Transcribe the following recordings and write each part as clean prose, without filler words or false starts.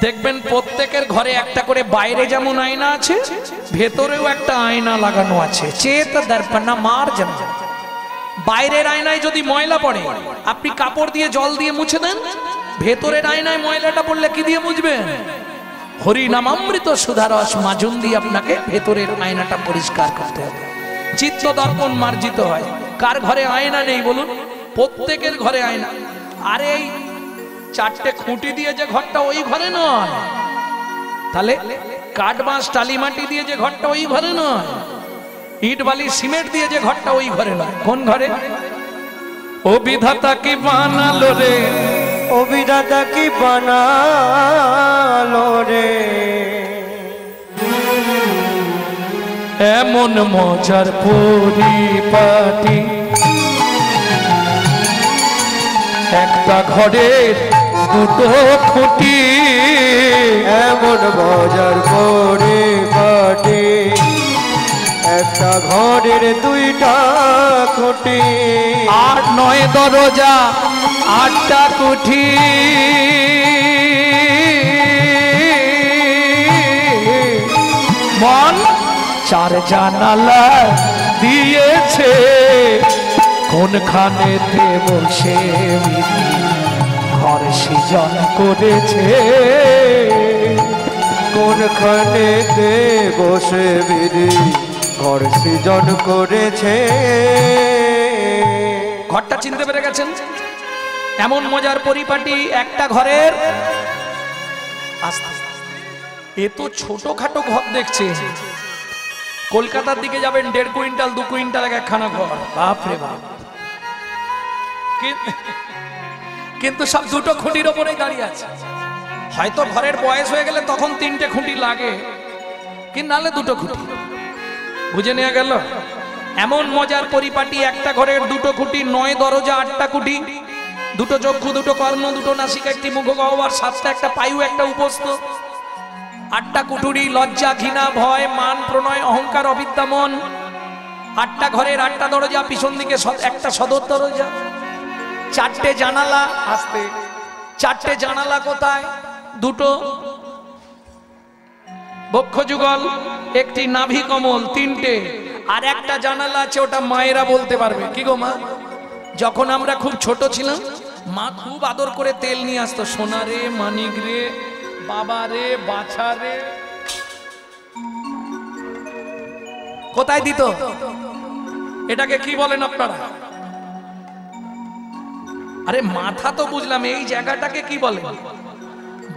দেখবেন প্রত্যেকের ঘরে একটা করে বাইরে যেমন আয়না আছে, ভেতরেও একটা আয়না লাগানো আছে। চেত দর্পণা মার্জন। বাইরের আয়নায় যদি ময়লা পড়ে, আপনি কাপড় দিয়ে জল দিয়ে মুছে দেন, ভেতরের আয়নায় ময়লাটা পড়লে কি দিয়ে মুছবেন? হরি নামামৃত সুধারস মাজুন দিয়ে আপনাকে ভেতরের আয়নাটা পরিষ্কার করতে হবে। চিত্ত দর্পণ মার্জিত হয়। কার ঘরে আয়না নেই বলুন? প্রত্যেকের ঘরে আয়না। আর এই চারটে খুঁটি দিয়ে যে ঘরটা, ওই ঘরে নয়। তাহলে কাঠ বাঁশ টালি মাটি দিয়ে যে ঘরটা, ওই ঘরে নয়। ইট বালি সিমেন্ট দিয়ে যে ঘরটা, ওই ঘরে নয়। কোন ঘরে? ও বিধাতা কি বানালো রে, ও বিধাতা কি বানালো রে, এমন মজার পরিপাটি, একটা ঘরের দুটো খুঁটি, এমন মজার পরিপাটি, একটা ঘরের দুইটা খুঁটি, 8-9 দরজা 8টা কুঠি, মন 4 জানালা দিয়েছে, কোনখানেতে বসে ঘর সৃজন করেছে, কোনখানেতে বসে বিধি ঘর সৃজন করেছে। ঘরটা চিনতে পেরে গেছেন? এমন মজার পরিপাটি একটা ঘরের। এ তো ছোটখাটো ঘর দেখছে। কলকাতার দিকে যাবেন, 1.5 কুইন্টাল 2 কুইন্টাল একখানা ঘর, বাপরে বাপ। কিন্তু সব দুটো খুঁটির ওপরেই দাঁড়িয়ে আছে। হয়তো ঘরের বয়স হয়ে গেলে তখন 3টে খুঁটি লাগে, কিন্তু নাহলে দুটো খুঁটি। বুঝে নেওয়া গেল? এমন মজার পরিপাটি একটা ঘরের দুটো খুঁটি, 9 দরজা 8টা কুঠি, দুটো চক্ষু, দুটো কর্ণ, দুটো নাসিকা, একটি মুখ গহ্বর, 7টা একটা পায়ু, একটা উপস্থ, 8টা কুঠুরি, লজ্জা, ঘৃণা, ভয়, মান, প্রণয়, অহংকার, অবিদ্যা, মন। 8টা ঘরের 8টা দরজা, পিছন দিকে একটা সদর দরজা, 4টে জানালা। আসতে 4টে জানালা কোথায়? দুটো বক্ষযুগল, একটি নাভি কমল, 3টে। আর একটা জানালা আছে, ওটা মায়েরা বলতে পারবে। কি গো মা? যখন আমরা খুব ছোট ছিলাম, মা খুব আদর করে তেল নিয়ে আসতো। সোনা রে, মানিক রে, বাবা রে, বাছা রে। কোথায় দিত? এটাকে কি বলেন আপনারা? আরে মাথা তো বুঝলাম, এই জায়গাটাকে কি বলে?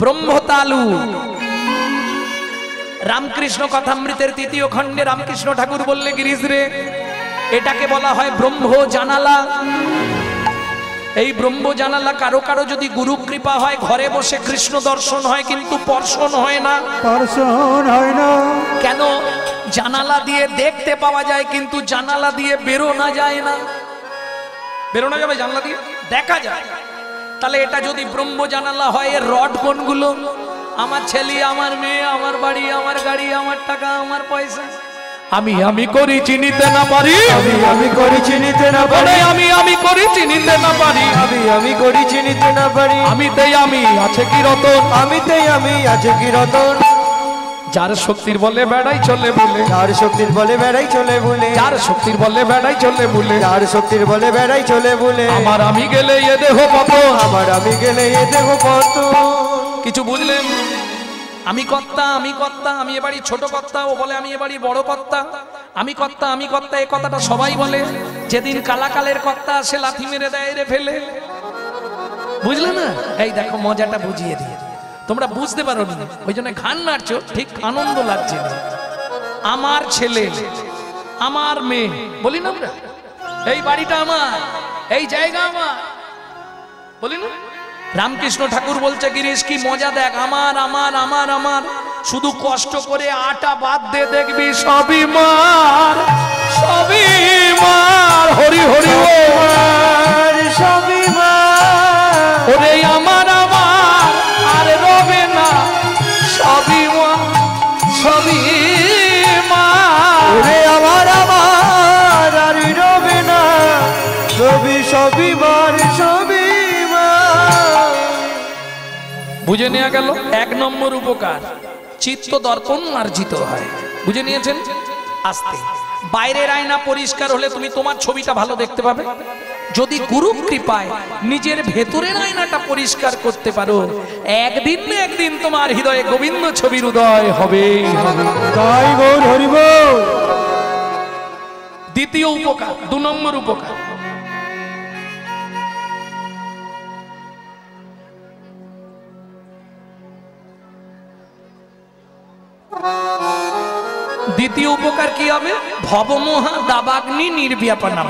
ব্রহ্মতালু। রামকৃষ্ণ কথামৃতের 3য় খণ্ডে রামকৃষ্ণ ঠাকুর বললে, গিরিশ রে, এটাকে বলা হয় ব্রহ্ম জানালা। এই ব্রহ্ম জানালা কারো কারো যদি গুরু কৃপা হয়, ঘরে বসে কৃষ্ণ দর্শন হয়, কিন্তু পর্শন হয় না। পর্শন হয় না কেন? জানালা দিয়ে দেখতে পাওয়া যায়, কিন্তু জানালা দিয়ে বেরোনো যায় না। বেরোনো যাবে জানালা দিয়ে? দেখা যায়। তাহলে এটা যদি ব্রহ্ম জানালা হয়, এর রড কোনগুলো? আমার ছেলে, আমার মেয়ে, আমার বাড়ি, আমার গাড়ি, আমার টাকা, আমার পয়সা। আমি করি চিনিতে না পারি, আমি করি চিনিতে না পারি, আমি করি চিনিতে না পারি, আমি করি চিনিতে না পারি, আমিতেই আমি আছে কি রতন, আমিতেই আমি আছে কি রতন। যার শক্তির বলে বেড়াই চলে বলে, যার শক্তির বলে বেড়াই চলে বলে, যার শক্তির বলে বেড়াই চলে বলে, যার শক্তির বলে বেড়াই চলে বলে, আমার আমি গেলে এ দেহ পত, আমার আমি গেলে এ দেহ পত। কিছু বুঝলেন? আমি কর্তা, আমি কর্তা, আমি এ বাড়ি ছোট কর্তা, ও বলে আমি এ বাড়ি বড় কর্তা। আমি কর্তা, আমি কর্তা, এই কথাটা সবাই বলে। যেদিন কালাকালের কর্তা সে লাথি মেরে দেয়, রে ফেলে। বুঝলে না? এই দেখো মজাটা বুঝিয়ে দিয়ে, তোমরা বুঝতে পারো নি, ওই জন্য ঘান নাড়ছো, ঠিক আনন্দ লাগছে। আমার ছেলে, আমার মেয়ে, বলি না আমরা, এই বাড়িটা আমার, এই জায়গা আমার, বলি না? রামকৃষ্ণ ঠাকুর বলছে, গিরিশ কি মজা দেখ, আমার আমার আমার আমার, শুধু কষ্ট করে আটা বাদ দে, দেখবি সবই মার, সবই মার। হরি হরি আর সবই মার, ওরে আমার আমার আর রবে না, সবই মার, সবই মার। ওরে আমার আমার আর রবে না, রবি সবই মার, সবই মার। বুঝে নেওয়া গেল 1 নম্বর উপকার, চিত্ত দর্পণ মার্জিত হয়। বুঝে নিয়েছেন? আস্তে বাইরের আয়না পরিষ্কার হলে তুমি তোমার ছবিটা ভালো দেখতে পাবে। যদি গুরু কৃপায় নিজের ভেতরের আয়নাটা পরিষ্কার করতে পারো, একদিন না একদিন তোমার হৃদয়ে গোবিন্দ ছবির উদয় হবে। তাই গৌর হরিবল। দ্বিতীয় উপকার, 2 নম্বর উপকার, দ্বিতীয় উপকার কি হবে? ভবমোহা দাবাগ্নি নির্ব্যাপনম।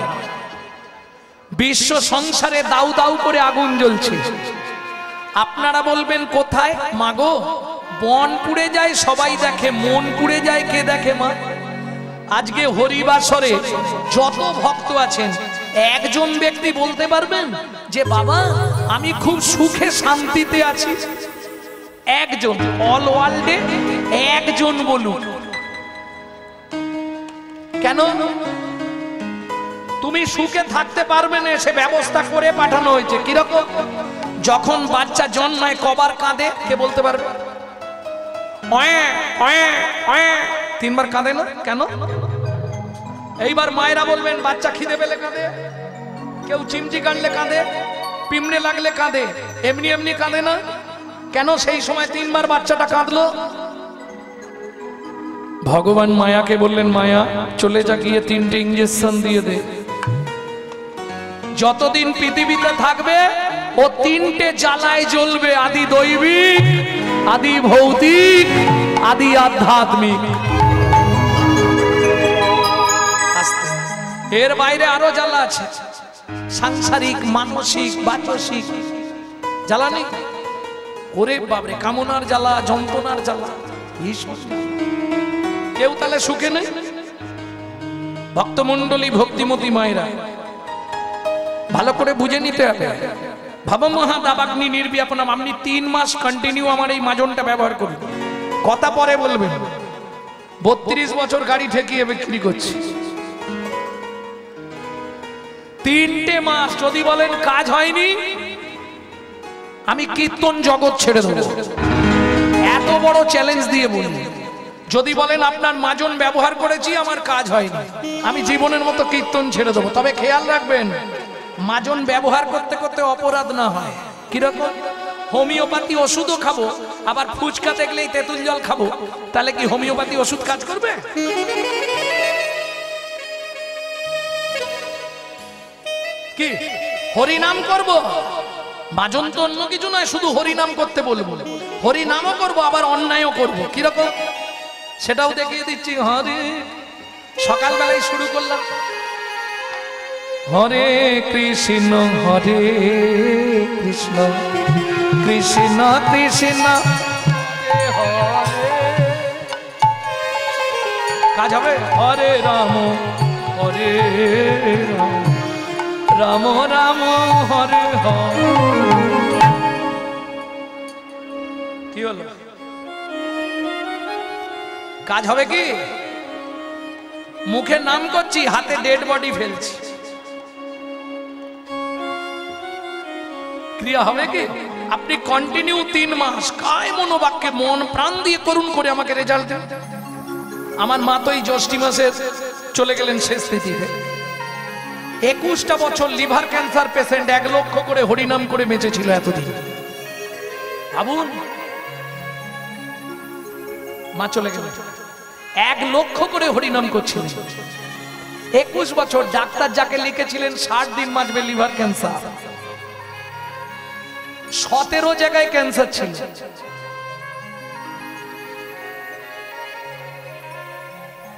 বিশ্ব সংসারে দাউ দাউ করে আগুন জ্বলছে, আপনারা বলবেন কোথায়? মাগো, বন পুড়ে যায় সবাই দেখে, মন পুড়ে যায় কে দেখে মা? আজকে হরিবাসরে যত ভক্ত আছেন, একজন ব্যক্তি বলতে পারবেন যে বাবা আমি খুব সুখে শান্তিতে আছি? একজন, অল ওয়ার্ল্ডে একজন বলুন। কেন? তুমি সুখে থাকতে পারবে না, সে ব্যবস্থা করে পাঠানো হয়েছে। কিরকম? যখন বাচ্চা জন্মায় কবার কাঁদে, কে বলতে পারবে? 3 বার কাঁদে না? কেন? এইবার মায়েরা বলবেন বাচ্চা খিদে পেলে কাঁদে, কেউ চিমটি কাটলে কাঁদে, পিমড়ে লাগলে কাঁদে, এমনি এমনি কাঁদে না। কেন সেই সময় 3 বার বাচ্চাটা কাঁদলো? ভগবান মায়াকে বললেন, মায়া চলে যা, গিয়ে 3টে ইঞ্জেকশন দিয়ে দে। যতদিন পৃথিবীতে থাকবে ও 3টে জ্বালায় জ্বলবে, আদি দৈবিক, আদি ভৌতিক, আদি আধ্যাত্মিক। এর বাইরে আরো জ্বালা আছে, সাংসারিক, মানসিক, বাচসিক জ্বালা নেই? ওরে বাবরে, কামনার জ্বালা, যন্ত্রণার জ্বালা, কেউ তাহলে সুখে নেই? ভক্তমন্ডলী, ভক্তিমতী মায়েরা ভালো করে বুঝে নিতে হবে। ভবমোহা দাবাগ্নি নির্ব্যাপনম। আপনি 3 মাস কন্টিনিউ আমার এই মাজনটা ব্যবহার করুন, কথা পরে বলবেন। 32 বছর গাড়ি ঠেকিয়ে বিক্রি করছি, 3টে মাস যদি বলেন কাজ হয়নি, আমি কীর্তন জগৎ ছেড়ে দেবো। এত বড় চ্যালেঞ্জ দিয়ে বলি। যদি বলেন আপনার মাজন ব্যবহার করেছি, আমার কাজ হয়নি, আমি জীবনের মতো কীর্তন ছেড়ে দেবো। তবে খেয়াল রাখবেন, মাজন ব্যবহার করতে করতে অপরাধ না হয়। কিরকম? হোমিওপ্যাথি ওষুধও খাবো, আবার ফুচকা দেখলেই তেঁতুল জল খাবো, তাহলে কি হোমিওপ্যাথি ওষুধ কাজ করবে? কি হরিনাম করব? মাজন তো অন্য কিছু নয়, শুধু হরিনাম করতে বলবো। হরিনামও করব, আবার অন্যায়ও করব। কিরকম? সেটাও দেখিয়ে দিচ্ছি। হরে, সকালবেলায় শুরু করলাম, হরে কৃষ্ণ হরে কৃষ্ণ কৃষ্ণ কৃষ্ণ হরে। কাজ হবে? হরে রাম হরে রাম, রাম রাম হরে হরে। কি হলো? কাজ হবে কি? মুখে নাম করছি, হাতে ডেড বডি ফেলছি, ক্রিয়া হবে কি? আপনি কন্টিনিউ 3 মাস কায় মনোবাক্যে মন প্রাণ দিয়ে করুন করে আমাকে রেজাল্ট দেন। আমার মা তো এই জ্যৈষ্ঠ মাসে চলে গেলেন শেষ তিথিতে। 21টা বছর লিভার ক্যান্সার পেশেন্ট, 1 লক্ষ করে হরিনাম করে বেঁচেছিল এতদিন। ভাবুন, মা চলে গেলেন, 1 লক্ষ করে হরিনাম করছিলেন। 21 বছর ডাক্তার যাকে লিখেছিলেন 60 দিন বাঁচবে লিভার ক্যান্সার, 17 জায়গায় ক্যান্সার ছিল।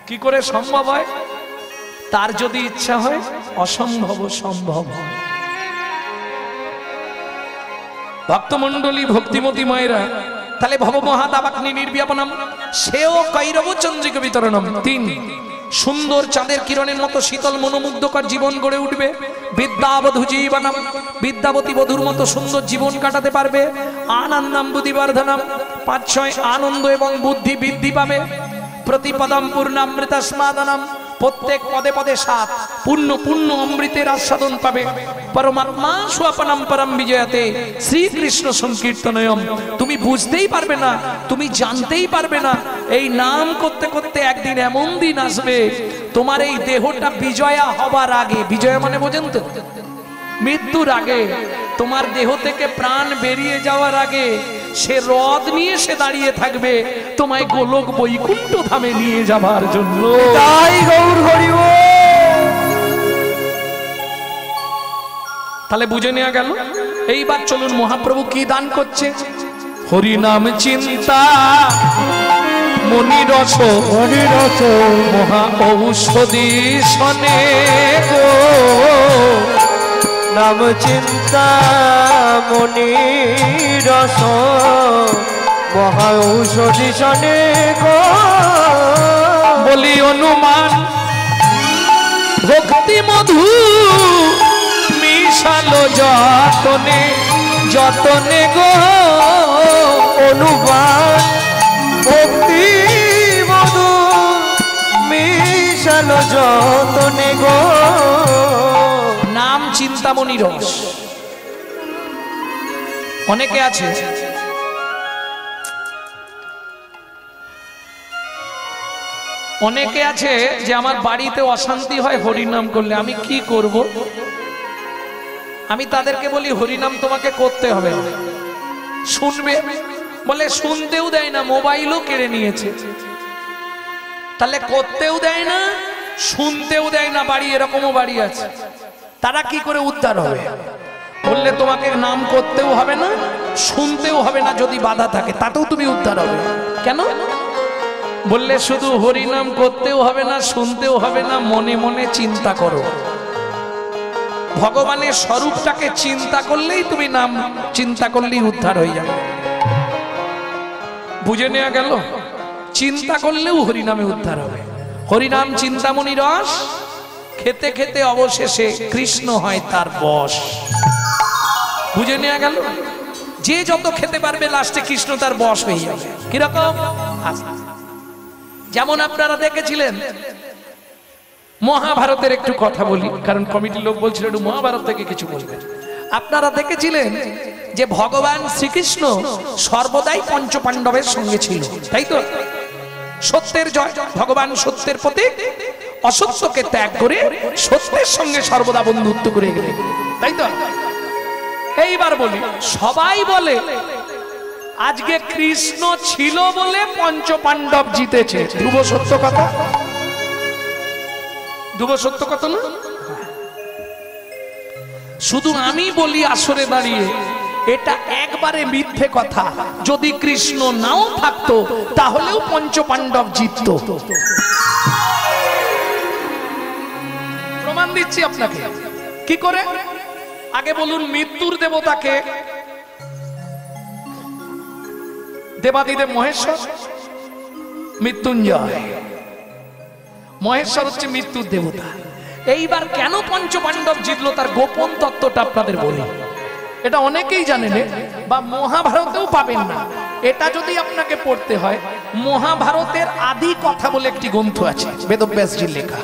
কি করে সম্ভব হয়? তার যদি ইচ্ছা হয়, অসম্ভব সম্ভব হয়। ভক্তমন্ডলী, ভক্তিমতী মায়েরা, তাহলে ভবমোহা দাবাগ্নি নির্ব্যাপনম, সেও কৈরব চন্দ্রিকা বিতরণম। 3, সুন্দর চাঁদের কিরণের মতো শীতল মনোমুগ্ধকর জীবন গড়ে উঠবে। বিদ্যাবধূ জীবনম, বিদ্যাবতী বধূর মতো সুন্দর জীবন কাটাতে পারবে। আনন্দম বুদ্ধিবর্ধনম, 5, 6 আনন্দ এবং বুদ্ধি বৃদ্ধি পাবে। প্রতিপদম পূর্ণামৃতস্মাদনম, প্রত্যেক পদে পদে সাত পূর্ণ পূর্ণ অমৃতের আস্বাদন পাবে। পরমাত্মা স্বপনম পরম বিজয়তে শ্রীকৃষ্ণ সংকীর্তনয়ম। তুমি বুঝতেই পারবে না, তুমি জানতেই পারবে না। এই নাম করতে করতে একদিন এমন দিন আসবে তোমার এই দেহটা বিজয়া হবার আগে, বিজয়া মানে বোঝেন তো, মৃত্যুর আগে, তোমার দেহ থেকে প্রাণ বেরিয়ে যাওয়ার আগে সে রথ নিয়ে সে দাঁড়িয়ে থাকবে তোমায় গোলক বৈকুণ্ঠ ধামে নিয়ে যাবার জন্য। তাই গৌর হরি বল। তাহলে বুঝে নেওয়া গেল। এইবার চলুন মহাপ্রভু কি দান করছে। হরি নাম চিন্তা মনিরস মনিরস মহা ঔষধি শনে গো। নাম চিন্তা মনিরস মহা ঔষধি শনে গো। বলি অনুমান ভক্তি মধু মিশালো যতনে যতনে গো। অনুমান ভক্তি মধু মিশালো যতনে গো। নাম চিন্তামণি রস। অনেকে আছে অনেকে আছে যে আমার বাড়িতে অশান্তি হয় হরিনাম করলে, আমি কি করব? আমি তাদেরকে বলি হরিনাম তোমাকে করতে হবে, শুনবে বলে শুনতেও দেয় না, মোবাইলও কেড়ে নিয়েছে। তাহলে করতেও দেয় না, শুনতেও দেয় না, বাড়ি এরকমও বাড়ি আছে। তারা কি করে উদ্ধার হবে? বললে তোমাকে নাম করতেও হবে না, শুনতেও হবে না, যদি বাধা থাকে তাতেও তুমি উদ্ধার হবে। কেন? বললে শুধু হরিনাম করতেও হবে না, শুনতেও হবে না, মনে মনে চিন্তা করো। ভগবানের স্বরূপটাকে চিন্তা করলেই তুমি নাম চিন্তা করলেই উদ্ধার হয়ে যাবে। বুঝে নেওয়া গেল? চিন্তা করলেও হরিনামে উদ্ধার হবে। হরিনাম চিন্তামণি রস খেতে খেতে অবশেষে কৃষ্ণ হয় তার বশ। বুঝে নেওয়া গেল? যে যত খেতে পারবে লাস্টে কৃষ্ণ তার বশ হয়ে যাবে। কিরকম? যেমন আপনারা দেখেছিলেন মহাভারতের, একটু কথা বলি কারণ কমিটির লোক বলছিল একটু মহাভারত থেকে কিছু বলবেন। আপনারা দেখেছিলেন যে ভগবান শ্রীকৃষ্ণ সর্বদাই পঞ্চপাণ্ডবের সঙ্গে ছিল, তাই তো? সত্যের জয়, ভগবান সত্যের প্রতীক, অসত্যকে ত্যাগ করে সত্যের সঙ্গে সর্বদা বন্ধুত্ব করে গেলেন, তাই তো? এইবার বলি, সবাই বলে আজকে কৃষ্ণ ছিল বলে পঞ্চপাণ্ডব জিতেছে। ধ্রুব সত্য কথা, ধ্রুব সত্য কথা না? শুধু আমি বলি আসরে দাঁড়িয়ে এটা একবারে মিথ্যে কথা। যদি কৃষ্ণ নাও থাকতো তাহলেও পঞ্চপাণ্ডব জিততো। প্রমাণ দিচ্ছি আপনাকে। কি করে? আগে বলুন মৃত্যুর দেবতাকে? দেবাদিদেব মহেশ্বর, মৃত্যুঞ্জয়। মহেশ্বর হচ্ছে মৃত্যুর দেবতা। এইবার কেন পঞ্চপাণ্ডব জিতলো তার গোপন তত্ত্বটা আপনাদের বলি। এটা অনেকেই জানেন বা মহাভারতেও পাবেন না। এটা যদি আপনাকে পড়তে হয়, মহাভারতের আদি কথা বলে একটি গ্রন্থ আছে, বেদব্যাসজির লেখা।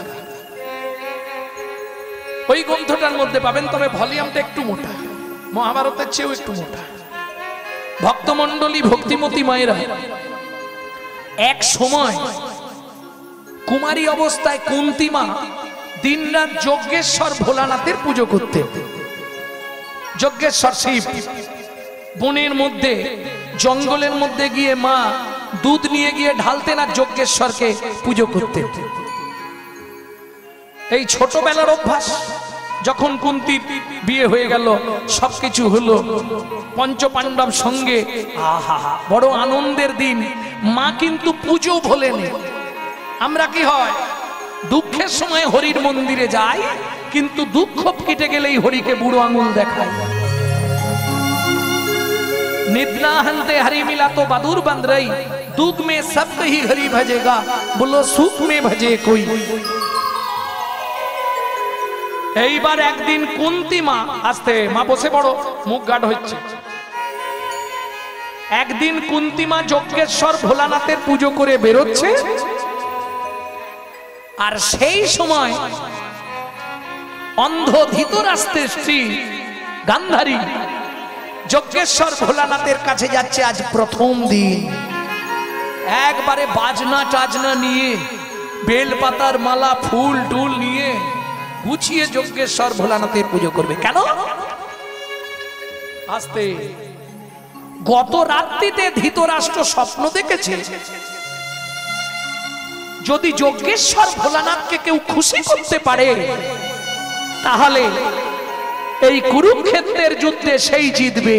ওই গ্রন্থটার মধ্যে পাবেন, তবে ভলিউমটা একটু মোটা, মহাভারতের চেয়েও একটু মোটা। ভক্তমণ্ডলী, ভক্তিমতী মায়েরা, এক সময় কুমারী অবস্থায় কুন্তী মা দিনরাত যজ্ঞেশ্বর ভোলানাথের পুজো করতেন। যজ্ঞেশ্বর শিব বনের মধ্যে, জঙ্গলের মধ্যে গিয়ে মা দুধ নিয়ে গিয়ে ঢালতেন আর যজ্ঞেশ্বরকে পুজো করতেন। এই ছোটবেলার অভ্যাস। যখন কুন্তির বিয়ে হয়ে গেল, সবকিছু হলো, পঞ্চপাণ্ডব সঙ্গে, আহা বড় আনন্দের দিন। মা কিন্তু পুজো ভোলেনি। আমরা কি হয়, দুঃখের সময় হরির মন্দিরে যাই, কিন্তু দুঃখ কেটে গেলেই হরিকে বুড়ো আঙুল দেখায়। निद्रा हंते हरि मिला तो बदूर बंद रही, दुख में सब ही हरि भजेगा, बोलो सुख में भजे कोई। এইবার একদিন কুন্তী মা, আস্তে মা বসে পড়ো, মুখ গাঢ় হচ্ছে। একদিন কুন্তী মা যজ্ঞেশ্বর ভোলানাথের পুজো করে বেরোচ্ছে, আর সেই সময় অন্ধ ধৃতরাষ্ট্রের স্ত্রী গান্ধারী যজ্ঞেশ্বর ভোলানাথের কাছে যাচ্ছে আজ প্রথম দিন। একবারে বাজনা টাজনা নিয়ে, বেলপাতার মালা, ফুল টুল নিয়ে গুছিয়ে যজ্ঞেশ্বর ভোলানাথের পুজো করবে। কেন? আস্তে গত রাত্রিতে ধৃতরাষ্ট্র স্বপ্ন দেখেছে, যদি যজ্ঞেশ্বর ভোলানাথকে কেউ খুশি করতে পারে তাহলে এই কুরুক্ষেত্রের যুদ্ধে সেই জিতবে।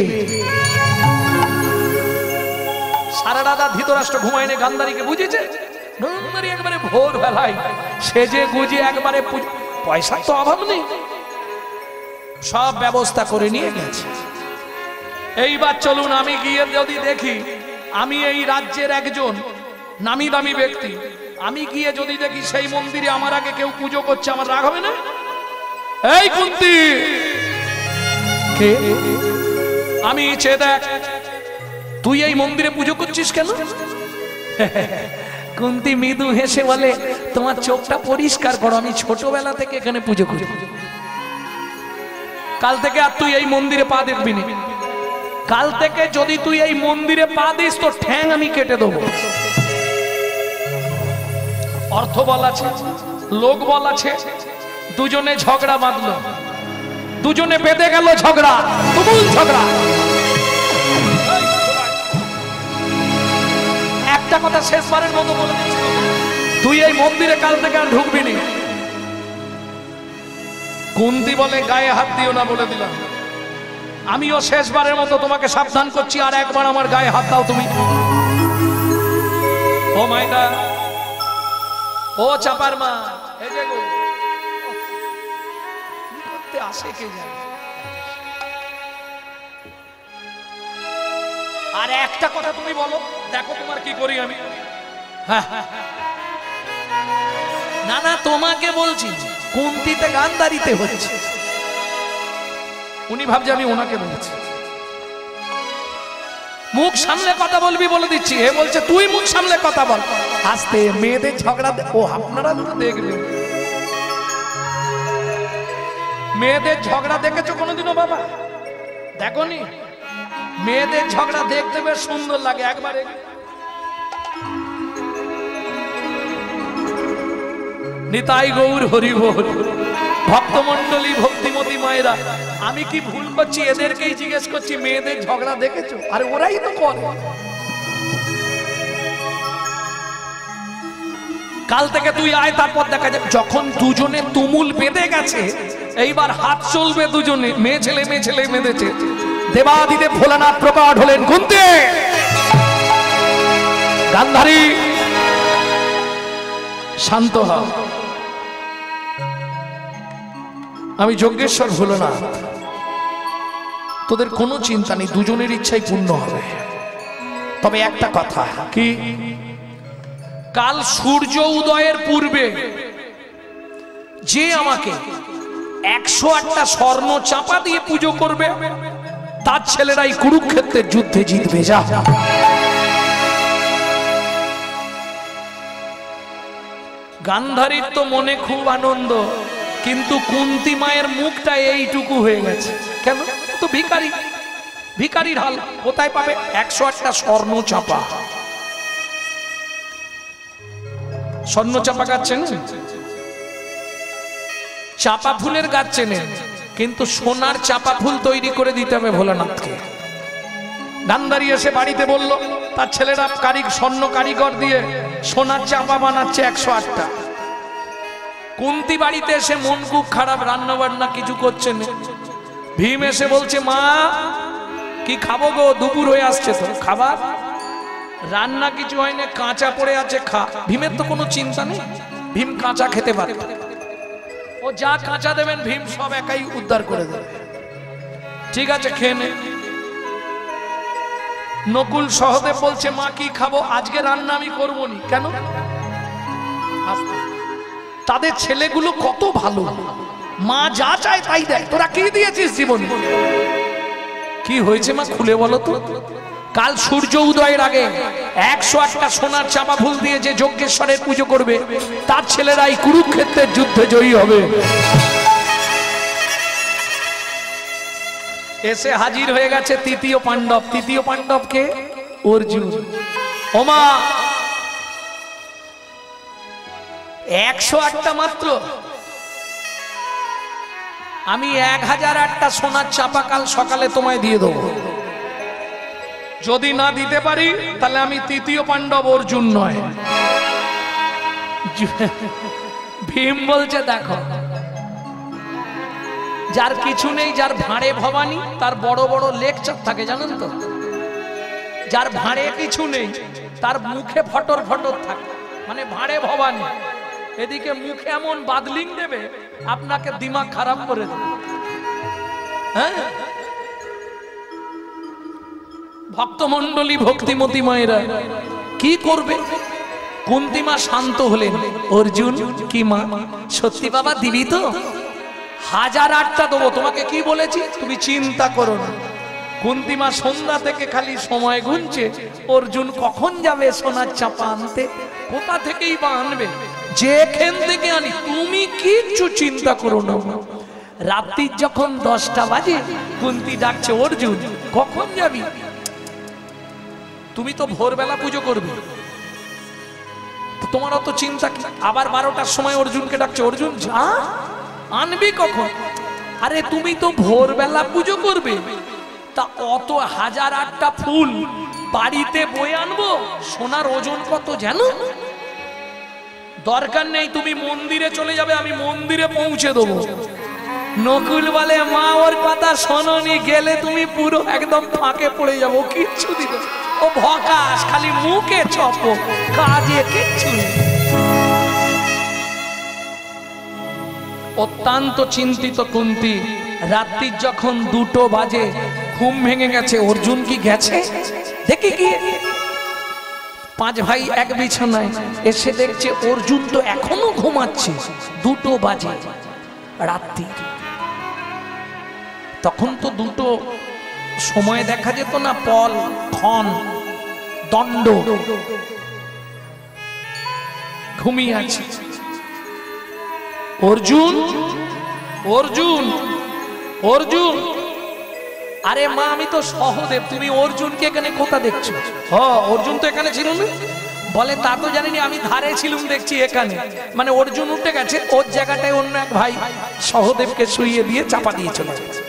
সারা রাত ধৃতরাষ্ট্র ঘুমায়নি, গান্ধারীকে বুঝেছে। গান্ধারী একবারে ভোর বেলায় সেজে গুজে একবারে পয়সার তো অভাব নেই, সব ব্যবস্থা করে নিয়ে গেছে। এইবার চলুন আমি গিয়ে যদি দেখি আমি এই রাজ্যের একজন নামি দামি ব্যক্তি, আমি গিয়ে যদি দেখি সেই মন্দিরে আমার আগে কেউ পুজো করছে, আমার রাগ হবে না? এই কুন্তি, কে? আমি চেয়ে দেখ, তুই এই মন্দিরে পুজো করছিস কেন? কুন্তি মৃদু হেসে বলে, তোমার চোখটা পরিষ্কার করো, আমি ছোটবেলা থেকে এখানে পুজো করি। কাল থেকে আর তুই এই মন্দিরে পা দেখবি না। কাল থেকে যদি তুই এই মন্দিরে পা দিস তো ঠ্যাং আমি কেটে দেবো। অর্থ বল আছে, লোক বল আছে, দুজনে ঝগড়া বাঁধলো, দুজনে বেঁধে গেল ঝগড়া, তুমুল ঝগড়া। একটা কথা শেষবারের মতো বলে দিচ্ছি, তুই এই মন্দিরে কাল থেকে আর ঢুকবি না। কুন্তি বলে, গায়ে হাত দিও না, বলে দিলাম। আমিও শেষবারের মতো তোমাকে সাবধান করছি, আর একবার আমার গায়ে হাত দাও তুমি। ও মাইদা, ও চাপার মা, এই যে গো, কি করতে আসে কে জানে। আর একটা কথা তুমি বলো, দেখো তোমার কি করি আমি। না না, তোমাকে বলছি, কুন্তিতে গান্ধারীতে হচ্ছে। উনি ভাবছে আমি ওনাকে বলছি। মুখ সামলে কথা বলবি বলে দিচ্ছি। এ বলছে তুই মুখ সামলে কথা বল। আস্তে, মেয়েদের ঝগড়া ও আপনারা তো দেখবেন, মেয়েদের ঝগড়া দেখেছো কোনোদিনও বাবা? দেখোনি? মেয়েদের ঝগড়া দেখতে বেশ সুন্দর লাগে। একবারে নিতাই গৌর হরি বল। ভক্তমন্ডলী, ভক্তিমতী মায়েরা, আমি কি ভুল করছি? এদেরকেই জিজ্ঞেস করছি, মেয়েদের ঝগড়া দেখেছো? আরে ওরাই তো করে। কাল থেকে তুই আয়, তারপর দেখা যাবে। যখন দুজনে তুমুল বেঁধে গেছে, এইবার হাত চলবে দুজনে, মেয়ে ছেলে বেঁধেছে। দেবাদিদেব ভোলানাথ প্রকট হলেন। কুন্তি, গান্ধারী, শান্ত হ। আমি যজ্ঞেশ্বর ভোলানাথ, তোদের কোনো চিন্তা নেই, দুজনের ইচ্ছাই পূর্ণ হবে। তবে একটা কথা, কি? কাল সূর্য উদয়ের পূর্বে যে আমাকে 108টা স্বর্ণ চাপা দিয়ে পুজো করবে, তার ছেলেরাই কুরুক্ষেত্রের যুদ্ধে জিতবে। যা। গান্ধারীর তো মনে খুব আনন্দ, কিন্তু কুন্তি মায়ের মুখটা এইটুকু হয়ে গেছে। কেন? তো ভিখারি, ভিখারির হাল। কোথায় পাবে 108টা স্বর্ণ চাপা? স্বর্ণ চাপা গাছ চেনেন? চাপা ফুলের গাছ চেনেন, কিন্তু সোনার চাপা ফুল তৈরি করে দিতে হবে ভোলানাথকে। গান্ধারী এসে বাড়িতে বলল, তার ছেলেরা স্বর্ণ কারিগর দিয়ে সোনার চাপা বানাচ্ছে 108টা। কুন্তি বাড়িতে এসে মন খুব খারাপ, রান্না বান্না কিছু করছে না। ভীম এসে বলছে, মা কি খাবো গো? দুপুর হয়ে আসছে তো, খাবার রান্না কিছু হয় না, কাঁচা পড়ে আছে, খা। ভীমের তো কোনো চিন্তা নেই, ভীম কাঁচা খেতে পারে। ও যা কাঁচা দেবেন ভীম সব একাই উদ্ধার করে দেবে। ঠিক আছে, খেয়ে নে। নকুল সহদেব বলছে, মা কি খাবো? আজকে রান্না আমি করবো নি। কেন? তাদের ছেলেগুলো কত ভালো, মা যা চায় তাই দেয়। তোরা কি দিয়েছিস জীবনে? কি হয়েছে মা, খুলে বলো তো। কাল সূর্য উদয়ের আগে 108টা সোনার চাপা ফুল দিয়ে যে যজ্ঞেশ্বরের পুজো করবে তার ছেলেরাই কুরুক্ষেত্রের যুদ্ধে জয়ী হবে। এসে হাজির হয়ে গেছে তৃতীয় পাণ্ডব। তৃতীয় পাণ্ডবকে অর্জুন। ওমা 108টা মাত্র, আমি 1008টা সোনার চাপা কাল সকালে তোমায় দিয়ে দেবো। যদি না দিতে পারি তাহলে আমি তৃতীয় পাণ্ডব অর্জুন নয়। ভীম বলছে দেখো, যার কিছু নেই, যার ভাঁড়ে ভবানী তার বড় বড় লেকচার থাকে জানেন তো। যার ভাঁড়ে কিছু নেই তার মুখে ফটর ফটর থাকে, মানে ভাঁড়ে ভবানী। এদিকে মুখে এমন বাদলিং দেবে আপনাকে দিমাগ খারাপ করে দেবে। হ্যাঁ, ভক্তমণ্ডলী ভক্তিমতী মায়েরা কি করবে? কুন্তিমা শান্ত হলেন। অর্জুন কি মা, সত্যি বাবা দিবি তো? 1008টা দেবো। তোমাকে কি বলেছি? তুমি চিন্তা করো না। কুন্তিমা সন্ধ্যা থেকে খালি সময় গুনছে, অর্জুন কখন যাবে সোনার চাপা আনতে, কোথা থেকেই বা আনবে, যেখান থেকে আনি তুমি কিচ্ছু চিন্তা করো না। রাত্রি যখন 10টা বাজে কুন্তি ডাকছে, অর্জুন কখন যাবি? তুমি তো ভোরবেলা পুজো করবে, তোমার অত চিন্তা কি? আবার 12টার সময় অর্জুনকে ডাকছে, অর্জুন যা, আনবি কখন? আরে তুমি তো ভোরবেলা পুজো করবে, তা অত 1008টা ফুল বাড়িতে বয়ে আনবো? সোনার ওজন কত জানো? দরকার নেই, তুমি মন্দিরে চলে যাবে, আমি মন্দিরে পৌঁছে দেবো। নকুল বলে মা ওর কথা শোনোনি, গেলে তুমি পুরো একদম ফাঁকে পড়ে যাবো, কিচ্ছু দিবে। ও ভকাস, খালি মুখে চপ, কাজে কিচ্ছু নেই। অত্যন্ত চিন্তিত কুন্তি। রাত্রি যখন 2টো বাজে, ঘুম ভেঙে গেছে। অর্জুন কি গেছে দেখি গিয়ে, 5 ভাই এক বিছানায়, এসে দেখছে অর্জুন তো এখনো ঘুমাচ্ছে। 2টো বাজে রাত্রি, তখন তো 2টো সময় দেখা যেত না, পল ক্ষণ দণ্ড। ঘুমিয়ে আছে অর্জুন। অর্জুন অর্জুন, আরে মা আমি তো সহদেব, তুমি অর্জুনকে এখানে কোথা দেখছো? অর্জুন তো এখানে ছিল না। বলে তা তো জানিনি, আমি ধারে ছিলুম দেখছি এখানে। মানে অর্জুন উঠে গেছে, ওর জায়গাটায় অন্য এক ভাই সহদেবকে শুইয়ে দিয়ে চাপা দিয়ে চলে গেছে।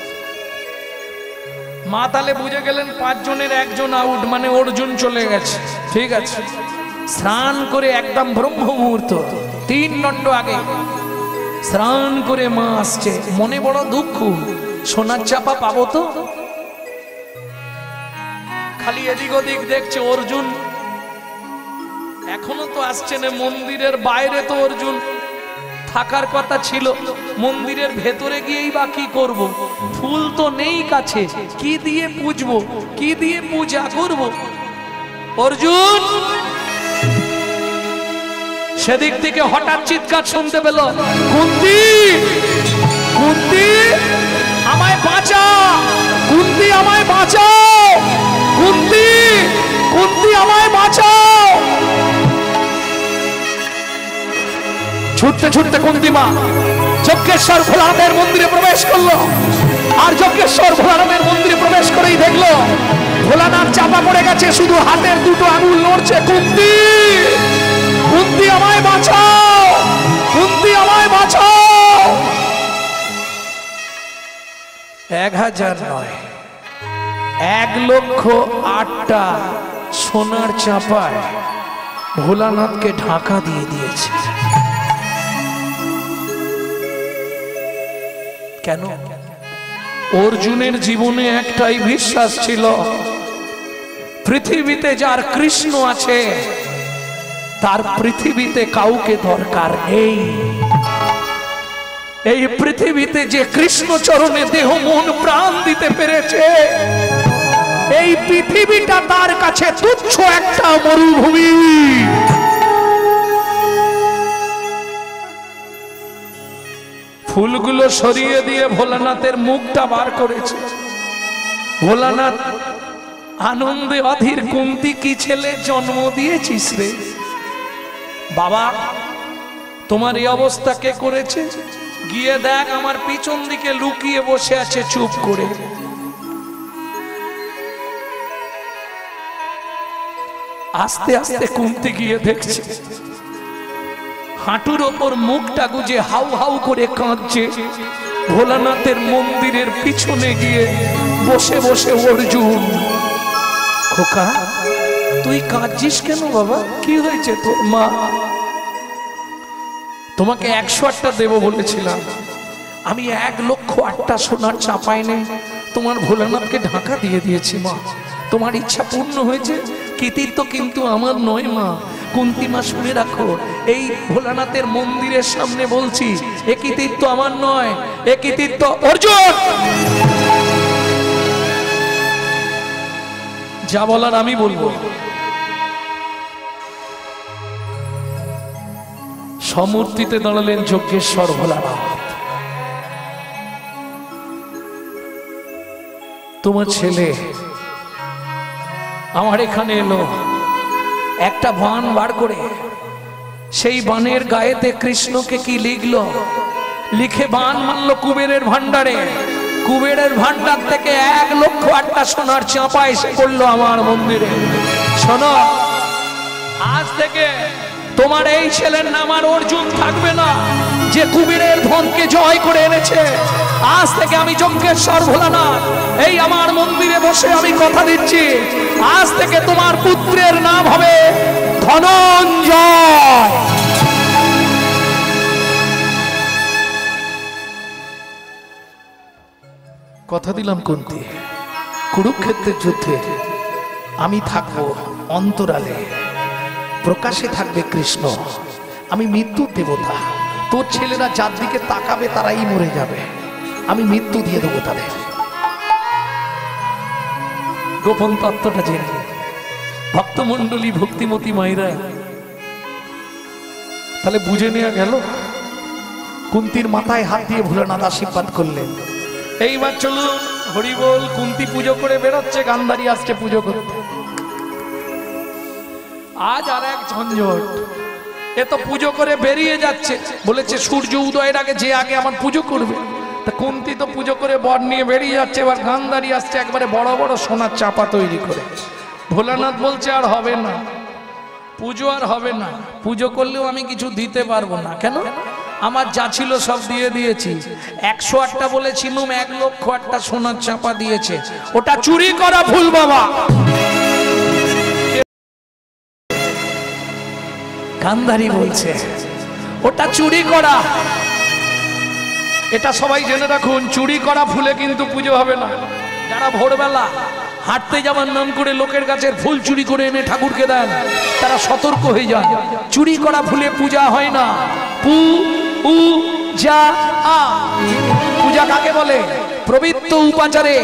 মা তাহলে বুঝে গেলেন 5 জনের 1 জন আউট, মানে অর্জুন চলে গেছে। ঠিক আছে, স্নান করে একদম ব্রহ্ম মুহূর্ত 3 দণ্ড আগে স্নান করে মা আসছে। মনে বড় দুঃখ, সোনার চাপা পাবো তো? খালি এদিক ওদিক দেখছে, অর্জুন এখনো তো আসছে না। মন্দিরের বাইরে তো অর্জুন থাকার কথা ছিল, মন্দিরের ভেতরে গিয়েই বা কি করব? ফুল তো নেই কাছে, কি দিয়ে পুজবো, কি দিয়ে পূজা করব? অর্জুন সেদিক থেকে হঠাৎ চিৎকার শুনতে পেল, কুন্তি কুন্তি আমায় বাঁচাও, কুন্তি আমায় বাঁচাও, কুন্তি কুন্তি আমায় বাঁচাও। ছুটতে ছুটতে কুন্তিমা যজ্ঞেশ্বর ভোলানাথের মন্দিরে প্রবেশ করলো। আর যজ্ঞেশ্বর ভোলানাথের মন্দিরে প্রবেশ করেই দেখলো ভোলানাথ চাপা পড়ে গেছে, শুধু হাতের 2টো আঙুল নড়ছে। কুন্তি কুন্তি আমায় বাঁচাও, কুন্তি আমায় বাঁচাও। 1000 নয়, 1,08টা সোনার চাপায় ভোলানাথকে ঢাকা দিয়ে দিয়েছে। কেন? অর্জুনের জীবনে একটাই বিশ্বাস ছিল, পৃথিবীতে যার কৃষ্ণ আছে তার পৃথিবীতে কাউকে দরকার নেই। এই পৃথিবীতে যে কৃষ্ণ চরণে দেহ মন প্রাণ দিতে পেরেছে, এই পৃথিবীটা তার কাছে তুচ্ছ একটা মরুভূমি। ফুলগুলো সরিয়ে দিয়ে ভোলানাথের মুখটা বার করেছে। ভোলানাথ আনন্দে অধীর কুন্তি কি ছেলে জন্ম দিয়েছিস রে বাবা। তোমার এই অবস্থা কে করেছে? গিয়ে দেখ আমার পিছন দিকে লুকিয়ে বসে আছে চুপ করে। আস্তে আস্তে কুন্তি গিয়ে দেখছে হাঁটুর ওপর মুখটা গুজে হাউ হাউ করে কাঁদছে ভোলানাথের মন্দিরের পিছনে গিয়ে বসে বসে অর্জুন। খোকা তুই কাঁদছিস কেন বাবা? কি হয়েছে তোর? মা তোমাকে 108টা দেব বলেছিলাম, আমি 1,08,000 সোনার চাপাই নেই তোমার ভোলানাথকে ঢাকা দিয়ে দিয়েছি মা। তোমার ইচ্ছা পূর্ণ হয়েছে, কৃতিত্ব কিন্তু আমার নয় মা। কুন্তি মা শুনে রাখো, এই ভোলানাথের মন্দিরের সামনে বলছি, এ কৃতিত্ব আমার নয়, এ কৃতিত্ব অর্জুন। যা বলার আমি বলবো। সমূর্তিতে দাঁড়ালেন যজ্ঞেশ্বর ভোলানাথ। তোমার ছেলে আমার এখানে এলো, একটা বান বার করে সেই বানের গায়েতে কৃষ্ণকে কি লিখলো, লিখে বান মারলো কুবেরের ভান্ডারে। কুবেরের ভান্ডার থেকে 1,08,000 সোনার চাপা এসে পড়লো আমার মন্দিরে। শোনো, আজ থেকে তোমার এই ছেলের নাম আর অর্জুন থাকবে না, যে কুবেরের ধনকে জয় করে এনেছে। আজ থেকে আমি যজ্ঞেশ্বর ভোলানাথ এই আমার মন্দিরে বসে আমি কথা দিচ্ছি, আজ থেকে তোমার পুত্রের নাম হবে ধনঞ্জয়। কথা দিলাম কুন্তি, কুরুক্ষেত্রের যুদ্ধে আমি থাকবো অন্তরালে, প্রকাশে থাকবে কৃষ্ণ। আমি মৃত্যুর দেবতা, তোর ছেলেরা যার দিকে তাকাবে তারাই মরে যাবে, আমি মৃত্যু দিয়ে দেবো তাদের। গোপন তত্ত্বটা জেনে ভক্তমণ্ডলী ভক্তিমতী মায়েরা তাহলে বুঝে নেওয়া গেল। কুন্তির মাথায় হাত দিয়ে ভোলানাথ আশীর্বাদ করলেন। এইবার চলুন হরিবোল। কুন্তি পুজো করে বেরোচ্ছে, গান্ধারী আসছে পুজো করতে। আজ আর এক ঝঞ্ঝট, এ তো পুজো করে বেরিয়ে যাচ্ছে, বলেছে সূর্য উদয়ের আগে যে আগে আমার পুজো করবে। তা কুন্তি তো পুজো করে বর নিয়ে বেরিয়ে যাচ্ছে, এবার গান্ধারী আসছে একবারে বড় বড় সোনার চাপা তৈরি করে। ভোলানাথ বলছে আর হবে না, পুজো আর হবে না, পুজো করলেও আমি কিছু দিতে পারবো না। কেন? আমার যা ছিল সব দিয়ে দিয়েছি। 108টা বলেছিলাম, 1,08,000 সোনার চাপা দিয়েছে, ওটা চুরি করা ভুল বাবা। গান্ধারী বলছে ওটা চুরি করা। এটা সবাই জেনে রাখুন, চুরি করা ফুলে কিন্তু পুজো হবে না। যারা ভোরবেলা হাঁটতে যাওয়ার নাম করে লোকের গাছের ফুল চুরি করে এনে ঠাকুরকে দেন, তারা সতর্ক হয়ে যান। চুরি করা ফুলে পূজা হয় না। পূজা পূজা কাকে বলে? পবিত্র উপাচারে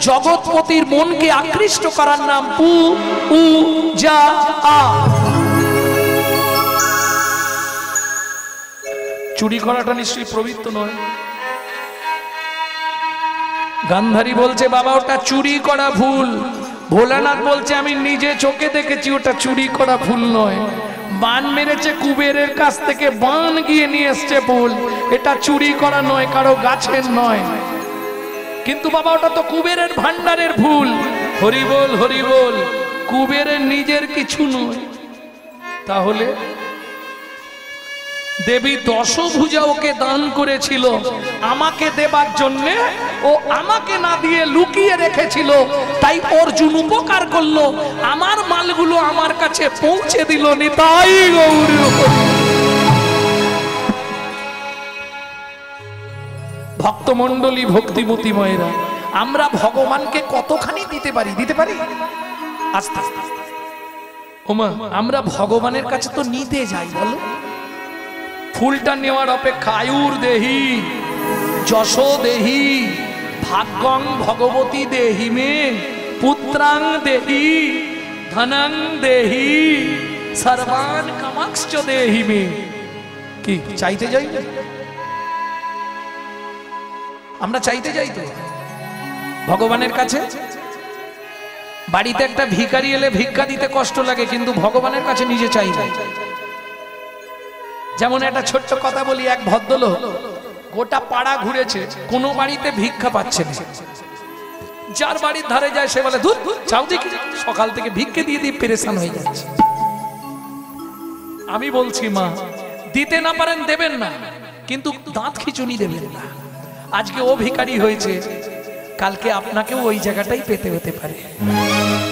জগৎপতির মনকে আকৃষ্ট করার নাম পূজা। চুরি করাটা নিশ্চয়ই পবিত্র নয়। গান্ধারী বলছে বাবা ওটা চুরি করা ভুল। ভোলানাথ বলছে আমি নিজে চোখে দেখেছি ওটা চুরি করা ভুল নয়। বান মেরেছে কুবেরের কাছ থেকে, বান গিয়ে নিয়ে এসছে ভুল, এটা চুরি করা নয়, কারো গাছের নয়। কিন্তু বাবা ওটা তো কুবেরের ভান্ডারের ভুল। হরি বল হরি বল, কুবেরের নিজের কিছু নয়। তাহলে দেবী দশভুজা ওকে দান করেছিল আমাকে দেবার জন্য, ও আমাকে না দিয়ে লুকিয়ে রেখেছিল, তাই অর্জুন উপকার করলো, আমার মালগুলো আমার কাছে পৌঁছে দিল। নিতাই গৌর। ভক্তমণ্ডলী ভক্তিমতী মায়েরা, আমরা ভগবানকে কতখানি দিতে পারি? দিতে পারি আস্তে আস্তে। ওমা আমরা ভগবানের কাছে তো নিতে যাই, বলো ফুলটা নেওয়ার অপেক্ষা। আয়ুর দেহি যশ দেহি ভাগ্যং ভগবতী দেহি মে, পুত্রাং দেহি ধনং দেহি সর্বান কামাক্ষ দেহি মে। কি চাইতে যাই? আমরা চাইতে যাই তো ভগবানের কাছে। বাড়িতে একটা ভিখারি এলে ভিক্ষা দিতে কষ্ট লাগে, কিন্তু ভগবানের কাছে নিজে চাইবে। যেমন একটা ছোট্ট কথা বলি, এক ভদ্রলোক গোটা পাড়া ঘুরেছে, কোনো বাড়িতে ভিক্ষা পাচ্ছে না। যার বাড়ির ধারে যায় সে বলে, ধুর চাও দেখি, সকাল থেকে ভিক্ষে দিয়ে দিয়ে পেরেশান হয়ে যাচ্ছে। আমি বলছি মা, দিতে না পারেন দেবেন না, কিন্তু দাঁত খিচুনি দেবেন না। আজকে ও ভিখারি হয়েছে, কালকে আপনাকেও ওই জায়গাটাই পেতে হতে পারে।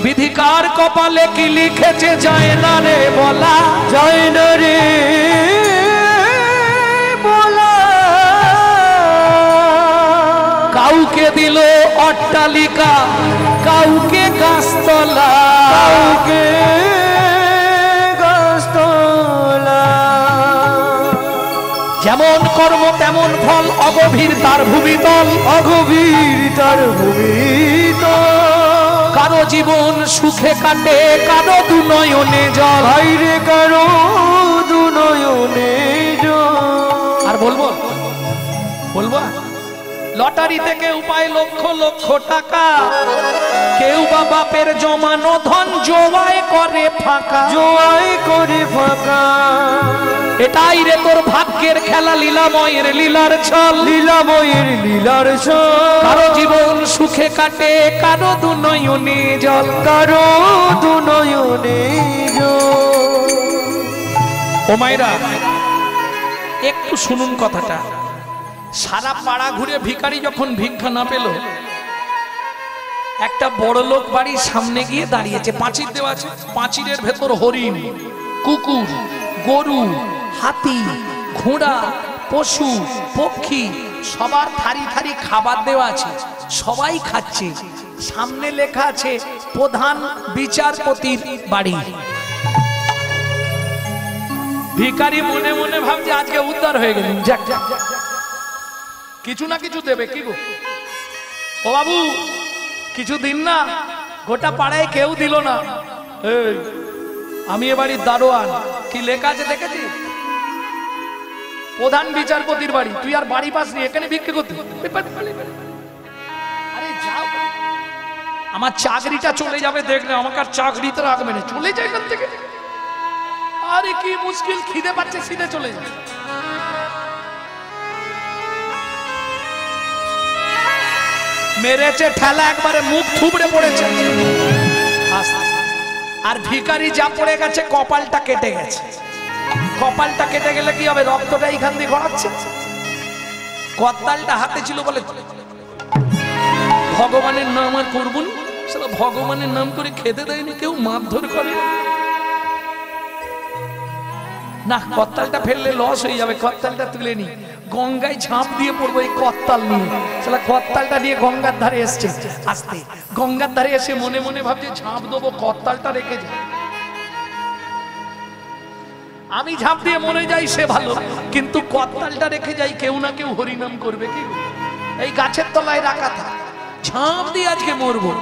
বিধিকার কপালে কি লিখেছে যায় না রে বলা, যায় না রে বলা। কাউকে দিল অট্টালিকা, কাউকে গাছতলা, কাউকে গাছতলা। যেমন কর্ম তেমন ফল, অগভীর তার ভূমিতল, অগভীর তার ভূমিতল। কারো জীবন সুখে কাটে, কারো দু নয়নে জল, বাইরে কারো দু নয়নে জল। আর বলবো বলবো লটারি থেকে উপায় লক্ষ লক্ষ টাকা, কেউ বা বাপের জমানো ধন জোয়াই করে ফাঁকা, জোয়াই করে ফাঁকা। এটাই রে তোর ভাগ্যের খেলা, লীলাময়ের লীলার ছল, লীলাময়ের লীলার ছল। কারো জীবন সুখে কাটে, কারো দু নয়নে জল, কারো দু নয়নে জল। ও মায়েরা একটু শুনুন কথাটা। সারা পাড়া ঘুরে ভিখারি যখন ভিক্ষা না পেল, একটা বড় লোক বাড়ির সামনে গিয়ে দাঁড়িয়েছে, পাঁচির দেওয়া আছে, পাঁচিরের ভেতর হরিণ, কুকুর, গরু, হাতি, ঘোড়া, পশু পক্ষী সবার থারি থারি খাবার দেওয়া আছে, সবাই খাচ্ছে। সামনে লেখা আছে প্রধান বিচারপতির বাড়ি। ভিখারি মনে মনে ভাবছে আজকে উদ্ধার হয়ে গেলেন, যাক যাক যাক, কিছু না কিছু দেবে। কি গো ও বাবু, কিছু দিন না, গোটা পাড়ায় কেউ দিল না। এই আমি এ বাড়ির দারোয়ান, কি লেখা আছে দেখেছি? প্রধান বিচারপতির বাড়ি। তুই আর বাড়ি পাসনি, এখানে ভিক্ষে করতে। আরে যাও, আমার চাকরিটা চলে যাবে দেখলে, আমাকে আর চাকরিতে রাখবে না, চলে যায় এখান থেকে। আরে কি মুশকিল, খিদে পাচ্ছে, সিধে চলে যায়। মেরেছে ঠেলা, একবারে মুখ থুবড়ে পড়েছে। আর ভিখারি যা পড়ে গেছে, কপালটা কেটে গেছে। কপালটা কেটে গেলে কি হবে? রক্তটা এইখান দিয়ে গড়াচ্ছে। করতালটা হাতে ছিল বলে ভগবানের নাম আর করবুন, সেটা ভগবানের নাম করে খেতে দেয়নি, কেউ মারধর করে না। করতালটা ফেললে লস হয়ে যাবে, করতালটা তুলে নি, গঙ্গায় ঝাঁপ দিয়ে পড়বো এই করতাল নিয়ে। সেটা করতালটা নিয়ে গঙ্গার ধারে এসছে, আসতে গঙ্গার ধারে এসে মনে মনে ভাবছে ঝাঁপ দেবো, করতালটা রেখে যায়। আমি ঝাঁপ দিয়ে মরে যাই সে ভালো, কিন্তু করতালটা রেখে যাই, কেউ না কেউ হরিনাম করবে। কি এই গাছের তলায় রাখা থাক, ঝাঁপ দিয়ে আজকে মরবো।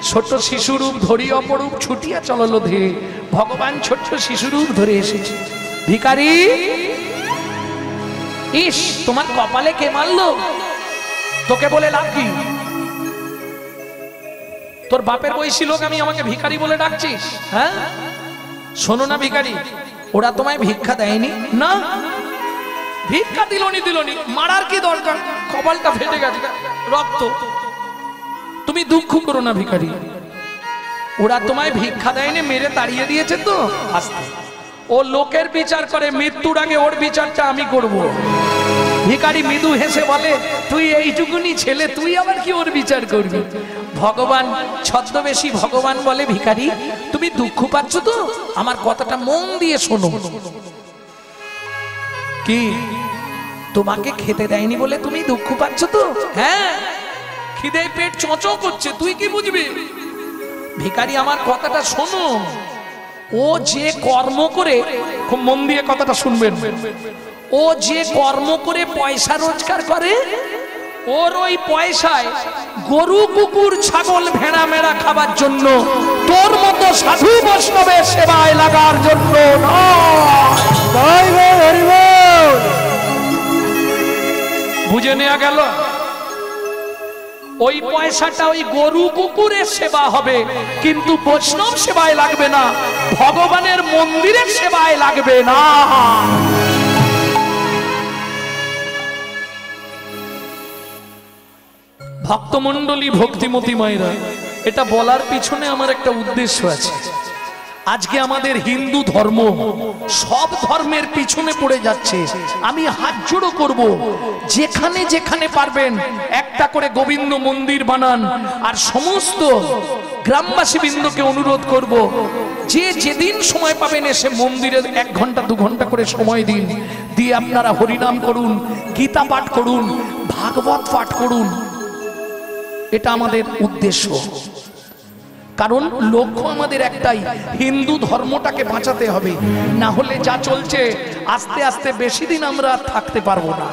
ছোট্ট শিশুরূপ ধরি অপরূপ ছুটিয়া চললো ধীরে, ভগবান ছোট্ট শিশুরূপ ধরে এসেছে। ভিখারি, ইস তোমার কপালে কে মারলো? তোকে বলে লাভ কি? তোর বাপের বয়সী লোক আমি, আমাকে ভিখারি বলে ডাকছিস? হ্যাঁ শোনো না ভিখারি, ওরা তোমায় ভিক্ষা দেয়নি না, ভিক্ষা দিলনি দিলনি, মারার কি দরকার? কপালটা ফেটে গেছে, রক্ত। তুমি দুঃখ করো না ভিখারি, ওরা তোমায় ভিক্ষা দেয়নি, মেরে তাড়িয়ে দিয়েছে তো। আস্তে ও লোকের বিচার করে, মৃত্যুর আগে ওর বিচারটা আমি করব। ভিখারি মৃদু হেসে বলে, তুই এইটুকুনি ছেলে, তুই আবার কি ওর বিচার করবি? ভগবান ছদ্মবেশী ভগবান বলে, ভিখারি তুমি দুঃখ পাচ্ছ তো, আমার কথাটা মন দিয়ে শোনো। কি তোমাকে খেতে দেয়নি বলে তুমি দুঃখ পাচ্ছ তো? হ্যাঁ, খিদে পেট চোঁচো করছে, তুই কি বুঝবি? ভিখারি আমার কথাটা শোনো, ও যে কর্ম করে, খুব মন দিয়ে কথাটা শুনবেন, ও যে কর্ম করে পয়সা রোজগার করে, ওর ওই পয়সায় গরু কুকুর ছাগল ভেড়া মেড়া খাবার জন্য, তোর মতো সাধু বৈষ্ণবের সেবায় লাগার জন্য বুঝে নেওয়া গেল? ওই পয়সাটা ওই গরু কুকুরের সেবা হবে, কিন্তু বৈষ্ণব সেবায় লাগবে না, ভগবানের মন্দিরের সেবায় লাগবে না। ভক্তমণ্ডলী, ভক্তিমতী মায়েরা, এটা বলার পিছনে আমার একটা উদ্দেশ্য আছে। আজকে আমাদের হিন্দু ধর্ম সব ধর্মের পিছনে পড়ে যাচ্ছে। আমি হাত জোড়ো করব, যেখানে যেখানে পারবেন একটা করে গোবিন্দ মন্দির বানান। আর সমস্ত গ্রামবাসী বৃন্দকে অনুরোধ করব, যে যেদিন সময় পাবেন এসে মন্দিরে 1 ঘন্টা 2 ঘন্টা করে সময় দিন, দিয়ে আপনারা হরিনাম করুন, গীতা পাঠ করুন, ভাগবত পাঠ করুন। এটা আমাদের উদ্দেশ্য। কারণ লক্ষ্য আমাদের একটাই, হিন্দু ধর্মটাকে বাঁচাতে হবে। না হলে যা চলছে আস্তে আস্তে বেশি দিন আমরা থাকতে পারবো না।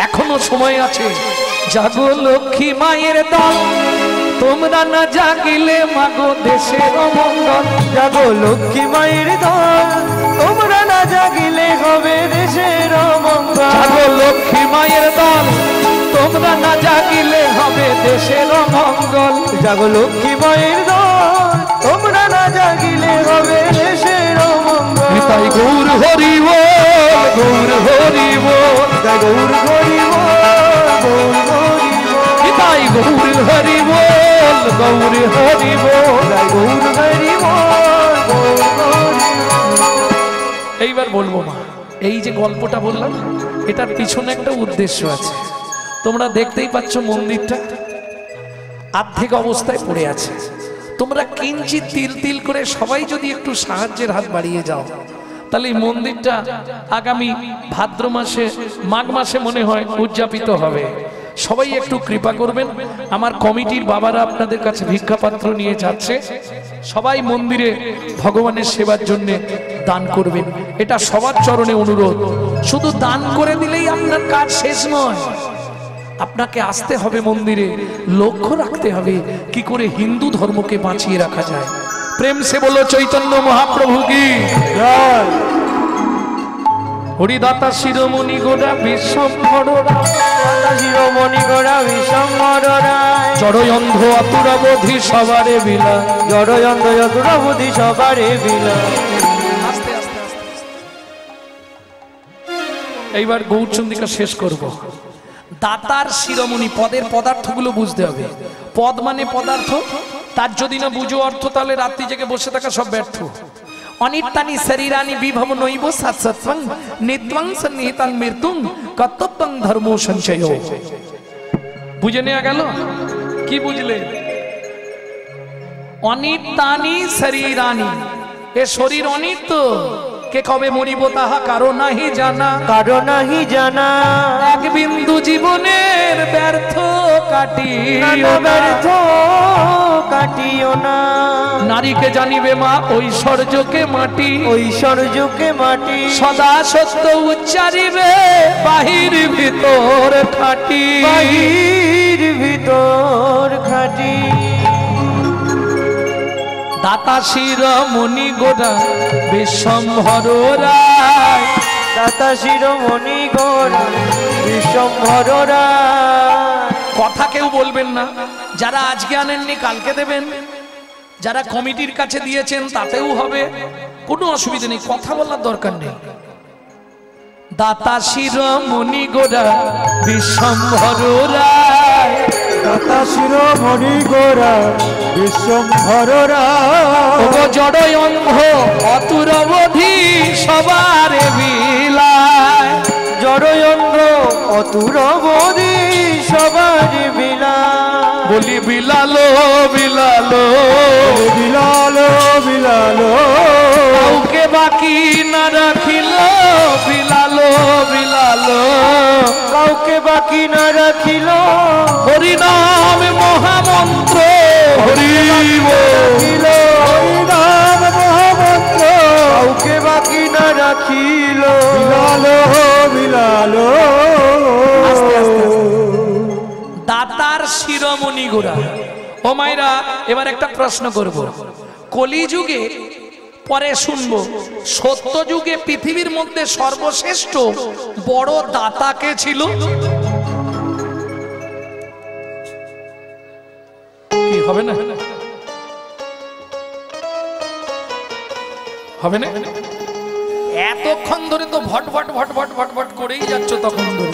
এখনো সময় আছে। জাগো লক্ষ্মী মায়ের দল, তোমরা না জাগিলে মাগো দেশের মঙ্গল। জাগো লক্ষ্মী মায়ের দল, তোমরা না জাগিলে হবে দেশের মঙ্গল। জাগো লক্ষ্মী মায়ের দল, তোমরা না জাগিলে হবে দেশের মঙ্গল। জাগো লক্ষ্মী মায়ের দল, তোমরা না জাগিলে হবে দেশের মঙ্গল। তাই গৌর হরি বল, গৌর হরি বল, গৌর হরি বল, গৌর হরি বল। তাই গৌর হরি বল, গৌর হরি বল, গৌর হরি বল, গৌর হরি বল। এইবার বলবো মা, এই যে গল্পটা বললাম এটার পিছনে একটা উদ্দেশ্য আছে। তোমরা দেখতেই পাচ্ছ মন্দিরটা আর্ধেক অবস্থায় পড়ে আছে। তোমরা কিঞ্চিত তিল তিল করে সবাই যদি একটু সাহায্যের হাত বাড়িয়ে যাও, তাহলে এই মন্দিরটা আগামী ভাদ্র মাসে, মাঘ মাসে মনে হয় উদযাপিত হবে। সবাই একটু কৃপা করবেন। আমার কমিটির বাবারা আপনাদের কাছে ভিক্ষাপাত্র নিয়ে যাচ্ছে। সবাই মন্দিরে ভগবানের সেবার জন্য দান করবেন, এটা সবার চরণে অনুরোধ। শুধু দান করে দিলেই আপনার কাজ শেষ নয়, আপনাকে আসতে হবে মন্দিরে, লক্ষ্য রাখতে হবে কি করে হিন্দু ধর্মকে বাঁচিয়ে রাখা যায়। প্রেম সে বলো চৈতন্য মহাপ্রভু কি জয়। হরিদাতা শিরোমণি গোড়া বিশ্বম্ভরা, শিরোমণি গোড়া বিশ্বম্ভরা, জড়য়ন্ধ অতুরাবধি সবারে বিলা, জড়য়ন্ধ অতুরাবধি সবারে বিলা। আস্তে আস্তে আস্তে এইবার গৌরচন্দ্রিকা শেষ করব। দাতার শিরোমণি, পদের পদার্থগুলো বুঝতে হবে। পদ মানে পদার্থ, তার যদি না বুঝো অর্থ তাহলে রাত্রি জেগে বসে থাকা সব ব্যর্থ। অনিত্যানি শরীরানি বিভব নৈব সৎসৎং নিত্বং সন্নিহিতাং মৃত্যুং কর্তব্যং ধর্ম সঞ্চয়। বুঝে নেওয়া গেল? কি বুঝলে? অনিত্যানি শরীরানি, এ শরীর অনিত্য, কে কবে মরিব তাহা কারো নাহি জানা, কারো নাহি জানা। এক বিন্দু জীবনের ব্যর্থ কাটিও না, ব্যর্থ কাটিও না। নারীকে জানিবে মা ঐশ্বর্যকে মাটি, ঐশ্বর্যকে মাটি। সদা সত্য উচ্চারিবে বাহির ভিতর খাটি, বাহির ভিতর খাটি। দাতা শিরোমণি গোড়া বিশ্বম্ভর রায়, দাতা শিরোমণি গোড়া বিশ্বম্ভর রায়। কথা কেউ বলবেন না, যারা আজকে আনেননি কালকে দেবেন, যারা কমিটির কাছে দিয়েছেন তাতেও হবে, কোনো অসুবিধা নেই, কথা বলার দরকার নেই। দাতা শিরোমণি গোড়া বিশ্বম্ভর রায়, দাতা শিরোমণি গোড়া বিশ্বম্ভর রায়। জড়ই অন্ধ অতুরবধি সবারে বিলায়, জড়ই অন্ধ অতুরবধি সবারে বিলায়। বলি বিলালো বিলালো, বিলালো বিলালো, কাউকে বাকি না রাখিল, বিলালো বিলালো, কাউকে বাকি না রাখিল। হরিনাম মহামন্ত্র, হরি রাখিল হরিনাম মহামন্ত্র, কাউকে বাকি না রাখিল। বিলালো বিলালো। আস্তে আস্তে দাতার শিরোমণি গোড়া। ও মায়েরা, এবার একটা প্রশ্ন করব। কলিযুগে পরে শুনবো, সত্য যুগে পৃথিবীর মধ্যে সর্বশ্রেষ্ঠ বড় দাতা কে ছিল? হবে না? হবে না? এতক্ষণ ধরে তো ভট ভট ভট ভট ভট ভট করেই যাচ্ছ, তখন ধরে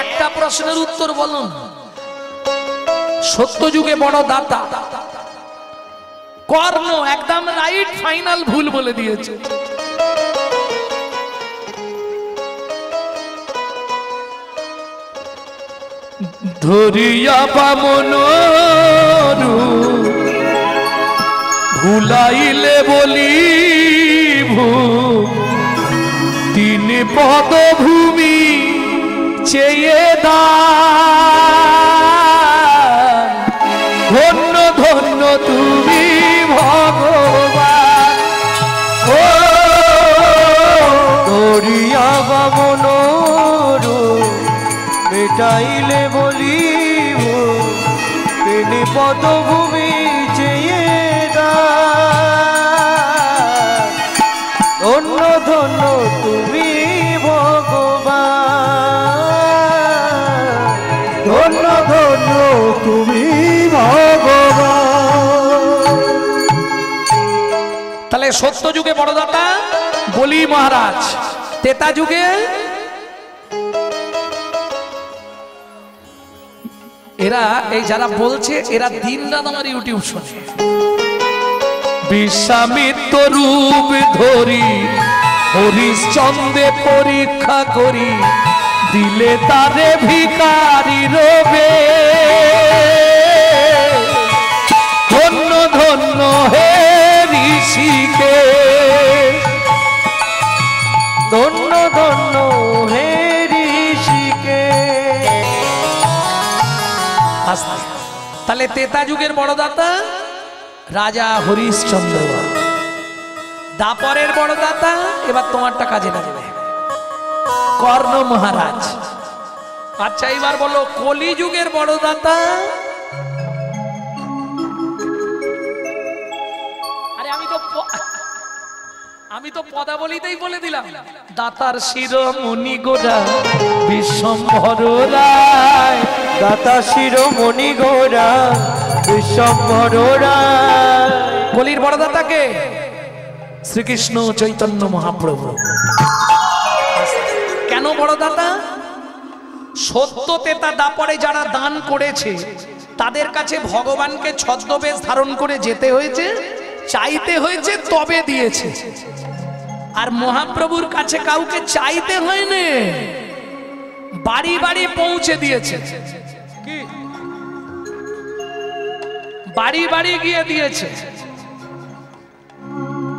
একটা প্রশ্নের উত্তর বলুন। সত্য যুগে বড় দাতা কর্ণ একদম রাইট, ফাইনাল ভুল বলে দিয়েছে। ধরিয়া বামন ভুলাইলে বলি তিন পদভূমি চেয়ে দান, ধন্য ধন্য তুমি ভগবান। ও ধরিয়া বামন মেটাইলে বলিব তিনি পদভূমি চেয়ে দান, ধন্য ধন্য তুমি ভগবান, ধন্য ধন্য তুমি ভগবান। তাহলে সত্য যুগে বড় দাতা বলি মহারাজ, তেতা যুগে এরা এই যারা বলছে এরা দিনরাত আমার ইউটিউব শোনে। বিশ্বামিত্র রূপ ধরি হরিশ্চন্দ্রে পরীক্ষা করি, দিলে তারে ভিখারি রবে। ধন্য ধন্য হে ঋষিকে, ধন্য ধন্য হে ঋষিকে। তাহলে তেতা যুগের বড় দাতা রাজা হরিশ্চন্দ্র, দাপরের বড় দাতা এবার তোমারটা কাজে লাগবে কর্ণ মহারাজ। আচ্ছা এবার বলো কলি যুগের বড় দাতা। আরে আমি তো পদাবলিতেই বলে দিলাম, দাতার শিরোমণি গোরা বিশ্বম্ভর রায়, দাতা শিরোমণি গোরা বিশ্বম্ভর রায়। কলির বড় দাতাকে শ্রীকৃষ্ণ চৈতন্য মহাপ্রভু। কেন বড় দাতা? সত্য তেতা দাপরে যারা দান করেছে তাদের কাছে ভগবানকে ছদ্মবেশ ধারণ করে যেতে হয়েছে, চাইতে হয়েছে, তবে দিয়েছে। আর মহাপ্রভুর কাছে কাউকে চাইতে হয়নি, বাড়ি বাড়ি পৌঁছে দিয়েছে। কি বাড়ি বাড়ি গিয়ে দিয়েছে,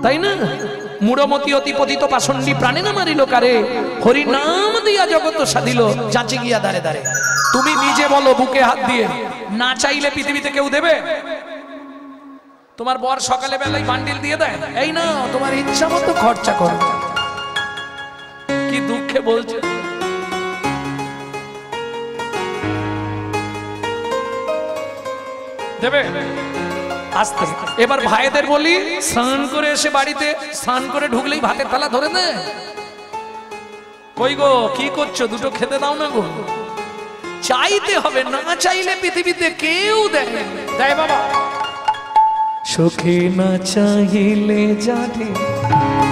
তাই না? মূঢ়মতি অতি পতিত পাষণ্ডী প্রাণে না মারিল কারে, হরি নাম দিয়া জগত সাধিল যাচি গিয়া দাঁড়ে দাঁড়ে। তুমি নিজে বলো বুকে হাত দিয়ে, না চাইলে পৃথিবীতে কেউ দেবে? তোমার বর সকালে বেলায় বান্ডিল দিয়ে দেয়, এই না তোমার ইচ্ছা মতো খরচা করো। কি দুঃখে বলছে, দেবে? আসতে এবার ভাইদের বলি, স্নান করে এসে বাড়িতে স্নান করে ঢুকলেই ভাতের থালা ধরে দে। কই গো কি করছো, দুটো খেতে দাও না গো। চাইতে হবে, না চাইলে পৃথিবীতে কেউ দেয় দেয় বাবা। সুখে না চাইলে জানে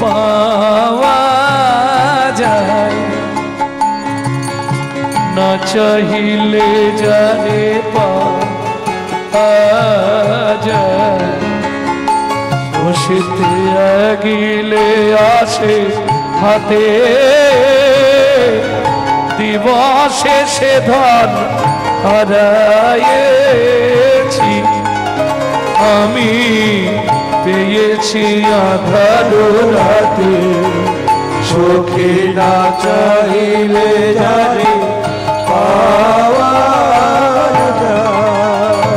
পাওয়া যায়, না চাইলে জানে পাওয়া যায়। বসিতে গিলে আসে হাতে, দিবসে সে ধন হারায়েছি আমি, পেয়েছি আধার রাতে। সুখে না চাইলে জানে পাওয়া যায়।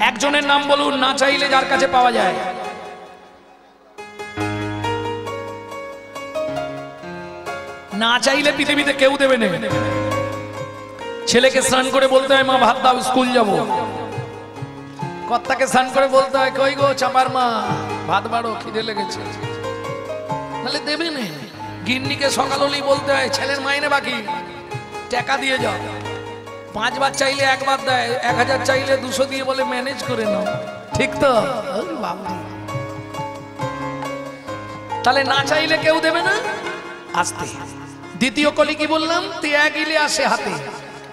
একজনের নাম বলুন, না চাইলে যার কাছে পাওয়া যায়। না চাইলে পৃথিবীতে কেউ দেবে না। ছেলেকে স্নান করে বলতে হয় মা ভাত দাও স্কুল যাব। কর্তাকে স্নান করে বলতে হয় কই গো চাপার মা ভাত বাড়ো খিদে লেগেছে, নাহলে দেবে না। গিন্নিকে সকাল হলেই বলতে হয় ছেলের মাইনে বাকি টাকা দিয়ে যাও। 5 বার চাইলে 1 বার দেয়, 1000 চাইলে 200 দিয়ে বলে ম্যানেজ করে নাও, ঠিক তো? তাহলে না চাইলে কেউ দেবে না, আসতে। দ্বিতীয় কলি কি বললাম? ত্যাগিলে আসে হাতে।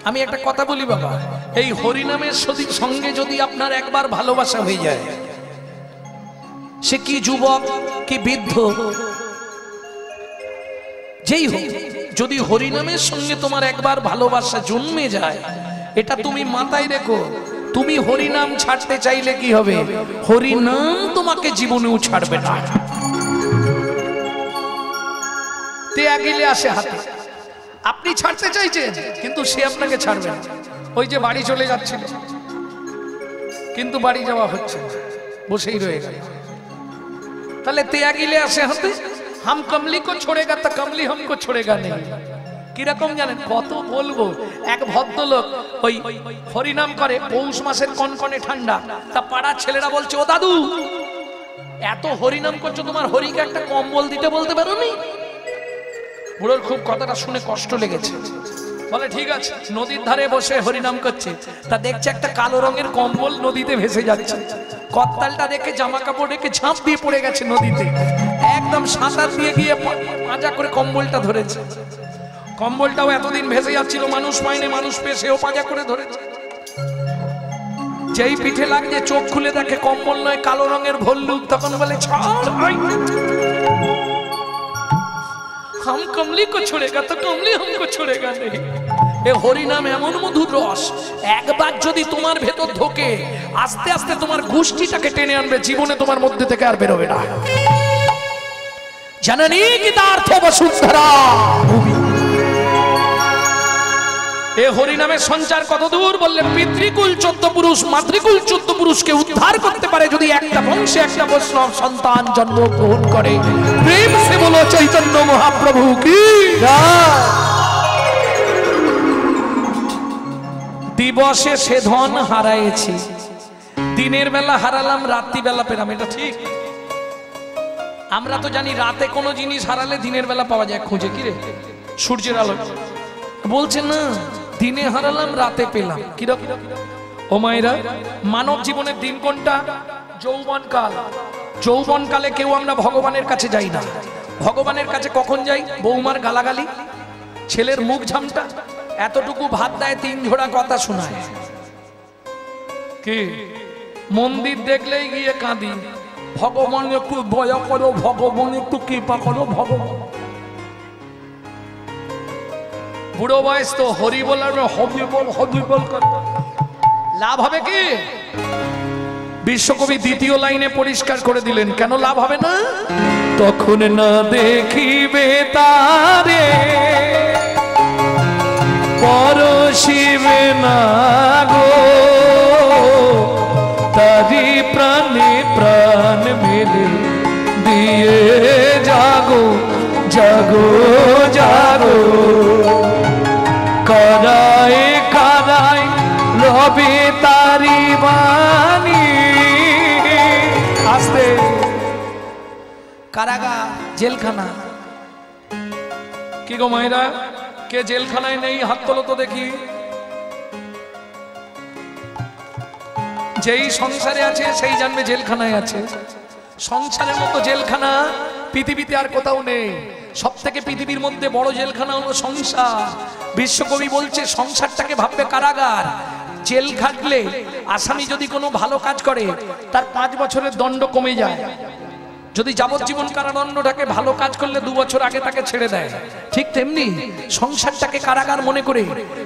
আমি একটা কথা বলি বাবা, এই হরিনামের সঙ্গে যদি আপনার একবার ভালোবাসা হয়ে যায়, সে কি যুবক কি বৃদ্ধ যেই হোক, যদি হরিনামের সঙ্গে তোমার একবার ভালোবাসা জন্মে যায়, এটা তুমি মাথায় রেখো। তুমি হরিনাম ছাড়তে চাইলে কি হবে? হরিনাম তোমাকে জীবনেও ছাড়বে না। ত্যাগিলে আসে হাতে। আপনি ছাড়তে চাইছেন কিন্তু সে আপনাকে ছাড়বে না। ওই যে বাড়ি চলে যাচ্ছিল কিন্তু বাড়ি যাওয়া হচ্ছে, বসেই রয়ে গেল। তাহলে ত্যাগিলে আসে হাতে। हम कमली को छोड़ेगा तो कमली हमको छोड़ेगा नहीं। কিরকম জানেন? কত বলবো। এক ভদ্রলোক ওই হরিনাম করে, পৌষ মাসের কনকনে ঠান্ডা, তা পাড়ার ছেলেরা বলছে, ও দাদু এত হরিনাম করছো, তোমার হরিকে একটা কম্বল দিতে বলতে পারোনি? বুড়োর খুব কথাটা শুনে কষ্ট লেগেছে। বলে ঠিক আছে। নদীর ধারে বসে হরিনাম করছে, তা দেখছে একটা কালো রঙের কম্বল নদীতে ভেসে যাচ্ছে। কর্তালটা দেখে জামা কাপড় রেখে ঝাঁপ দিয়ে পড়ে গেছে নদীতে, একদম সাঁতার দিয়ে গিয়ে পাঁজা করে কম্বলটা ধরেছে। কম্বলটাও এতদিন ভেসে যাচ্ছিল, মানুষ পায়নি, মানুষ পেয়ে সেও পাঁজা করে ধরেছে। যেই পিঠে লাগছে, চোখ খুলে দেখে কম্বল নয়, কালো রঙের ভল্লুক। তখন বলে, ছাড়, हम कमली को छोड़ेगा तो कमली हमको छोड़ेगा नहीं। এ হরিনাম এমন মধুর রস, একবার যদি তোমার ভেতর ঢোকে, আস্তে আস্তে তোমার গোষ্ঠীটাকে টেনে আনবে, জীবনে তোমার মধ্যে থেকে আর বেরোবে না। জননী গীতার্থ বসুন্ধরা ভূমি। এ হরিনামের সঞ্চার কত দূর বললেন? পিতৃকুল 14 পুরুষ, মাতৃকুল 14 পুরুষকে উদ্ধার করতে পারে যদি একটা বংশে একটা বৈষ্ণব সন্তান জন্মগ্রহণ করে। প্রেম সে বলো চৈতন্য মহাপ্রভু কি জয়। দিবসে সে ধন হারাইছি, দিনের বেলা হারালাম, রাত্রি বেলা পেলাম, এটা ঠিক? আমরা তো জানি রাতে কোনো জিনিস হারালে দিনের বেলা পাওয়া যায় খুঁজে, কি রে? সূর্যের আলো। বলছে না, দিনে হারালাম, রাতে পেলাম। কিরকম? ও মায়েরা, মানব জীবনের দিন কোনটা? যৌবনকাল। যৌবনকালে কেউ আমরা ভগবানের কাছে যাই না। ভগবানের কাছে কখন যাই? বৌমার গালাগালি, ছেলের মুখ ঝামটা, এতটুকু ভাত দেয়, 3 ঝোড়া কথা শোনায়। কি মন্দির দেখলেই গিয়ে কাঁদি, ভগবান একটু দয়া করো, ভগবান একটু কৃপা করো, ভগবান। বুড়ো বয়স তো হরি বলার হরি বল কর, লাভ হবে কি? বিশ্বকবি 2য় লাইনে পরিষ্কার করে দিলেন, কেন লাভ হবে না? তখন না দেখিবে তারে, পরশিবে না গো, তারি প্রাণে প্রাণ মেলে দিয়ে জাগো জাগো জাগো। কারায় কারায় রবে তারি বাণী। আস্তে। কারাগার, জেলখানা। কি গো মায়েরা, কে জেলখানায় নেই? হাত তোলো তো দেখি। যেই সংসারে আছে সেই জানবে জেলখানায় আছে। সংসারের মতো জেলখানা পৃথিবীতে আর কোথাও নেই। সব থেকে পৃথিবীর মধ্যে বড় জেলখানা হলো সংসার। বিশ্বকবি বলছে সংসারটাকে ভাববে কারাগার। জেল খাটলে আসামি যদি কোনো ভালো কাজ করে তার 5 বছরের দণ্ড কমে যায়। যদি যাবজ্জীবন কারাদণ্ডটাকে ভালো কাজ করলে 2 বছর আগে তাকে ছেড়ে দেয়। ঠিক তেমনি সংসারটাকে কারাগার মনে করে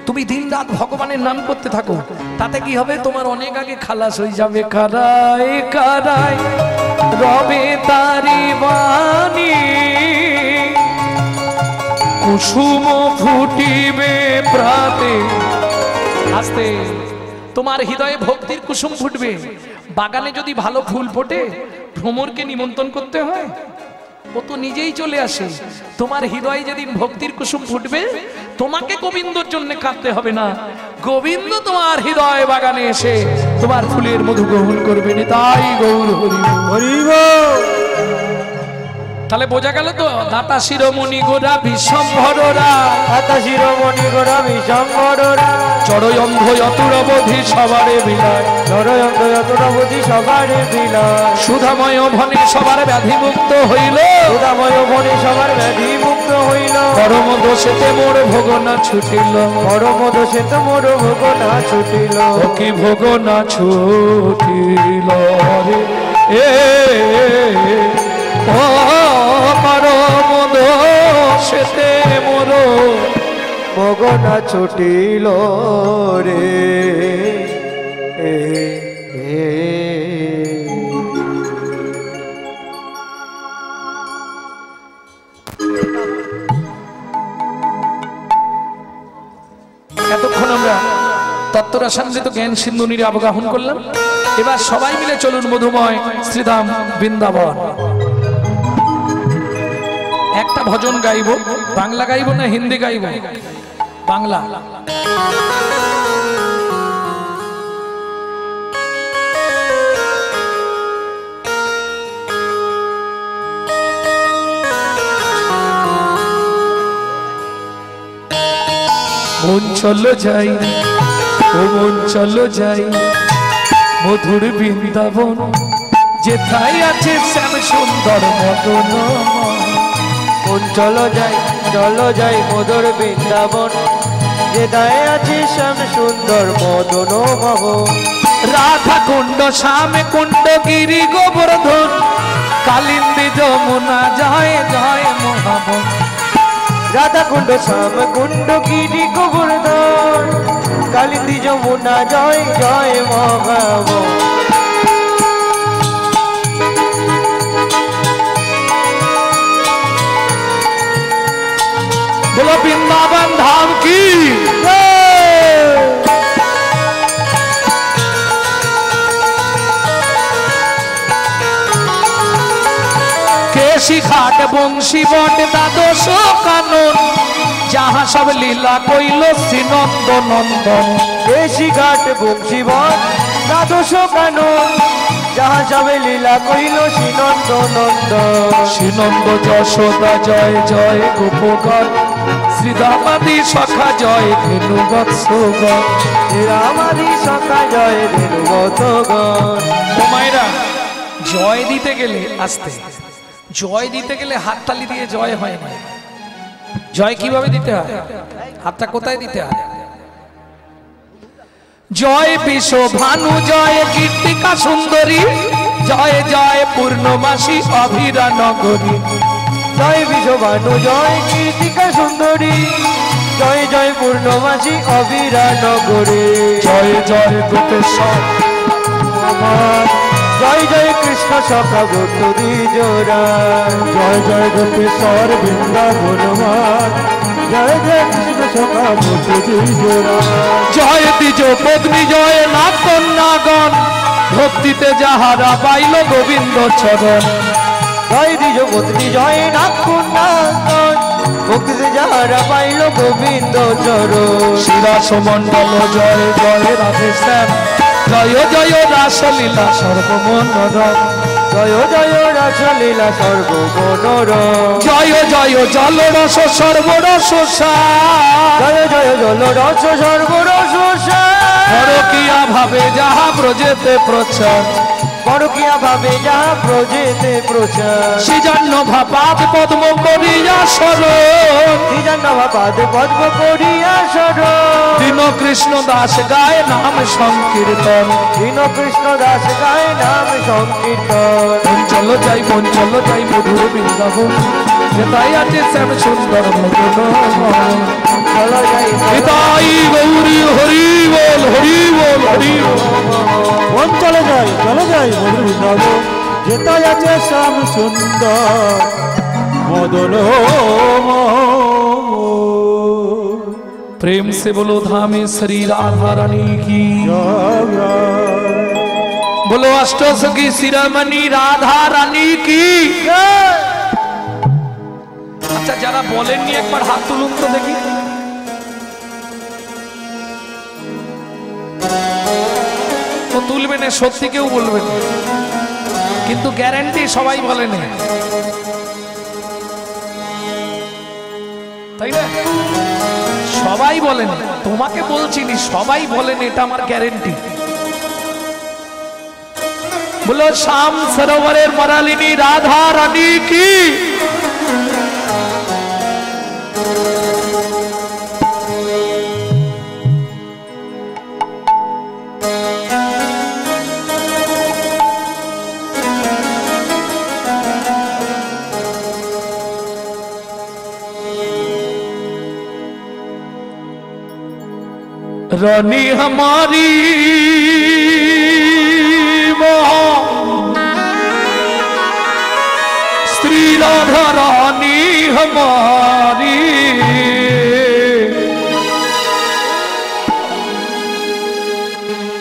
তুমি দিনরাত ভগবানের নাম করতে থাকো, তাতে কি হবে? তোমার অনেক আগে খালাস হয়ে যাবে। কারায় কারায় রবে তারি বাণী, কুসুম ফুটিবে প্রাতে। আস্তে। তোমার হৃদয়ে ভক্তির কুসুম ফুটবে। বাগানে যদি ভালো ফুল ফোটে ভ্রমরকে নিমন্ত্রণ করতে হয়? ও তো নিজেই চলে আসে। তোমার হৃদয়ে যেদিন ভক্তির কুসুম ফুটবে, তোমাকে গোবিন্দর জন্য কাঁদতে হবে না। গোবিন্দ তোমার হৃদয় বাগানে এসে তোমার ফুলের মধু গ্রহণ করবে। তাই গৌর হরি হরি। তাহলে বোঝা গেল তো, দাতা শিরোমণি গোরা বিশ্বম্ভররা, দাতা শিরোমণি গোরা বিশ্বম্ভররা, জড়ই অন্ধ অতুরবধি সবারে বিলায়, জড়ই অন্ধ অতুরবধি সবারে বিলায়, সুধাময় ভনে সবার ব্যাধি মুক্ত হইল, সুধাময় ভনে সবার ব্যাধি মুক্ত হইল, পরম দোষেতে মোর ভোগ না ছুটিল, পরম দোষেতে মোর ভোগ না ছুটিল, কি ভোগ না ছুটিল রে পরম দোষেতে মোর ভোগ না ছুটিল রে এতক্ষণ আমরা তত্ত্বরসামৃত জ্ঞান সিন্ধু নীরে অবগাহন করলাম। এবার সবাই মিলে চলুন মধুময় শ্রীধাম বৃন্দাবন। একটা ভজন গাইব, বাংলা গাইব না হিন্দি গাইব? বাংলা। মন চলো যাই, ও মন চলো যাই মধুর বৃন্দাবন, যেথায় আছে শ্যাম সুন্দর মদন। মন চলো যাই মধুর বৃন্দাবন, যেথায় আছে শ্যাম সুন্দর মদন মোহন। রাধা কুণ্ড শ্যাম কুণ্ড গিরি গোবর্ধন, কালিন্দী যমুনা জয় জয় মহাবন। রাধা কুণ্ড শ্যাম কুণ্ড গিরি গোবর্ধন, কালিন্দী যমুনা জয় জয় মহাবন। बोलो वृंदावन धाम की केशी घाट बंशी बट द्वादश कानन, जहाँ सब लीला कइल श्रीनंद नंदन। केशी घाट बंशी बट द्वादश कानन, जहाँ सब लीला कइल श्रीनंद नंदन। श्रीनंद যশোদা জয় জয় গোপগণ, শ্রীরামাদি সখা জয় ধেনুবৎসগণ। শ্রীরামাদি সখা জয় ধেনুবৎসগণ। ও মায়েরা, জয় দিতে গেলে আস্তে, জয় দিতে গেলে হাততালি দিয়ে জয় হয় না। জয় কিভাবে দিতে হয়? হাতটা কোথায় দিতে হয়? জয় বিশ্ব ভানু জয় কীর্তিকা সুন্দরী, জয় জয় পূর্ণমাসী অভিরা নগরী। জয় বিশ্বভানু জয় কীর্তিকা সুন্দরী, জয় জয় পূর্ণমাসী অবিরা নগরী। জয় জয় গোপেশ্বর আমার, জয় জয় কৃষ্ণ সখা গোটরি জোড়া, জয় জয় গোপেশ্বর বৃন্দাবন মান, জয় জয় কৃষ্ণ সখা গোটরি জোড়া। জয় দ্বিজ পত্নী জয় নাথ কন্যাগণ, ভক্তিতে যাহারা পাইল গোবিন্দ চরণ। জয় দ্বিজ পত্নী জয় নাথ কন্যাগণ, ভক্তিতে যাহারা পাইল গোবিন্দ চরণ। শিরাস মণ্ডল জয় জয় রাধে শ্যাম, জয় জয় রাসলীলা সর্বমনোরম। জয় জয় রাসলীলা সর্বমনোরম। জয় জয় জলরস সর্বরস সার, জয় জয় জলরস সর্বরস সার। পরকীয়া ভাবে যাহা ব্রজেতে প্রচার, পরকীয়া ভাবে যাহা ব্রজেতে প্রচার। সৃজন্য ভাপাদ পদ্ম করিয়া শরণ, সৃজন্য ভাপাদ পদ্ম করিয়া শরণ। দীন কৃষ্ণ দাস গায় নাম সংকীর্তন, দীন কৃষ্ণ দাস গায় নাম সংকীর্তন। মন চলো যাই মধুর বৃন্দাবন, যেথায় আছে শ্যাম সুন্দর মদন। চলো যাই নিতাই গৌরী হরি বল হরি বল হরি বল। মন চলো যাই মধুর বৃন্দাবন, যেথায় আছে শ্যাম সুন্দর মদন। प्रेम से बोलो धामे श्री राधा रानी की, बोलो अष्टसखी शिरोमणि राधा रानी की। अच्छा যারা বলেননি একবার হাত তুলুন তো দেখি। তো তুলবেন, সত্যি কেউ বলবেন, কিন্তু গ্যারান্টি সবাই বলেন। তাই না? সবাই বলেন, তোমাকে বলছিনি, সবাই বলেন, এটা আমার গ্যারেন্টি। বলো শ্যাম সরোবরের মরালিনী রাধা রানী কি। रानी हमारी श्री राधा रानी हमारी,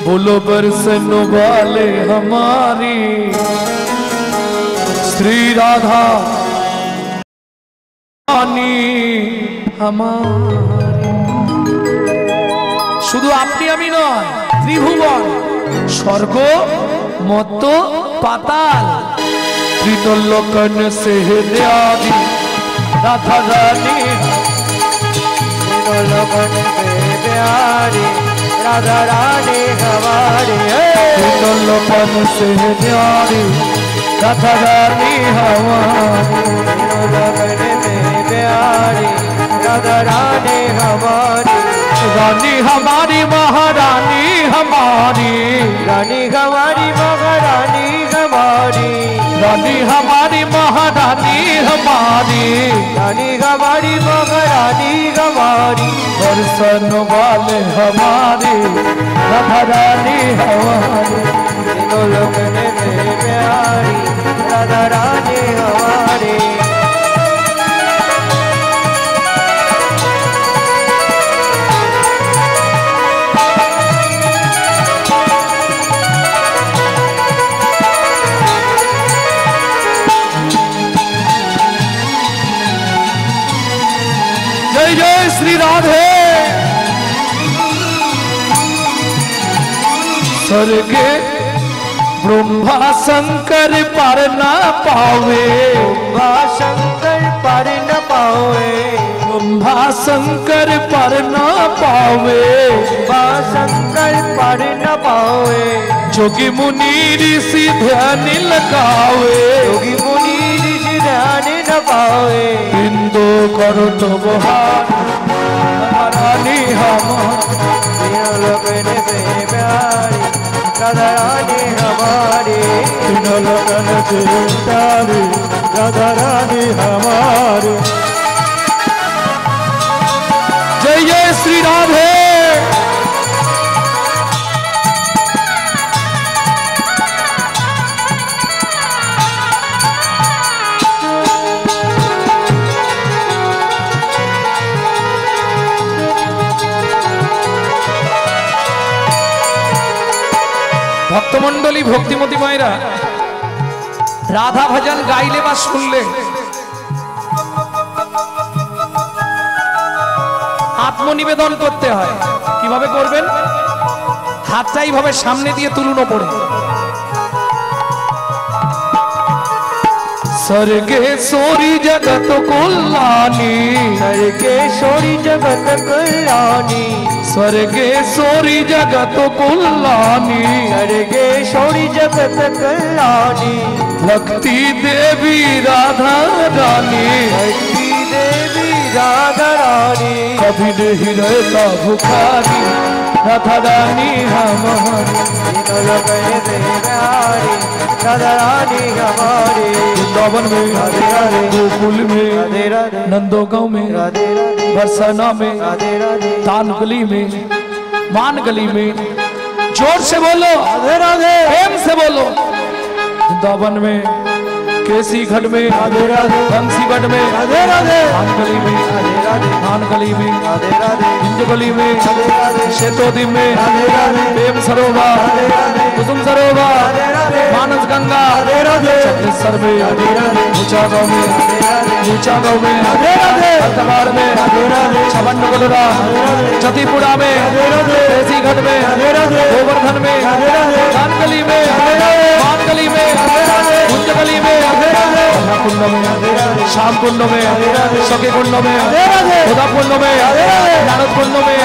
बोलो बरसन वाले हमारी श्री राधा रानी हमारी। শুধু আপনি আমি নয়, ত্রিভুবন, স্বর্গ, মর্ত, পাতাল, ত্রিলোকন से न्यारी राधा रानी, त्रिलोकन से प्यारी राधा रानी हमारी, त्रिलोकन से न्यारी राधा रानी हमारी, त्रिलोकन से प्यारी राधा रानी हमारी, रानी हमारी महारानी हमारी, रानी हमारी महारानी हमारी, रानी हमारी महारानी हमारी, रानी हमारी महारानी हमारी, दर्शन वाले हमारी राधा रानी हमारी, त्रिलोकन से प्यारी राधा रानी हमारी। जय जय श्री राधे। स्वर्गे ब्रह्मा शंकर पर ना पावे, ब्रह्मा शंकर पर न पावे, ब्रह्मा शंकर पर ना पावे, ब्रह्मा शंकर पर न पावे, जोगी मुनि ऋषि ध्यान लगावे, योगी मुनि ऋषि ध्यान न पावे, बिंदु करो तो बहार रानी हमारी, त्रिलोकन से प्यारी राधा रानी हमारी, त्रिलोकन से प्यारी राधा रानी हमारी। जय जय श्री राधे। ভক্তমণ্ডলী ভক্তিমতী মায়েরা রাধা ভজন গাইলে বা শুনলে আত্মনিবেদন করতে হয়। কিভাবে করবেন? হাতটা এইভাবে সামনে দিয়ে তুলুন ওপরে। स्वर्गेश्वरी जगत कल्याणी, स्वर्गेश्वरी जगत कल्याणी, स्वर्गेश्वरी जगत कल्याणी, स्वर्गेश्वरी जगत कल्याणी, भक्ति देवी राधा रानी, भक्ति देवी राधा रानी, कभी नहीं रहता भुखारी राधा रानी हमारी, त्रिलोकन से प्यारी राधा रानी हमारी, वृंदावन में राधे राधे, गोकुल में राधे राधे, नंदो गांव में राधे राधे, बरसाना में राधे राधे, तान गली में मान गली में। जोर से बोलो राधे राधे, प्रेम से बोलो। वृंदावन में केसी घट में राधे राधे, बंसी घट में राधे राधे, मान गली में राधे राधे, मान गली में राधे राधे, इंज गली में राधे राधे, शेतोदी में राधे राधे, प्रेम सरोवर राधे राधे, कुसुम सरोवर राधे राधे, मानस गंगा राधे राधे, छत्तीसगढ़ में राधे राधे, ऊंचा गाँव में राधे राधे, ऊंचा गाँव में राधे राधे, हल्दवाड़ में राधे राधे, छबन गोलरा जतीपुरा में राधे राधे, केसी घट में राधे राधे, गोवर्धन में राधे राधे, कान गली में मान गली में राधे राधे, कुंज गली में राधे राधे, कुंड में राम कुंड में, सखी कुंड में, खुदा कुंड में, नारद कुंड में,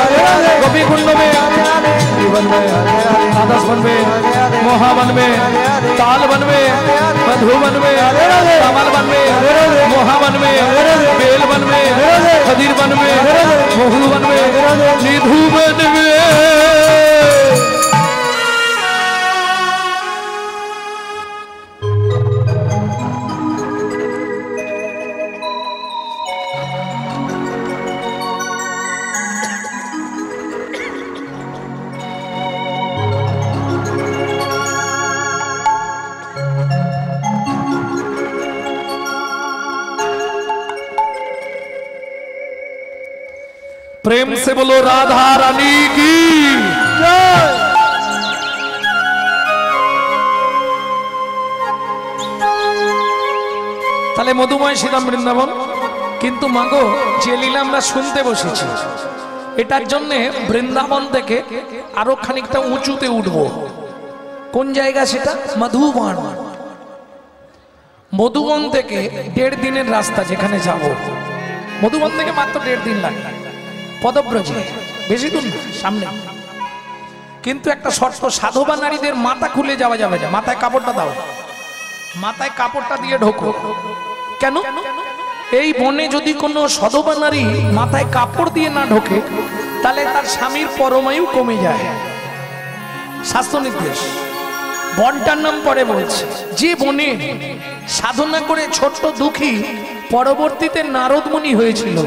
गोपी कुंड में, जीवन में, आदर्श वन में, मोहावन में, ताल वन में, मधुवन में, कमल वन में, मोहावन में, बेल वन में, खदीर वन में, मोहू वन में, निधु वन में। प्रेम से बोलो राधा रानी की जय। তাহলে মধুময় শ্রীরাম বৃন্দাবন। কিন্তু মাগো যে লীলা আমরা শুনতে বসেছি এটার জন্য বৃন্দাবন থেকে আরো খানিকটা উঁচুতে উঠবো। কোন জায়গা সেটা? মধুবন। মধুবন থেকে 1.5 দিনের রাস্তা যেখানে যাব। মধুবন থেকে মাত্র 1.5 দিন লাগবে পদব্রজে, বেশি দূর না, সামনে। কিন্তু একটা শর্ত, সাধবা নারীদের মাথা খুলে যাওয়া যাবে না। মাথায় কাপড়টা দাও, মাথায় কাপড়টা দিয়ে ঢোকো। কেন? এই বনে যদি কোনো সধবা নারী মাথায় কাপড় দিয়ে না ঢোকে তাহলে তার স্বামীর পরমায়ু কমে যায়, শাস্ত্র নির্দেশ। বনটার নাম পরে বলছে। যে বনে সাধনা করে ছোট্ট দুঃখী পরবর্তীতে নারদ মুনি হয়েছিল,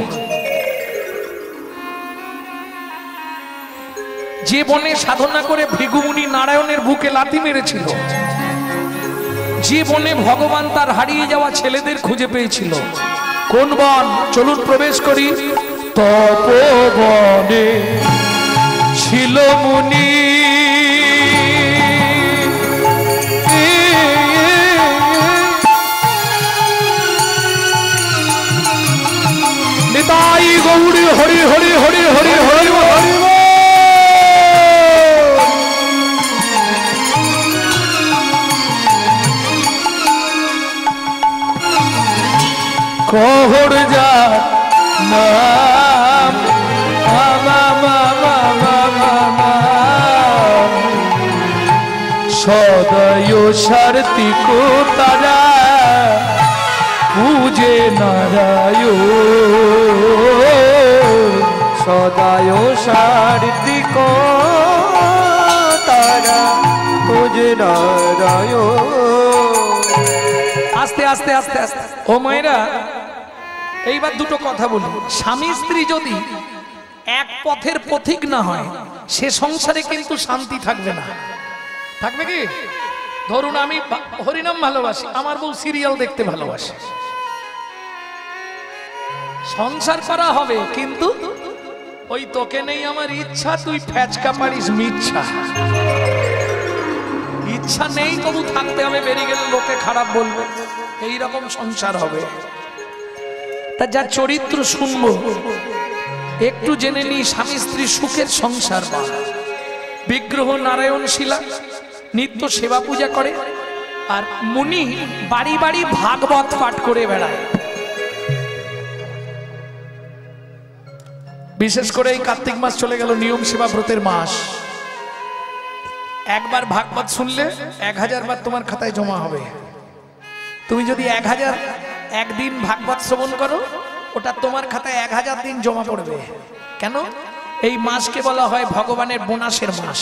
যে বনে সাধনা করে ভৃগুমুনি নারায়ণের বুকে লাথি মেরেছিল, যে বনে ভগবান তার হারিয়ে যাওয়া ছেলেদের খুঁজে পেয়েছিল। কোন বন? চলুন প্রবেশ করি। তপবনে ছিল মুনি, নিতাই গৌরী হরি হরি হরি হরি হরি হরি। কোহর যা নাম সদয় সারতি কো তারা পূজে নারায়ণ, সদায় সারতি কো তারা পূজে নারায়ণ। আস্তে আস্তে আস্তে আস্তে। ও মায়েরা, এইবার দুটো কথা বলি। স্বামী স্ত্রী যদি এক পথের পথিক না হয় সে সংসারে কিন্তু শান্তি থাকবে না। থাকবে কি? ধরুন আমি হরিনাম ভালোবাসি, আমার বউ সিরিয়াল দেখতে ভালোবাসে, সংসার করা হবে কিন্তু ওই তোকে নেই আমার ইচ্ছা, তুই ফ্যাচকা পারিস মিচ্ছা। ইচ্ছা নেই তবু থাকতে হবে, বেরিয়ে গেলে লোকে খারাপ বলবে, এইরকম সংসার হবে। তা যা চরিত্র শুনবো একটু জেনে নি। স্বামী স্ত্রী সুখের সংসার। বিগ্রহ নারায়ণ শিলা নিত্য সেবা পূজা করে, আর মুনি বাড়ি বাড়ি ভাগবত পাঠ করে বেড়ায়। বিশেষ করে এই কার্তিক মাস চলে গেল, নিয়ম সেবা ব্রতের মাস। একবার ভাগবত শুনলে 1000 বার তোমার খাতায় জমা হবে। তুমি যদি 1001 দিন ভাগবত শ্রবণ করো ওটা তোমার খাতায় 1000 দিন জমা পড়বে। কেন? এই মাসকে বলা হয় ভগবানের বোনাসের মাস।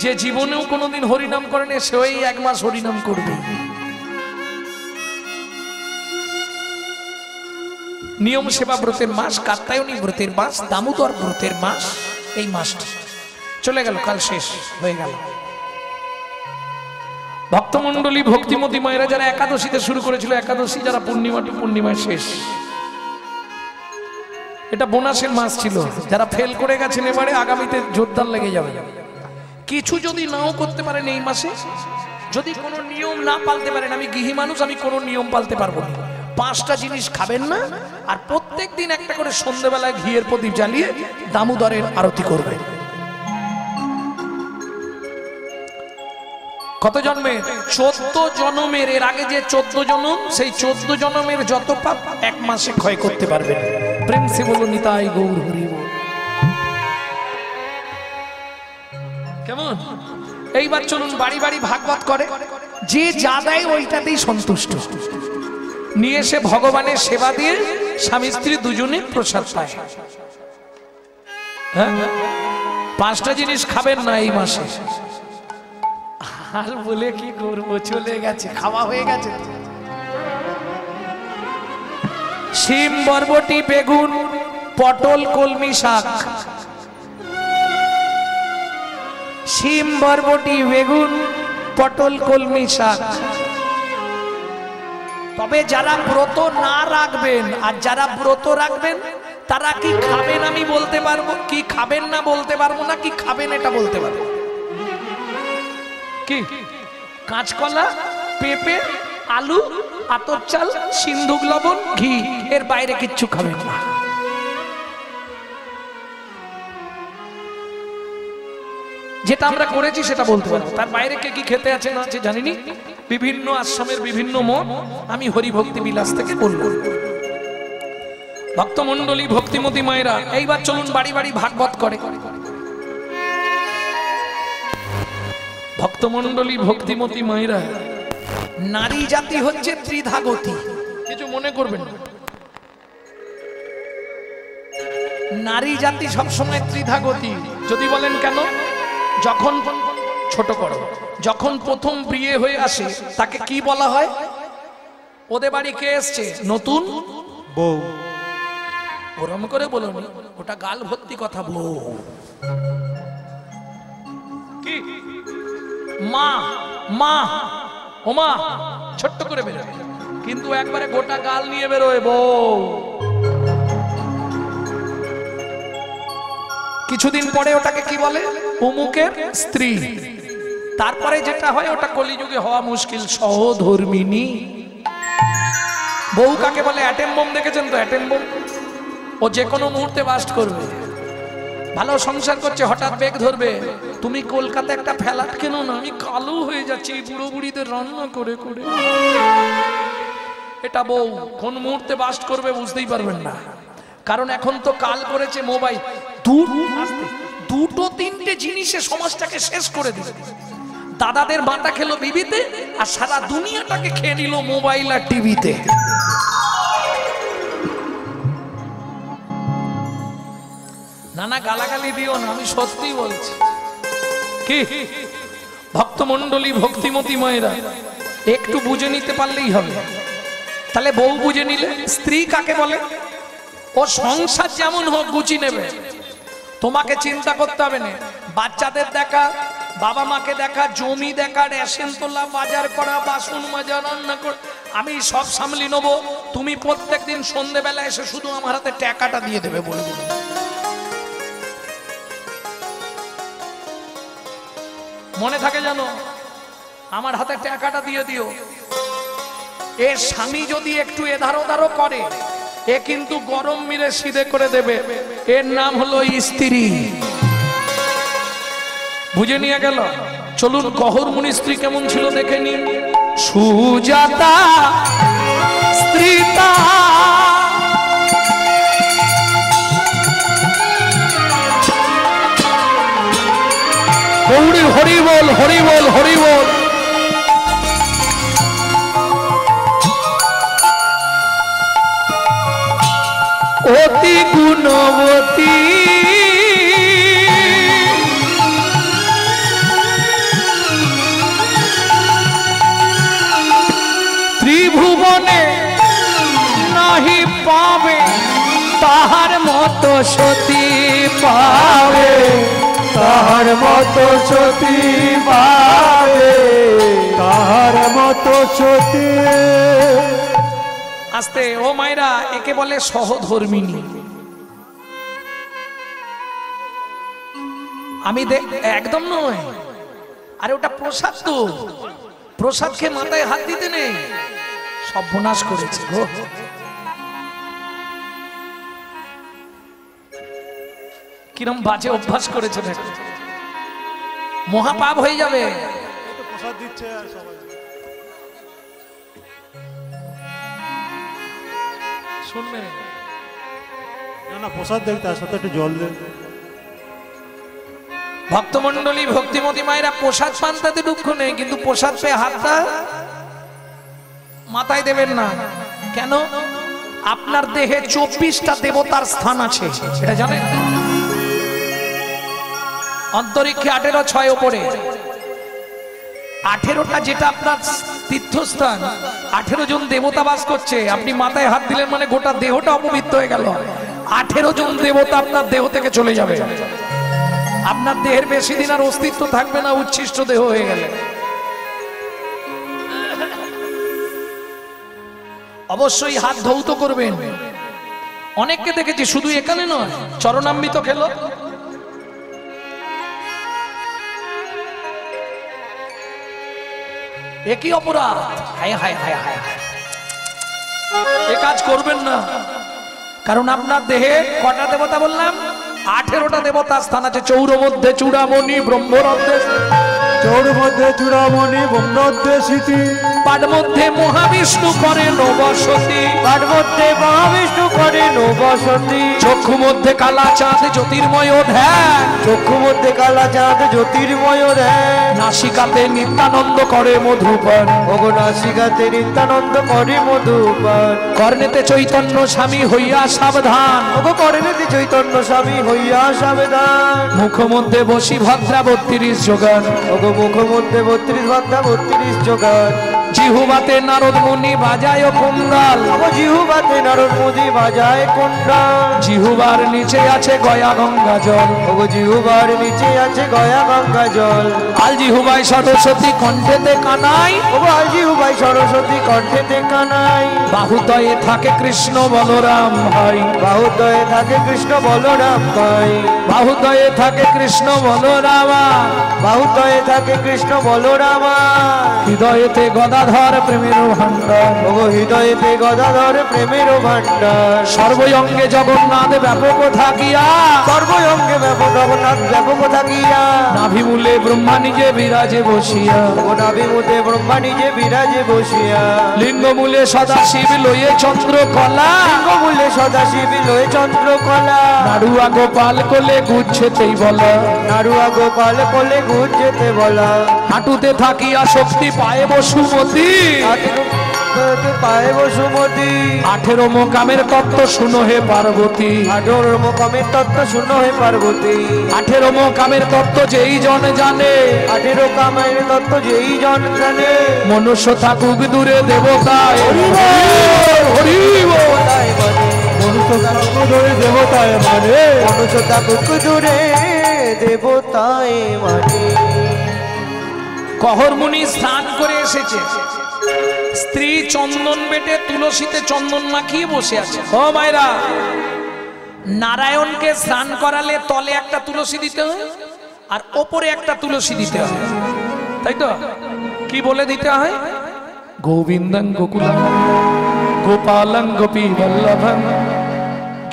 যে জীবনেও কোনোদিন হরিনাম করে না সে ওই 1 মাস হরিনাম করবে। নিয়ম সেবা ব্রতের মাস, কাত্যায়নী ব্রতের মাস, দামোদর ব্রতের মাস। এই মাসটি চলে গেল, কাল শেষ হয়ে গেল। ভক্তমন্ডলী ভক্তিমতী মায়েরা যারা একাদশীতে শুরু করেছিল, একাদশী যারা পূর্ণিমা টু পূর্ণিমায় শেষ, এটা বোনাসের মাস ছিল। যারা ফেল করে গেছেন এবারে আগামীতে জোরদার লেগে যাবে। কিছু যদি নাও করতে পারেন এই মাসে, যদি কোনো নিয়ম না পালতে পারেন, আমি গৃহী মানুষ, আমি কোনো নিয়ম পালতে পারবো না, 5টা জিনিস খাবেন না, আর প্রত্যেক দিন একটা করে সন্ধ্যেবেলায় ঘিয়ের প্রদীপ জ্বালিয়ে দামোদরের আরতি করবেন। কত জন্মের? 14 জন্মের। এর আগে যে 14 জন্ম, সেই 14 জন্মের যত পাপ এক মাসে ক্ষয় করতে পারবেন। প্রেম সে বলো নিতাই গৌর হরি বল। কেমন? এইবার চলুন বাড়ি বাড়ি ভাগবত করে, যে যা দেয় ওইটাতেই সন্তুষ্ট, নিয়ে এসে ভগবানের সেবা দিয়ে স্বামী স্ত্রী দুজনে প্রসাদ পায়। হ্যাঁ, 5টা জিনিস খাবেন না এই মাসে। আর বলে কি করবো, চলে গেছে, খাওয়া হয়ে গেছে। শিম, বরবটি, বেগুন, পটল, কলমি শাক। শিম, বরবটি, বেগুন, পটল, কলমি শাক। তবে যারা ব্রত না রাখবেন আর যারা ব্রত রাখবেন তারা কি খাবেন আমি বলতে পারবো, কি খাবেন না বলতে পারবো না, কি খাবেন এটা বলতে পারবো। কি? কাঁচকলা, পেঁপে, আলু, আতর চাল, সিন্ধুক লবণ, ঘি, এর বাইরে কিচ্ছু খাবেন না। যেটা আমরা করেছি সেটা বলতে পারবো, তার বাইরে কে কি খেতে আছে না আছে জানিনি। বিভিন্ন আশ্রমের বিভিন্ন মত আমি হরি ভক্তি বিলাস থেকে বলবো। ভক্তমণ্ডলী, ভক্তিমতী মায়েরা, এইবার চলুন বাড়ি বাড়ি ভাগবত করে। ভক্তমণ্ডলী, ভক্তিমতী মায়েরা, নারী জাতি হচ্ছে ত্রিধাগতি, কিছু মনে করবেন না। নারী জাতি সবসময় ত্রিধাগতি। যদি বলেন কেন? যখন ছোট করো, যখন প্রথম বিয়ে হয়ে আসে তাকে কি বলা হয়? ওদের বাড়ি কে এসছে? নতুন বউ। ওরম করে বলুন, ওটা গাল ভর্তি কথা। বউ কি? মা, মা, ও মা, ছোট্ট করে বেরোয়, কিন্তু একবারে গোটা গাল নিয়ে বেরোয় বউ। কিছুদিন পরে ওটাকে কি বলে? অমুকের স্ত্রী। তারপরে যেটা হয় ওটা কলিযুগে হওয়া মুশকিল, সহধর্মিনী। বউ কাকে বলে? অ্যাটেম বোম দেখেছেন তো? অ্যাটেম বোম, ও যে কোনো মুহূর্তে বাস্ট করবে। ভালো সংসার করছে, হঠাৎ বেগ ধরবে, তুমি কলকাতা একটা ফ্ল্যাট কেন না, আমি কালো হয়ে যাচ্ছি বুড়ো বুড়িদের রান্না করে করে। এটা বউ কোন মুহূর্তে বাস্ট করবে বুঝতেই পারবেন না, কারণ এখন তো কাল করেছে মোবাইল। দুটো তিনটে জিনিসে সমাজটাকে শেষ করে দিল। দাদাদের বাটা খেলো বিবিতে, আর সারা দুনিয়াটাকে খেয়ে নিল মোবাইল আর টিভিতে। নানা গালাগালি দিও না, আমি সত্যি বলছি। কি ভক্তমণ্ডলী, ভক্তিমতী মায়েরা, একটু বুঝে নিতে পারলেই হবে। তাহলে বউ বুঝে নিলে স্ত্রী কাকে বলে? ও সংসার যেমন হোক গুছিয়ে নেবে, তোমাকে চিন্তা করতে হবে না। বাচ্চাদের দেখা, বাবা মাকে দেখা, জমি দেখা, রেশন তোলা, বাজার করা, বাসন মাজা, রান্না করা, আমি সব সামলি নেবো। তুমি প্রত্যেকদিন সন্ধ্যেবেলা এসে শুধু আমার হাতে টাকাটা দিয়ে দেবে বলে দিল। মনে থাকে জানো, আমার হাতে টাকাটা দিয়ে দিও। এ স্বামী যদি একটু এধার ওধারও করে, এ কিন্তু গরম মিলে সিধে করে দেবে। এর নাম হলো স্ত্রী। বুঝে নিয়ে গেল। চলুন গহর মুনি স্ত্রী কেমন ছিল দেখে নিন। সুজাতা স্ত্রীতা, গৌরী হরি বল, হরি বল, হরি বল। অতি গুণবতী ত্রিভুবনে নাহি পাবে তাহার মতো সতী পাবে, তাহার মতো সতী পাবে, তাহার মতো সতী। আস্তে ও মায়েরা, একে বলে সহধর্মিনী। আমি একদম নয়, আরে ওটা প্রসাদ তো, প্রসাদ খেয়ে মাথায় হাত দিতে নেই, সর্বনাশ করেছে গো। কিরম বাজে অভ্যাস করেছে, মহাপাপ হয়ে যাবে। প্রসাদ দিচ্ছে আর সবাই শুনবেন না না প্রসাদ দেখ তার সাথে একটু জল দেন ভক্তমন্ডলী ভক্তিমতী মায়েরা প্রসাদ পান তাতে দুঃখ নেই, কিন্তু প্রসাদ পেয়ে হাতটা মাথায় দেবেন না। কেন? আপনার দেহে 24টা দেবতার স্থান আছে, সেটা জানেন? অন্তরিক্ষে 18 ওপরে 18টা যেটা আপনার তীর্থস্থান, 18 জন দেবতা বাস করছে। আপনি মাথায় হাত দিলেন মানে গোটা দেহটা অপবিত্র হয়ে গেল। 18 জন দেবতা আপনার দেহ থেকে চলে যাবে। আপনার দেহের বেশি দিন আর অস্তিত্ব থাকবে না, উচ্ছিষ্ট দেহ হয়ে গেলে। অবশ্যই হাত ধৌত করবেন। অনেককে দেখেছি, শুধু এখানে নয়, চরণামৃত খেলো, একই অপরাধ। হায় হায় হায় হায় হায়, এ কাজ করবেন না। কারণ আপনার দেহে কটা দেবতা বললাম? 18টা দেবতা স্থান আছে। চৌর মধ্যে চূড়ামণি ব্রহ্মরত্নে, চৌর মধ্যে চূড়ামণি ব্রহ্মরত্নে স্মৃতি, পাঠ মধ্যে মহাবিষ্ণু করে নবসতী, পাঠ মধ্যে মহাবিষ্ণু করে নবসতী, চক্ষু মধ্যে কালা চাঁদ জ্যোতির্ময় ধ্যান, চক্ষু মধ্যে কালা চাঁদ জ্যোতির্ময় ধ্যান, নাসিকাতে নিত্যানন্দ করে মধুপান, ওগো নাসিকাতে নিত্যানন্দ করে মধুপান, কর্ণেতে চৈতন্য স্বামী হইয়া সাবধান, ওগো কর্ণেতে চৈতন্য স্বামী হইয়া সাবধান, মুখ মধ্যে বসি ভদ্রা 32 যোগান, ওগো মুখ মধ্যে 32 ভাদ্রা 32 যোগান, জিহুবাতে নারদ মুনি বাজায় কুণ্ডাল, ওগো জিহুবাতে নারদ মুনি বাজায় কুণ্ডাল, জিহুবার নিচে আছে গয়া গঙ্গা জল, ওগো জিহুবার নিচে আছে গয়া গঙ্গা জল, আল জিহুবাই সরস্বতী কণ্ঠেতে কানাই, ওগো আল জিহুবাই সরস্বতী কণ্ঠেতে কানাই, বাহুদয়ে থাকে কৃষ্ণ বলরাম ভাই, বাহুদয়ে থাকে কৃষ্ণ বলরাম ভাই, বাহুদয়ে থাকে কৃষ্ণ বলরামা, বাহুদয়ে থাকে কৃষ্ণ বলরামা, হৃদয়েতে গদাধর প্রেমের ভাণ্ডার, ওগো হৃদয়েতে গদাধর প্রেমের ভাণ্ডার, সর্বঙ্গে জগন্নাথ ব্যাপক থাকিয়া, সর্বঙ্গে ব্যাপক জগন্নাথ ব্যাপক থাকিয়া, নাভিমূলে ব্রহ্মা নিজে বিরাজে বসিয়া, ওগো নাভিমূলে ব্রহ্মা নিজে বিরাজে বসিয়া, লিঙ্গমূলে সদা শিব লয়ে চন্দ্র কলা, লিঙ্গমূলে সদাশিব লয়ে চন্দ্রকলা, নাড়ুয়া গোপাল কোলে গুচ্ছেতেই বলা, নাড়ুয়া গোপাল কোলে গুঞ্জেতে বলা, হাঁটুতে থাকিয়া শক্তি পায়ে বসুমতি, পায়ে বসুমতি, 18 মোকামের তত্ত্ব শুনো হে পার্বতী, 18 মোকামের তত্ত্ব শুনো হে পার্বতী, 18 মোকামের তত্ত্ব যেই জন জানে, 18 কামের তত্ত্ব যেই জন জানে, মনুষ্য থাকুক দূরে দেবতায় হরি বল। তাই মানে মনুষ্য জন্ম ধরে দেবতায় মানে মনুষ্য থাকুক দূরে দেবতায় মানে। কহর মুনি স্নান করে এসেছে, স্ত্রী চন্দন বেটে তুলসীতে চন্দন মাখিয়ে বসে আছে। ও মায়েরা, নারায়ণকে স্নান করালে তলে একটা তুলসী দিতে হয় আর ওপরে একটা তুলসী দিতে হয়, তাই তো? কি বলে দিতে হয়? গোবিন্দং গোকুলং গোপালং গোপী বল্লভং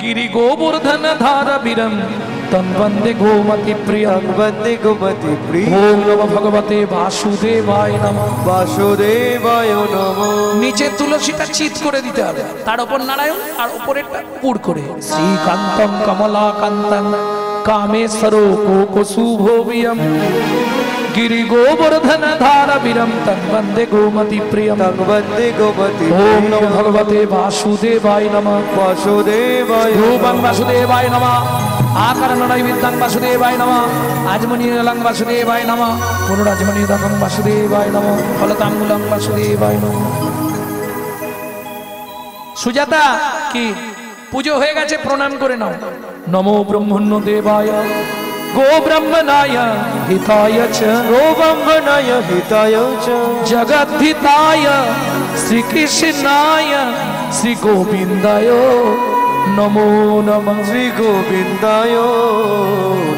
গিরি গোবর্ধন ধারা বীরম তন বন্দে গোমতি প্রিয়ং, বন্দে গোমতি প্রিয়, ওম নমঃ ভগবতে বাসুদেবায় নমঃ। বাসুদেবায় নমঃ। নিচে তুলসীটা চিত করে দিতে হবে, তার উপর নারায়ণ আর উপরেরটা পুর করে। শ্রীকান্তং কমলাকান্তং কামেশ্বরো কোকশুভোবিয়ম গিরি গোবর্ধন ধারা বীরম তন বন্দে গোমতি প্রিয়ম। তং বন্দে গোমতি ওম নমঃ ভগবতে বাসুদেবায় নমঃ। বাসুদেবায় রূপং বাসুদেবায় নমঃ, আকারণৈ বিদ্যাং বাসুদেবায় নমঃ, আজমনীলং বাসুদেবায় নমঃ, পুনরাজমনীদকং বাসুদেবায় নমঃ, ফলতাম্বুলং বাসুদেবায় নমঃ। সুজাতা, কি পুজো হয়ে গেছে? প্রণাম করে নাও। নমো ব্রহ্মণ্য দেবায় গো ব্রহ্মণায় হিতায় চ গোবঙ্গনায় হিতায় চ জগদ্ধিতায় শ্রীকৃষ্ণায় শ্রী গোবিন্দায় নমো নমঃ। শ্রী গোবিন্দায়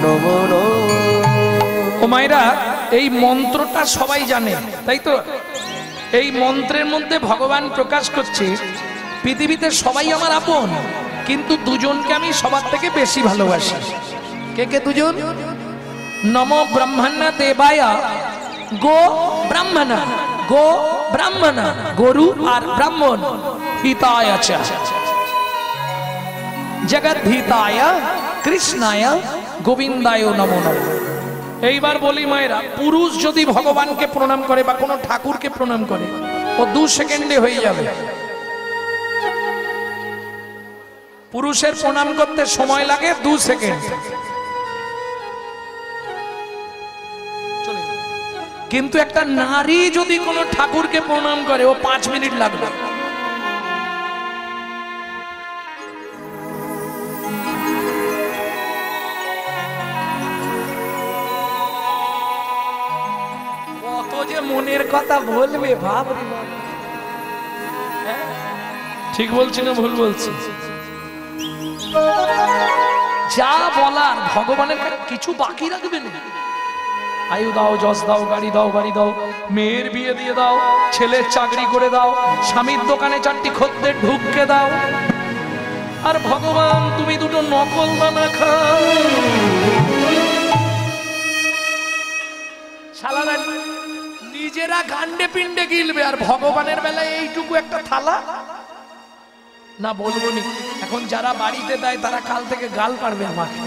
নমো নমঃ। ও মায়েরা, এই মন্ত্রটা সবাই জানে, তাই তো? এই মন্ত্রের মধ্যে ভগবান প্রকাশ করছে পৃথিবীতে সবাই আমার আপন, কিন্তু দুজনকে আমি সবার থেকে বেশি ভালোবাসি। কে কে দুজন? নমো ব্রহ্মণ্য দেবায় গো ব্রাহ্মণ, গো ব্রাহ্মণ, গরু আর ব্রাহ্মণ। হিতায় চ জগদ্ধিতায় কৃষ্ণায় গোবিন্দায় নমো নমঃ। এইবার বলি মায়েরা, পুরুষ যদি ভগবানকে প্রণাম করে বা কোনো ঠাকুরকে প্রণাম করে, ও 2 সেকেন্ডে হয়ে যাবে। পুরুষের প্রণাম করতে সময় লাগে 2 সেকেন্ড, কিন্তু একটা নারী যদি কোনো ঠাকুরকে প্রণাম করে, ও 5 মিনিট লাগবে। কত যে মনের কথা বলবে, ভাব রে বাপ। ঠিক বলছি না ভুল বলছি? যা বলার ভগবানের কিছু বাকি রাখবে না। আয়ু দাও, যশ দাও, গাড়ি দাও, বাড়ি দাও, মেয়ের বিয়ে দিয়ে দাও, ছেলের চাকরি করে দাও, স্বামীর দোকানে 4টি খদ্দের ঢুককে দাও, আর ভগবান তুমি 2টো নকল দানা খাও। শালারা নিজেরা গান্ডে পিণ্ডে গিলবে, আর ভগবানের বেলায় এইটুকু একটা থালা না। বলবো নি, এখন যারা বাড়িতে দেয় তারা কাল থেকে গাল পারবে আমাকে।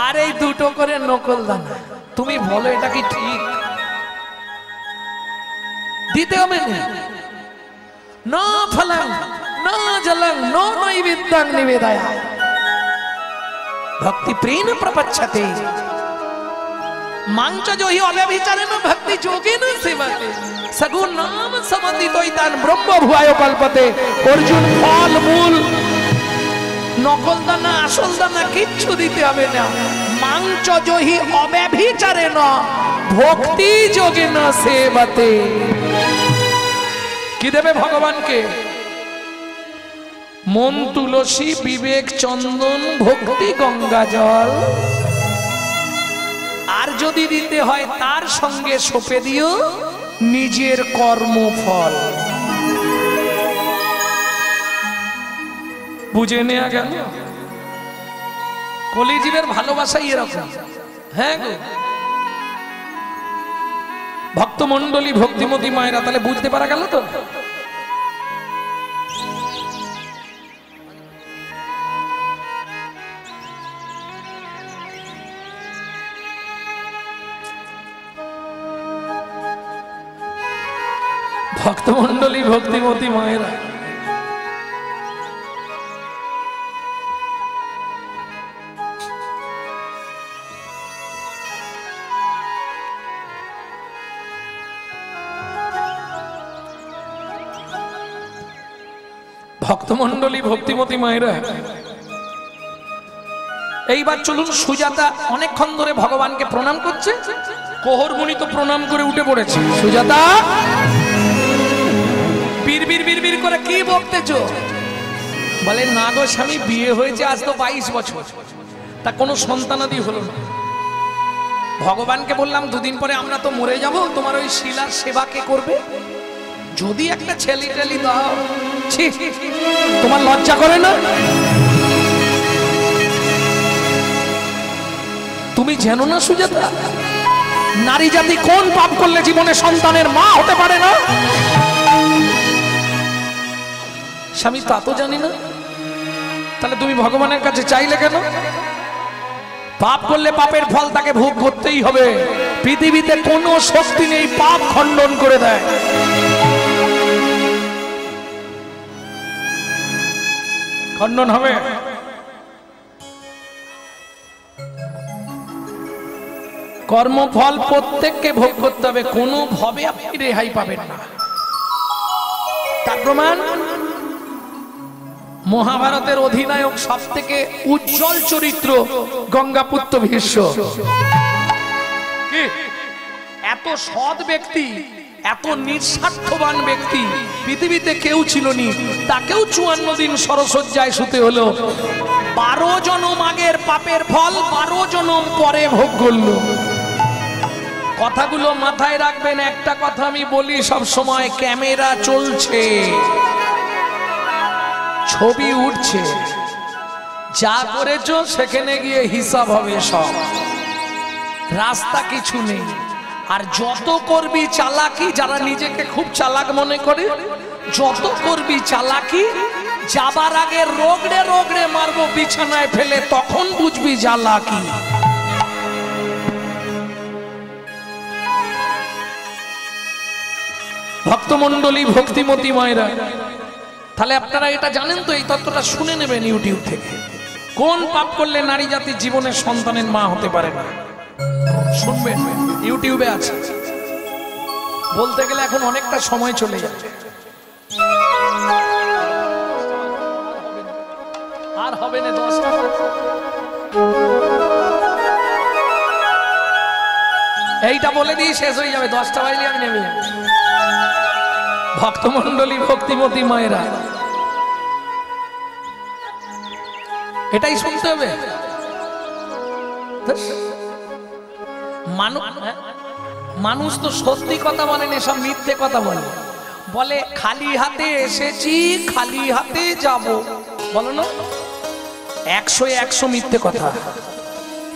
আর এই 2টো করে নকল দানা, তুমি বলো এটা কি ঠিক? দিতে হবে না। না ফলং না জলং নো নৈবেদ্যং নিবেদয়া ভক্তি প্রেম প্রপচ্ছতে মাংচ जो ही अव्यभिचारेण भक्ति योगेन सेवते सगुण नाम समन्वितोइतान ब्रह्म भुआयो कल्पते। अर्जुन फल मूल নকল দানা আসল দানা কিচ্ছু দিতে হবে না। মাংচ जो ही अव्यभिचारेण भक्ति योगेन सेवते। কি দেবে ভগবানকে? মন তুলসী, বিবেক চন্দন, ভক্তি গঙ্গা জল। আর যদি দিতে হয় তার সঙ্গে সঁপে দিও নিজের কর্মফল। বুঝে নেওয়া গেল? কলিজীবের ভালোবাসাই এরকম। হ্যাঁ গো ভক্তমণ্ডলী, ভক্তিমতী মায়েরা, তাহলে বুঝতে পারা গেল তো? ভক্তমণ্ডলী, ভক্তিমতী মায়েরা, ভক্তমণ্ডলী, ভক্তিমতী মায়েরা, এইবার চলুন। সুজাতা অনেকক্ষণ ধরে ভগবানকে প্রণাম করছে, কোহর মুনি তো প্রণাম করে উঠে পড়েছে। সুজাতা বীর বীর বীর বীর করে কি বকতেছো? বলে না গো স্বামী, বিয়ে হয়েছে আজ তো 22 বছর, তা কোনো সন্তানাদি হলো না। ভগবানকে বললাম 2 দিন পরে আমরা তো মরে যাব, তোমার ওই শিলার সেবা কে করবে? যদি একটা ছেলে টেলি দাও। ছি, তোমার লজ্জা করে না? তুমি জানো না সুজাতা, নারী জাতি কোন পাপ করলে জীবনে সন্তানের মা হতে পারে না? স্বামী তা তো জানি না, তাহলে তুমি ভগবানের কাছে চাইলে কেন? পাপ করলে পাপের ফল তাকে ভোগ করতেই হবে। পৃথিবীতে কোনো শক্তি নেই পাপ খণ্ডন করে দেয়। খণ্ডন হবে। কর্মফল প্রত্যেককে ভোগ করতে হবে, কোনো ভাবে আপনি রেহাই পাবেন না। তার প্রমাণ মহাভারতের অধিনায়ক, সব থেকে উজ্জ্বল চরিত্র গঙ্গাপুত্র ভীষ্ম। কি এত সৎ ব্যক্তি, এত নিঃস্বার্থবান ব্যক্তি পৃথিবীতে কেউ ছিল নি। তাকেও 54 দিন সরসজ্জায় শুতে হলো। 12 জনম আগের পাপের ফল 12 জনম পরে ভোগ করলো। কথাগুলো মাথায় রাখবেন। একটা কথা আমি বলি সব সময়, ক্যামেরা চলছে, ছবি উঠছে, যা করেছো সেখানে গিয়ে হিসাব হবে সব। রাস্তা কিছু নেই। আর যত করবি চালাকি, যারা নিজেকে খুব চালাক মনে করে, যত করবি চালাকি, যাবার আগে রোগড়ে রোগড়ে মারবো বিছানায় ফেলে, তখন বুঝবি জ্বালা কি। ভক্তমণ্ডলী, ভক্তিমতী মায়েরা, তাহলে আপনারা এটা জানেন তো, এই তত্ত্বটা শুনে নেবেন ইউটিউব থেকে। কোন পাপ করলে নারী জাতির জীবনে সন্তানের মা হতে পারে না, শুনবেন, ইউটিউবে আছে। বলতে গেলে এখন অনেকটা সময় চলে যাবে, আর হবে না 10টা। এইটা বলে দিয়ে শেষ হয়ে যাবে, 10টা বাজলে আমি নেমে যাবো। ভক্তমণ্ডলী, ভক্তিমতী মায়েরা, এটাই শুনতে হবে। মানুষ তো সত্যি কথা বলে না, সব মিথ্যে কথা বলে। বলে খালি হাতে এসেছি, খালি হাতে যাব, বলো না? 100 মিথ্যে কথা।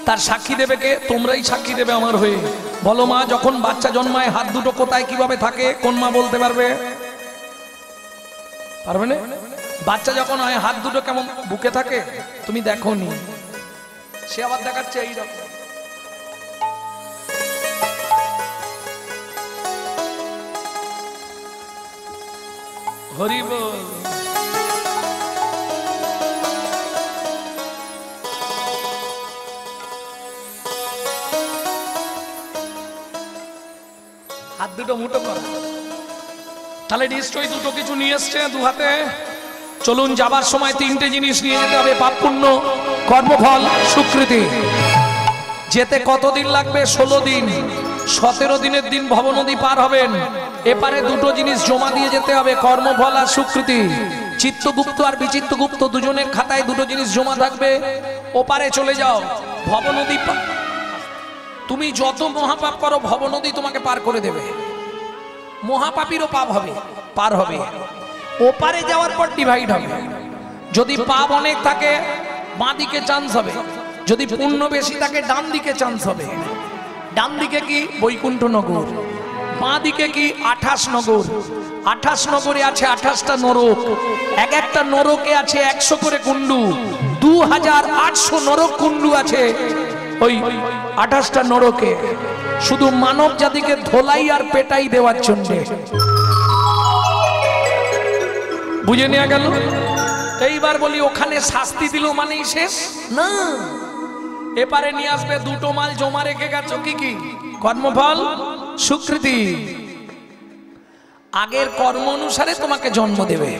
তার সাক্ষী দেবে কে? তোমরাই সাক্ষী দেবে আমার হয়ে। বলো মা, যখন বাচ্চা জন্মায় হাত দুটো কোথায় কিভাবে থাকে, কোন মা বলতে পারবে? পারবে না? বাচ্চা যখন হয় হাত দুটো কেমন বুকে থাকে, তুমি দেখো নি, সে আবার দেখাচ্ছে এইরকম। হরি বল। হাত দুটো মুঠো কর। তাহলে নিশ্চয়ই দুটো কিছু নিয়ে এসছে দু হাতে। চলুন, যাবার সময় 3টে জিনিস নিয়ে যেতে হবে: পাপ পুণ্য, কর্মফল, স্বীকৃতি। যেতে কতদিন লাগবে? 16 দিন। 17 দিনের দিন ভবনদী পার হবেন। এপারে দুটো জিনিস জমা দিয়ে যেতে হবে, কর্মফল আর স্বীকৃতি। চিত্তগুপ্ত আর বিচিত্রগুপ্ত দুজনের খাতায় দুটো জিনিস জমা থাকবে। ওপারে চলে যাও, ভবনদী। তুমি যত মহাপাপ করো, ভবনদী তোমাকে পার করে দেবে। মহাপাপীরও পাপ হবে, পার হবে। ওপারে যাওয়ার পর ডিভাইড হবে। যদি পাপ অনেক থাকে, বাঁ দিকে চান্স হবে। যদি পুণ্য বেশি থাকে, ডান দিকে চান্স হবে। ডান দিকে কি? বৈকুণ্ঠ নগর। বাঁ দিকে কি? 28 নগর। 28 নগরে আছে 28টা নরক। এক একটা নরকে আছে 100 করে কুণ্ডু। 2800 নরক কুণ্ডু আছে ওই 28টা নরকে, শুধু মানব জাতিকে ধোলাই আর পেটাই দেওয়ার জন্য। বুঝে নেওয়া গেল? এইবার বলি, ওখানে শাস্তি দিল মানেই শেষ না। এপারে নিয়ে আসবে দুটো মাল জমা রেখে গেছো। কি কি? কর্মফল, স্বীকৃতি। আগের কর্ম অনুসারে তোমাকে জন্ম দেবে।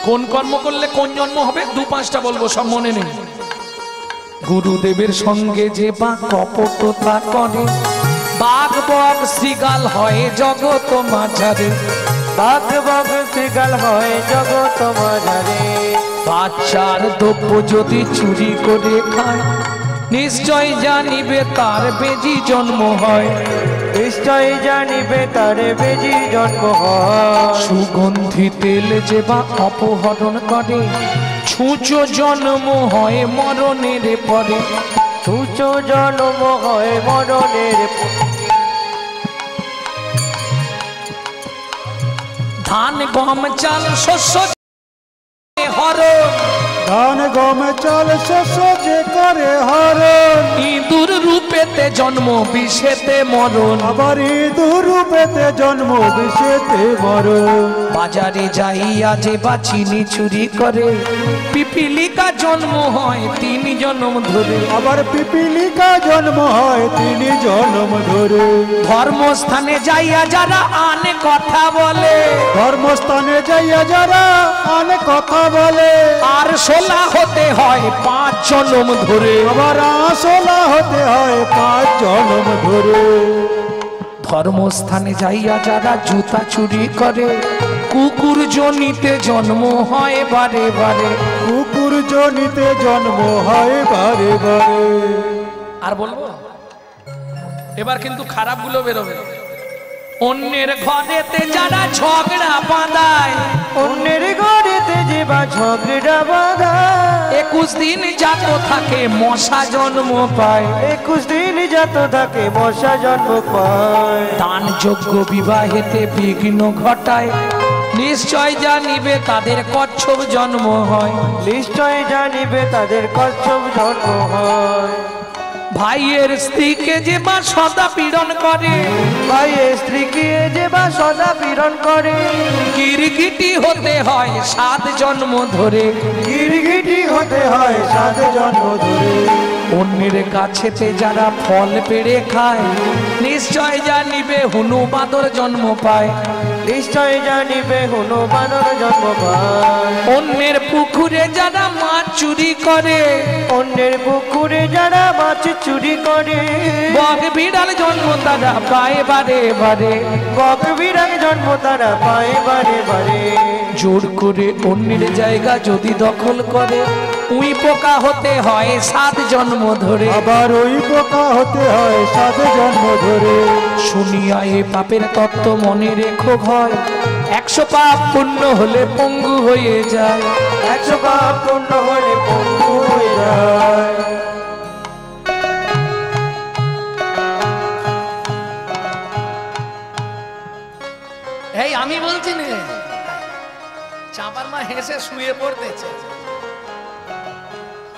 কোন কর্ম করলে কোন জন্ম হবে 2-5টা বলবো, সব মনে নেই। গুরুদেবের সঙ্গে যে বা কপটতা করে, বাঘ বক শৃগাল হয় জগৎ মাঝারে। বাঘ বাঘ শৃগাল হয় জগৎ মাঝারে। বাচ্চার দ্রব্য যদি চুরি করে খায়, নিশ্চয় জানিবে তার বেজি জন্ম হয়। নিশ্চয় জানিবে তার বেজি জন্ম হয়। সুগন্ধি তেল যে বা অপহরণ করে, ছুঁচো জন্ম হয় মরণের পরে। ছুঁচো জন্ম হয় মরণের পরে। ধান গম চাল শস্য হরণ, ধান গম চাল শস্য যে করে হরণ। ইঁদুর রূপেতে জন্ম, বিষেতে মরণ। আবার ইঁদুর রূপেতে জন্ম, বিষেতে মরণ। বাজারে যাইয়া যে বা চিনি চুরি করে, পিপিলিকা জন্ম হয় 3 জন্ম ধরে। আবার পিপিলিকা জন্ম হয় 3 জন্ম ধরে। ধর্মস্থানে যাইয়া যারা আনে কথা বলে, ধর্মস্থানে যাইয়া যারা অনেক কথা বলে, আর সোলা হতে হয় 5 জন্ম ধরে। আবার আসলা হতে হয় 5 জন্ম ধরে। ধর্মস্থানে যাইয়া যারা জুতা চুরি করে, কুকুর জনিতে জন্ম হয় বারে বারে। কুকুর জনিতে জন্ম হয় বারে বারে। আর বলবো? এবার কিন্তু খারাপ গুলো বেরোবে। অন্যের ঘরেতে যারা ঝগড়া বাঁধায়, অন্যের ঘরেতে যে বা ঝগড়া বাঁধা 21 দিন যাত থাকে মশা জন্ম পায় 21 দিন যত থাকে মশা জন্ম পায় দান যোগ্য বিবাহেতে বিঘ্ন ঘটায় নিশ্চয় জানিবে তাদের কচ্ছপ জন্ম হয় নিশ্চয় জানিবে তাদের কচ্ছপ জন্ম হয় ভাইয়ের স্ত্রীকে যে বা সদা পীড়ন করে ভাইয়ের স্ত্রীকে যে বা সদা পীড়ন করে গিরগিটি হতে হয় 7 জন্ম ধরে গিরগিটি হতে হয় 7 জন্ম ধরে অন্যের কাছেতে যারা ফল পেড়ে খায় নিশ্চয় জানিবে হুনু বাঁদর জন্ম পায় নিশ্চয় জানিবে হনু বানর জন্ম পায় অন্যের পুকুরে যারা মাছ চুরি করে অন্যের পুকুরে যারা মাছ চুরি করে বক বিড়াল জন্ম তারা পায় বারে বারে বক বিড়াল জন্ম তারা পায় বারে বারে জোর করে অন্যের জায়গা যদি দখল করে উই পোকা হতে হয় 7 জন্ম ধরে আবার ওই পোকা হতে হয় 7 জন্ম ধরে শুনিয়া এ পাপের তত্ত্ব মনে রেখো ভয় 100 পাপ পূর্ণ হলে পঙ্গু হয়ে যায় 100 পাপ পূর্ণ হলে পঙ্গু হয়ে যায় এই আমি বলছি না চাপার মা হেসে শুয়ে পড়তেছে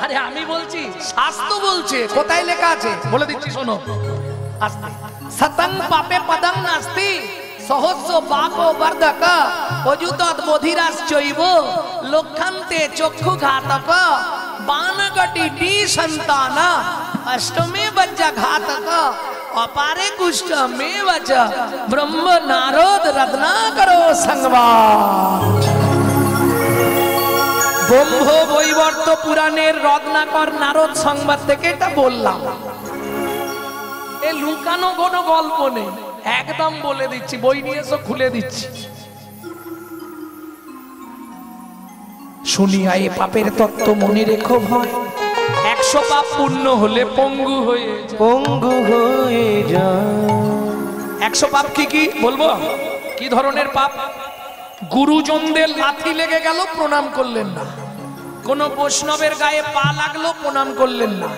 আরে আমি বলছি শাস্ত্র বলছে কোথায় লেখা আছে বলে দিচ্ছি শোনো আস্তে সতং পাপে পদং নাস্তি সহস্র পাপো বর্ধক অযুতৎ বধিরাশ্চৈব লক্ষন্তে চক্ষু ঘাতক বানগটি ডি সন্তান অষ্টমে বজ্জা ঘাতক অপারে কুষ্ঠ মে বচ ব্রহ্ম নারদ রত্নাকরো সংবা ব্রহ্ম বৈবর্ত পুরাণের রত্নাকর নারদ সংবাদ থেকে এটা বললাম এ লুকানো কোনো গল্প নেই একদম বলে দিচ্ছি বই নিয়ে এসো খুলে দিচ্ছি শুনিয়া এ পাপের তত্ত্ব মনে রেখো ভয় 100 পাপ পূর্ণ হলে পঙ্গু হয়ে যায় পঙ্গু হয়ে যায় 100 পাপ কি কি বলবো কি ধরনের পাপ গুরুজনদের লাথি লেগে গেল প্রণাম করলেন না কোন বৈষ্ণবের গায়ে পা লাগলো প্রণাম করলেন না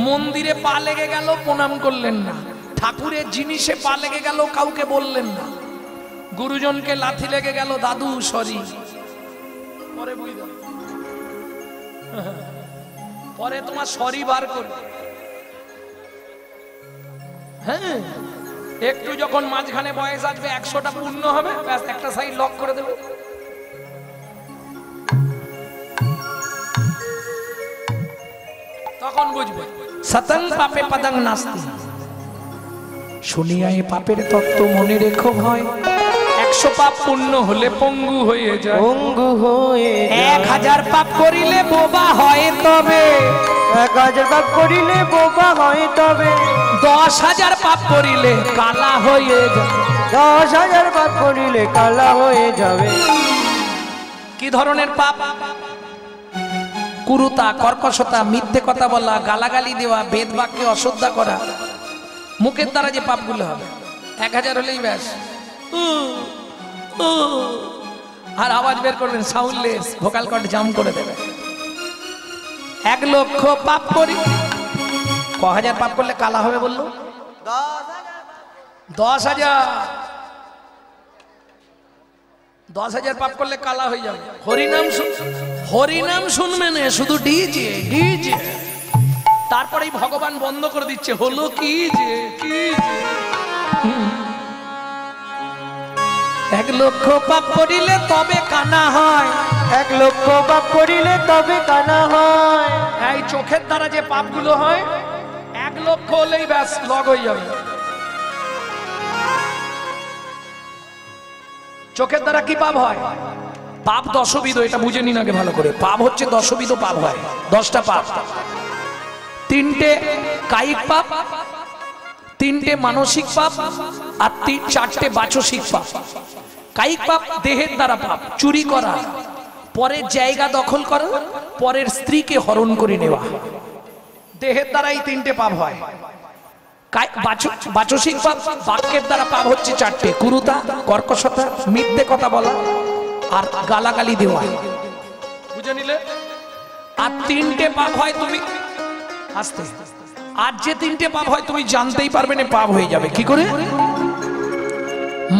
মন্দিরে পা লেগে গেল প্রণাম করলেন না ঠাকুরের জিনিসে পা লেগে গেল কাউকে বললেন না গুরুজনকে লাথি লেগে গেল দাদু সরি পরে বুঝ দাও পরে তোমার সরি বার করবে হ্যাঁ একটু যখন মাঝখানে বয়স আসবে 100টা পূর্ণ হবে ব্যাস একটা সাইড লক করে দেবে তখন বুঝবে সতং পাপে পদং নাস্তি শুনিয়া এই পাপের তত্ত্ব মনে রেখো ভয় 100 পাপ পূর্ণ হলে পঙ্গু হয়ে যায় পঙ্গু হয়ে যায় 1000 পাপ করিলে বোবা হয় তবে 1000 পাপ করিলে বোবা হয় তবে 10,000 পাপ করিলে কালা হয়ে যায় 10,000 পাপ করিলে কালা হয়ে যাবে কি ধরনের পাপ কুরুতা কর্কশতা মিথ্যে কথা বলা গালাগালি দেওয়া বেদ বাক্যে অশ্রদ্ধা করা মুখের দ্বারা যে পাপগুলো হবে 1000 হলেই ব্যাস আর আওয়াজ বের করবেন সাউন্ডলেস ভোকাল কর্ড জাম করে দেবে 1 লক্ষ পাপ করি ক হাজার পাপ করলে কালা হবে বললো 10,000 10,000 পাপ করলে কালা হয়ে যাবে হরিনাম শুনবে না শুধু ডিজে ডিজে তারপরেই ভগবান বন্ধ করে দিচ্ছে হলো কি যে 1 লক্ষ পাপ করিলে তবে কানা হয় 1 লক্ষ পাপ করিলে তবে কানা হয় এই চোখের দ্বারা যে পাপগুলো হয় 1 লক্ষ হলেই ব্যাস লগ হয়ে যাবে চোখের দ্বারা কি পাপ হয় পাপ 10বিধ এটা বুঝে নিন আগে ভালো করে পাপ হচ্ছে 10বিধ পাপ হয় 10টা পাপ 3টে কায়িক পাপ 3টে মানসিক পাপ আর 4টে বাচসিক পাপ কায়িক পাপ দেহের দ্বারা পাপ চুরি করা পরের জায়গা দখল করা পরের স্ত্রীকে হরণ করে নেওয়া দেহের দ্বারা এই 3টে পাপ হয় বাচসিক পাপ বাক্যের দ্বারা পাপ হচ্ছে 4টে কুরুতা কর্কশতা মিথ্যে কথা বলা আর গালাগালি দেওয়া, বুঝে নিলে। আর তিনটে পাপ হয় তুমি আস্তে, আর যে তিনটে পাপ হয় তুমি জানতেই পারবে না পাপ হয়ে যাবে কি করে।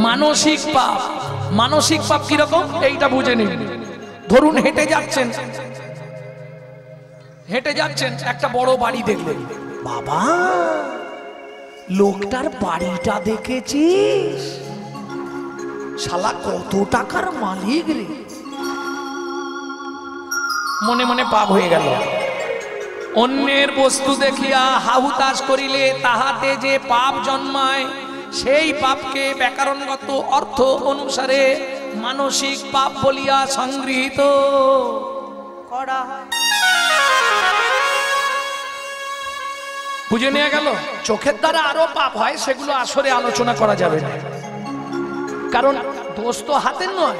মানসিক পাপ। মানসিক পাপ কিরকম এইটা বুঝে নিন। ধরুন হেঁটে যাচ্ছেন, হেঁটে যাচ্ছেন, একটা বড় বাড়ি দেখলেন, বাবা লোকটার বাড়িটা দেখেছিস, শালা কত টাকার মালিক রে। মনে মনে পাপ হয়ে গেল। অন্যের বস্তু দেখিয়া হাহুতাশ করিলে তাহাতে যে পাপ জন্মায়, সেই পাপকে ব্যাকরণগত অর্থ অনুসারে মানসিক পাপ বলিয়া সংগৃহীত করা হয়। বুঝে নিয়ে গেল। চোখের দ্বারা আরো পাপ হয়, সেগুলো আসরে আলোচনা করা যাবে না, কারণ দোষ তো হাতের নয়,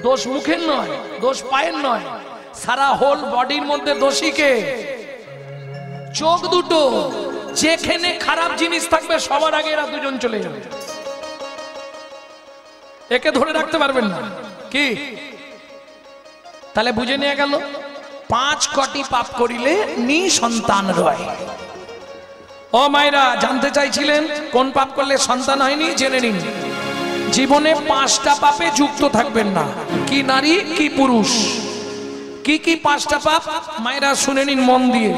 দোষ মুখের নয়, দোষ পায়ের নয়, সারা হোল বডির মধ্যে দোষী কে? চোখ দুটো। যেখানে খারাপ জিনিস থাকবে সবার আগে এরা দুজন চলে যাবে, একে ধরে রাখতে পারবেন না কি। তাহলে বুঝে নিয়ে গেল 5 কটি পাপ করিলে নিঃসন্তান রয়। ও মায়েরা, জানতে চাইছিলেন কোন পাপ করলে সন্তান হয়নি? জেনে নিন। জীবনে 5টা পাপে যুক্ত থাকবেন না। কি নারী কি পুরুষ। কি কি 5টা পাপ মায়েরা শুনে নিন মন দিয়ে।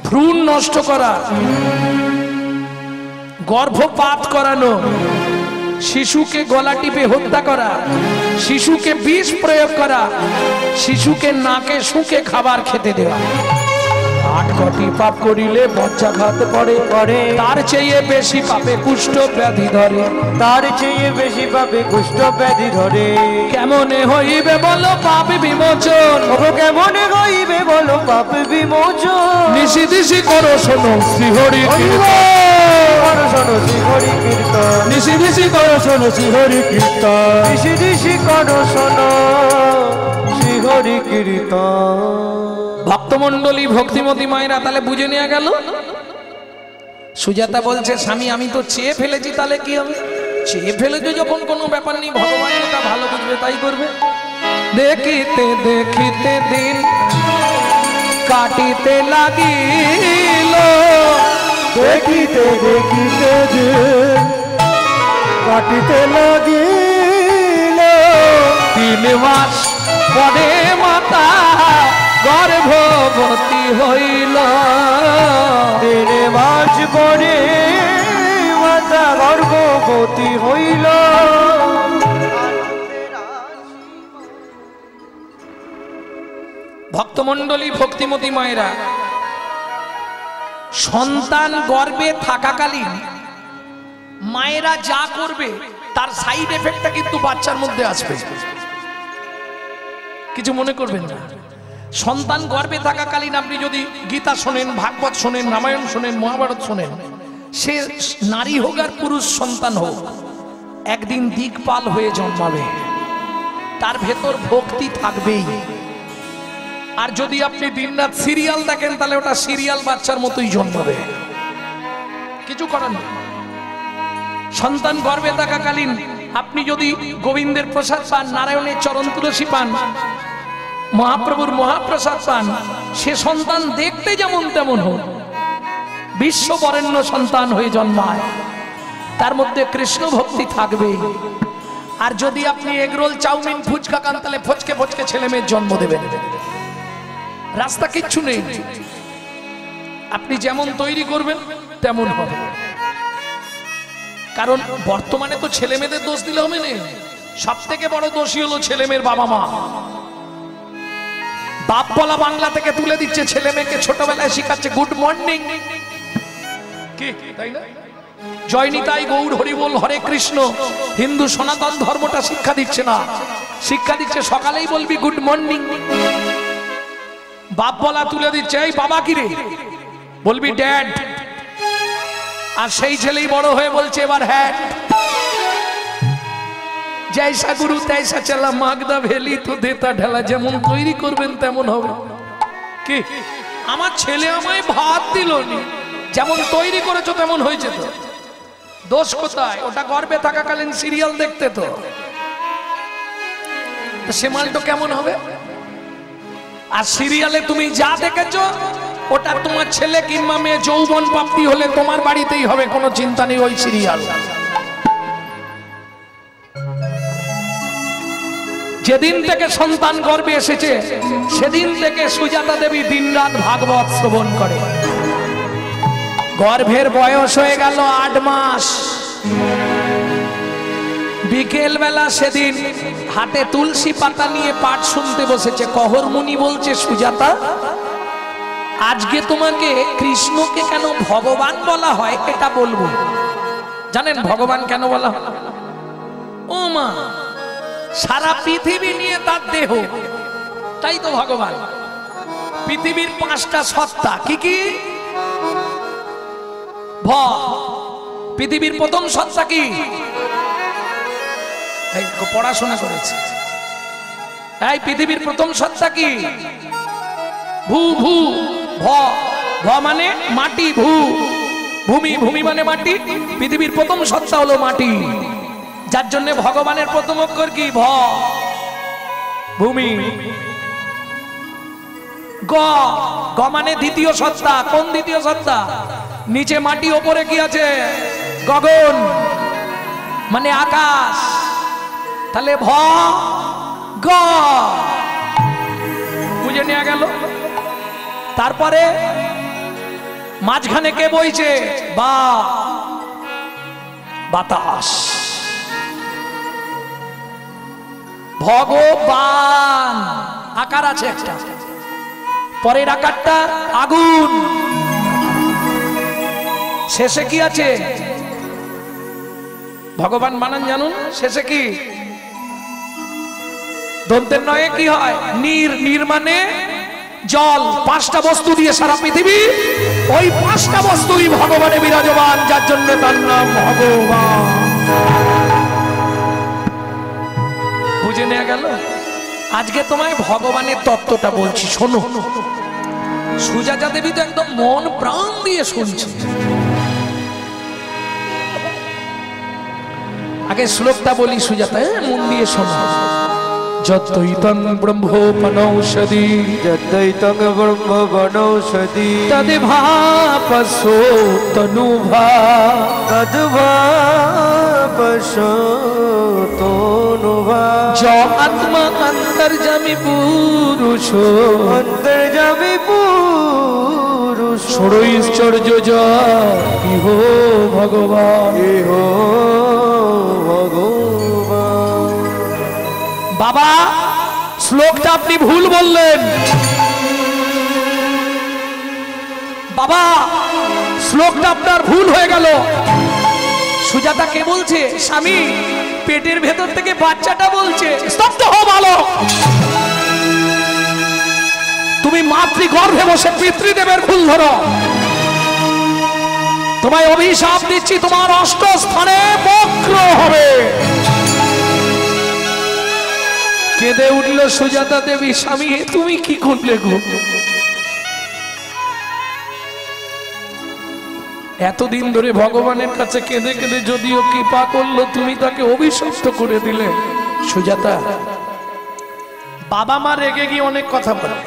ভ্রূণ নষ্ট করা, গর্ভপাত করানো, শিশুকে গলা টিপে হত্যা করা, শিশুকে বিষ প্রয়োগ করা, শিশুকে নাকে শুকে খাবার খেতে দেওয়া। 8 কটি পাপ করিলে বজ্রাঘাত পড়ে, তার চেয়ে বেশি পাপে কুষ্ঠ ব্যাধি ধরে, তার চেয়ে বেশি পাপে কুষ্ঠ ব্যাধি ধরে। কেমনে হইবে বলো পাপ বিমোচন, কেমনে হইবে বলো পাপ বিমোচন। নিশি দিশি করো শোনো শ্রীহরি করো শোনো শ্রীহরি কীর্তন, নিশি দিশি করো শোনো শ্রীহরি কীর্তন, দিশি দিশি করো শোনো শ্রীহরি কীর্তন। ভক্তমণ্ডলী ভক্তিমতী মায়েরা, তাহলে বুঝে নেওয়া গেল। সুজাতা বলছে স্বামী আমি তো চেয়ে ফেলেছি, তাহলে কি হবে? চেয়ে ফেলেছে যখন কোনো ব্যাপার নেই, ভগবান যেটা ভালো বুঝবে তাই করবে। দেখিতে দেখিতে দিন কাটিতে লাগিল, দেখিতে দেখিতে দিন কাটিতে লাগিল। 3 মাস পরে মাতা গর্ভবতী হইল, 3 মাস পরে মাতা গর্ভবতী হইল। ভক্তমণ্ডলী ভক্তিমতী মায়েরা, সন্তান গর্ভে থাকাকালীন মায়েরা যা করবে তার সাইড এফেক্টটা কিন্তু বাচ্চার মধ্যে আসবে, কিছু মনে করবেন না। সন্তান গর্ভে থাকাকালীন আপনি যদি গীতা শোনেন, ভাগবত শোনেন, রামায়ণ শোনেন, মহাভারত শোনেন, সে নারী হোক আর পুরুষ সন্তান হোক, একদিন দিকপাল হয়ে জন্মাবে, তার ভেতর ভক্তি থাকবেই। আর যদি আপনি দিনরাত সিরিয়াল দেখেন তাহলে ওটা সিরিয়াল বাচ্চার মতোই জন্মাবে, কিছু করার নেই। সন্তান গর্ভে থাকাকালীন আপনি যদি গোবিন্দের প্রসাদ পান, নারায়ণের চরণ তুলসী পান, মহাপ্রভুর মহাপ্রসাদ পান, সে সন্তান দেখতে যেমন তেমন হোক, বিশ্ববরেণ্য সন্তান হয়ে জন্মায়, তার মধ্যে কৃষ্ণ ভক্তি থাকবেই। আর যদি আপনি এগরোল চাউমিন ফুচকা খান তাহলে ফচকে ফচকে ছেলে মেয়ের জন্ম দেবেন, রাস্তা কিচ্ছু নেই। আপনি যেমন তৈরি করবেন তেমন হবে, কারণ বর্তমানে তো ছেলে মেয়েদের দোষ দিলে হবে না, সব থেকে বড় দোষী হলো ছেলে মেয়ের বাবা মা। বাপ বলা বাংলা থেকে তুলে দিচ্ছে, ছেলে মেয়েকে ছোটবেলায় শিখাচ্ছে গুড মর্নিং, কি তাই না? জয় নিতাই গৌর হরি বল হরে কৃষ্ণ। হিন্দু সনাতন ধর্মটা শিক্ষা দিচ্ছে না, শিক্ষা দিচ্ছে সকালেই বলবি গুড মর্নিং। বাপ বলা তুলে দিচ্ছে, এই বাবা কি রে, বলবি ড্যাড। আর সেই ছেলেই বড় হয়ে বলছে এবার হ্যাঁ। জৈসা গুরু তৈসা চলা মাগদা ভেলি তো দেতা ঢেলা, যেমন তৈরি করবেন তেমন হবে। কি আমার ছেলে আমায় ভাত দিল নি, যেমন তৈরি করেছো তেমন হয়েছে, তো দোষ কোথায়? ওটা গর্ভে থাকাকালীন সিরিয়াল দেখতে তো। তো সে মালটা কেমন হবে? আর সিরিয়ালে তুমি যা দেখেছো ওটা তোমার ছেলে কিংবা মেয়ে যৌবন প্রাপ্তি হলে তোমার বাড়িতেই হবে, কোনো চিন্তা নেই ওই সিরিয়াল। যেদিন থেকে সন্তান গর্ভে এসেছে সেদিন থেকে সুজাতা দেবী দিনরাত ভাগবত শ্রবণ করে। গর্ভের বয়স হয়ে গেল 8 মাস। বিকেল বেলা সেদিন হাতে তুলসী পাতা নিয়ে পাঠ শুনতে বসেছে। কহর মুনি বলছে, সুজাতা আজকে তোমাকে কৃষ্ণকে কেন ভগবান বলা হয় এটা বলবো। জানেন ভগবান কেন বলা হয়? ও মা, সারা পৃথিবী নিয়ে তার দেহ, তাই তো ভগবান। পৃথিবীর 5টা সত্তা কি কি? পৃথিবীর প্রথম সত্তা কি? পড়াশোনা করেছে। এই পৃথিবীর প্রথম সত্তা কি? ভূ ভূ ভ ভ মানে মাটি, ভূ ভূমি, ভূমি মানে মাটি। পৃথিবীর প্রথম সত্তা হলো মাটি, যার জন্য ভগবানের প্রথম অক্ষর কি? ভ, ভূমি। গ, গ মানে দ্বিতীয় সত্তা। কোন দ্বিতীয় সত্তা? নিচে মাটি, ওপরে কি আছে? গগন মানে আকাশ। তাহলে ভ গ, বুঝে নেওয়া গেল। তারপরে মাঝখানে কে বইছে? বা, বাতাস। ভগবান আকার আছে একটা, পরের আকারটা আগুন, শেষে কি আছে? ভগবান বানান জানুন, শেষে কি? দন্তের নয়ে কি হয়? নীর, নীর মানে জল। 5টা বস্তু দিয়ে সারা পৃথিবী, ওই 5টা বস্তুই ভগবানে বিরাজমান, যার জন্য তার নাম ভগবান। বুঝে নেওয়া গেল? আজকে তোমায় ভগবানের তত্ত্বটা বলছি, শোনো। সুজাতা দেবী তো একদম মন প্রাণ দিয়ে শুনছে। আগে শ্লোকটা বলি সুজাতা, মন দিয়ে শোনো। যদ্বৈতং ব্রহ্মোপনৌষধি, যদ্বৈতং ব্রহ্মবনৌষধি, তদ্ভাপসো তনুভা, তদ্ভাপসো তনুভা। য আত্মা অন্তর্যামী পুরুষ, অন্তর্যামী পুরুষ, ষড়ৈশ্বর্য ইহ ভগবান। ইহ ভগবান। বাবা শ্লোকটা আপনি ভুল বললেন। বাবা শ্লোকটা আপনার ভুল হয়ে গেল। সুজাতা কে বলছে? স্বামী পেটের ভেতর থেকে বাচ্চাটা বলছে। স্তব্ধ হও বালক। তুমি মাতৃগর্ভে বসে পিতৃদেবের ফুল ধরো। তোমায় অভিশাপ দিচ্ছি, তোমার 8 স্থানে বক্র হবে। কেঁদে উঠল সুজাতা দেবী, স্বামী তুমি কি করলে গো? এতদিন ধরে ভগবানের কাছে কেঁদে কেঁদে যদিও কৃপা করলো, তুমি তাকে অভিশপ্ত করে দিলে। সুজাতা, বাবা মা রেগে গিয়ে অনেক কথা বলে,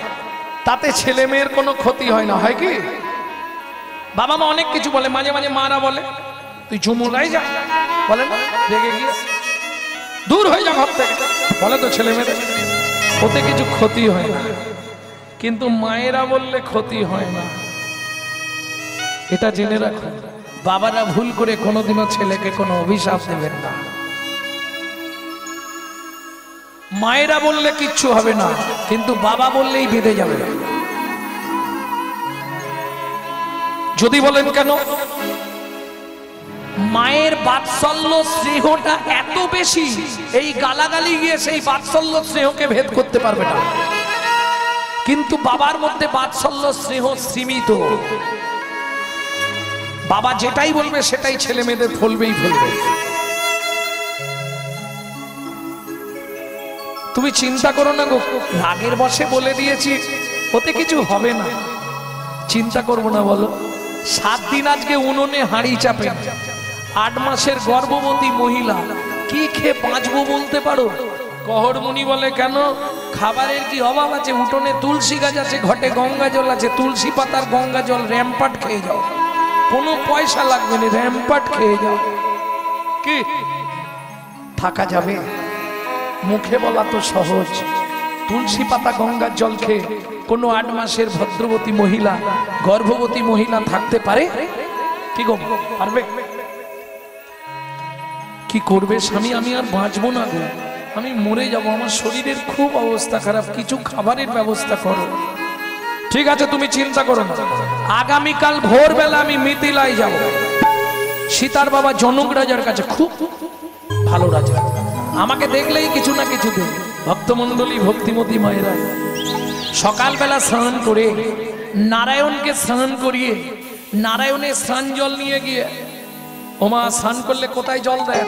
তাতে ছেলে মেয়ের কোনো ক্ষতি হয় না, হয় কি? বাবা মা অনেক কিছু বলে, মাঝে মাঝে মারা বলে তুই ঝুমুরাই যা, বলে না রেগে গিয়ে, দূর হয়ে যা ঘর থেকে, বলে তো ছেলে মেয়েদের, ওতে কিছু ক্ষতি হয় না। কিন্তু মায়েরা বললে ক্ষতি হয় না, এটা জেনে রাখো। বাবারা ভুল করে কোনোদিনও ছেলেকে কোনো অভিশাপ দেবেন না। মায়েরা বললে কিচ্ছু হবে না, কিন্তু বাবা বললেই বেঁধে যাবে। যদি বলেন কেন? মায়ের বাৎসল্য স্নেহটা এত বেশি, এই গালাগালি গিয়ে সেই বাৎসল্য স্নেহকে ভেদ করতে পারবে না। কিন্তু বাবার মধ্যে বাৎসল্য স্নেহ সীমিত। বাবা যেটাই বলবে সেটাই ছেলে মেয়েদের ফলবেই ফলবে। তুমি চিন্তা করো না গো, রাগের বশে বলে দিয়েছি, ওতে কিছু হবে না, চিন্তা করবো না বলো। 7 দিন আজকে উনুনে হাঁড়ি চাপে, 8 মাসের গর্ভবতী মহিলা কি খেয়ে বাঁচবো বলতে পারো? কহর মুনি বলে কেন খাবারের কি অভাব আছে? উঠোনে তুলসী গাছ আছে, ঘটে গঙ্গা জল আছে, তুলসী পাতার গঙ্গা জল র্যাম্পাট খেয়ে যাও, কোনো পয়সা লাগবে না, র্যাম্পাট খেয়ে যাও। কি থাকা যাবে? মুখে বলা তো সহজ, তুলসী পাতা গঙ্গার জল খেয়ে কোনো 8 মাসের ভদ্রবতী মহিলা, গর্ভবতী মহিলা থাকতে পারে? কি গো পারবে? কি করবে স্বামী? আমি আর বাঁচবো না গো, আমি মরে যাব, আমার শরীরের খুব অবস্থা খারাপ, কিছু খাবারের ব্যবস্থা করো। ঠিক আছে তুমি চিন্তা করো না, আগামীকাল ভোরবেলা আমি মিথিলায় যাব। সীতার বাবা জনক রাজার কাছে, খুব ভালো রাজা, আমাকে দেখলেই কিছু না কিছু দেবে। ভক্তমণ্ডলী ভক্তিমতী মায়েরা সকালবেলা স্নান করে নারায়ণকে স্নান করিয়ে নারায়ণের স্নান জল নিয়ে গিয়ে, ওমা স্নান করলে কোথায় জল দেয়?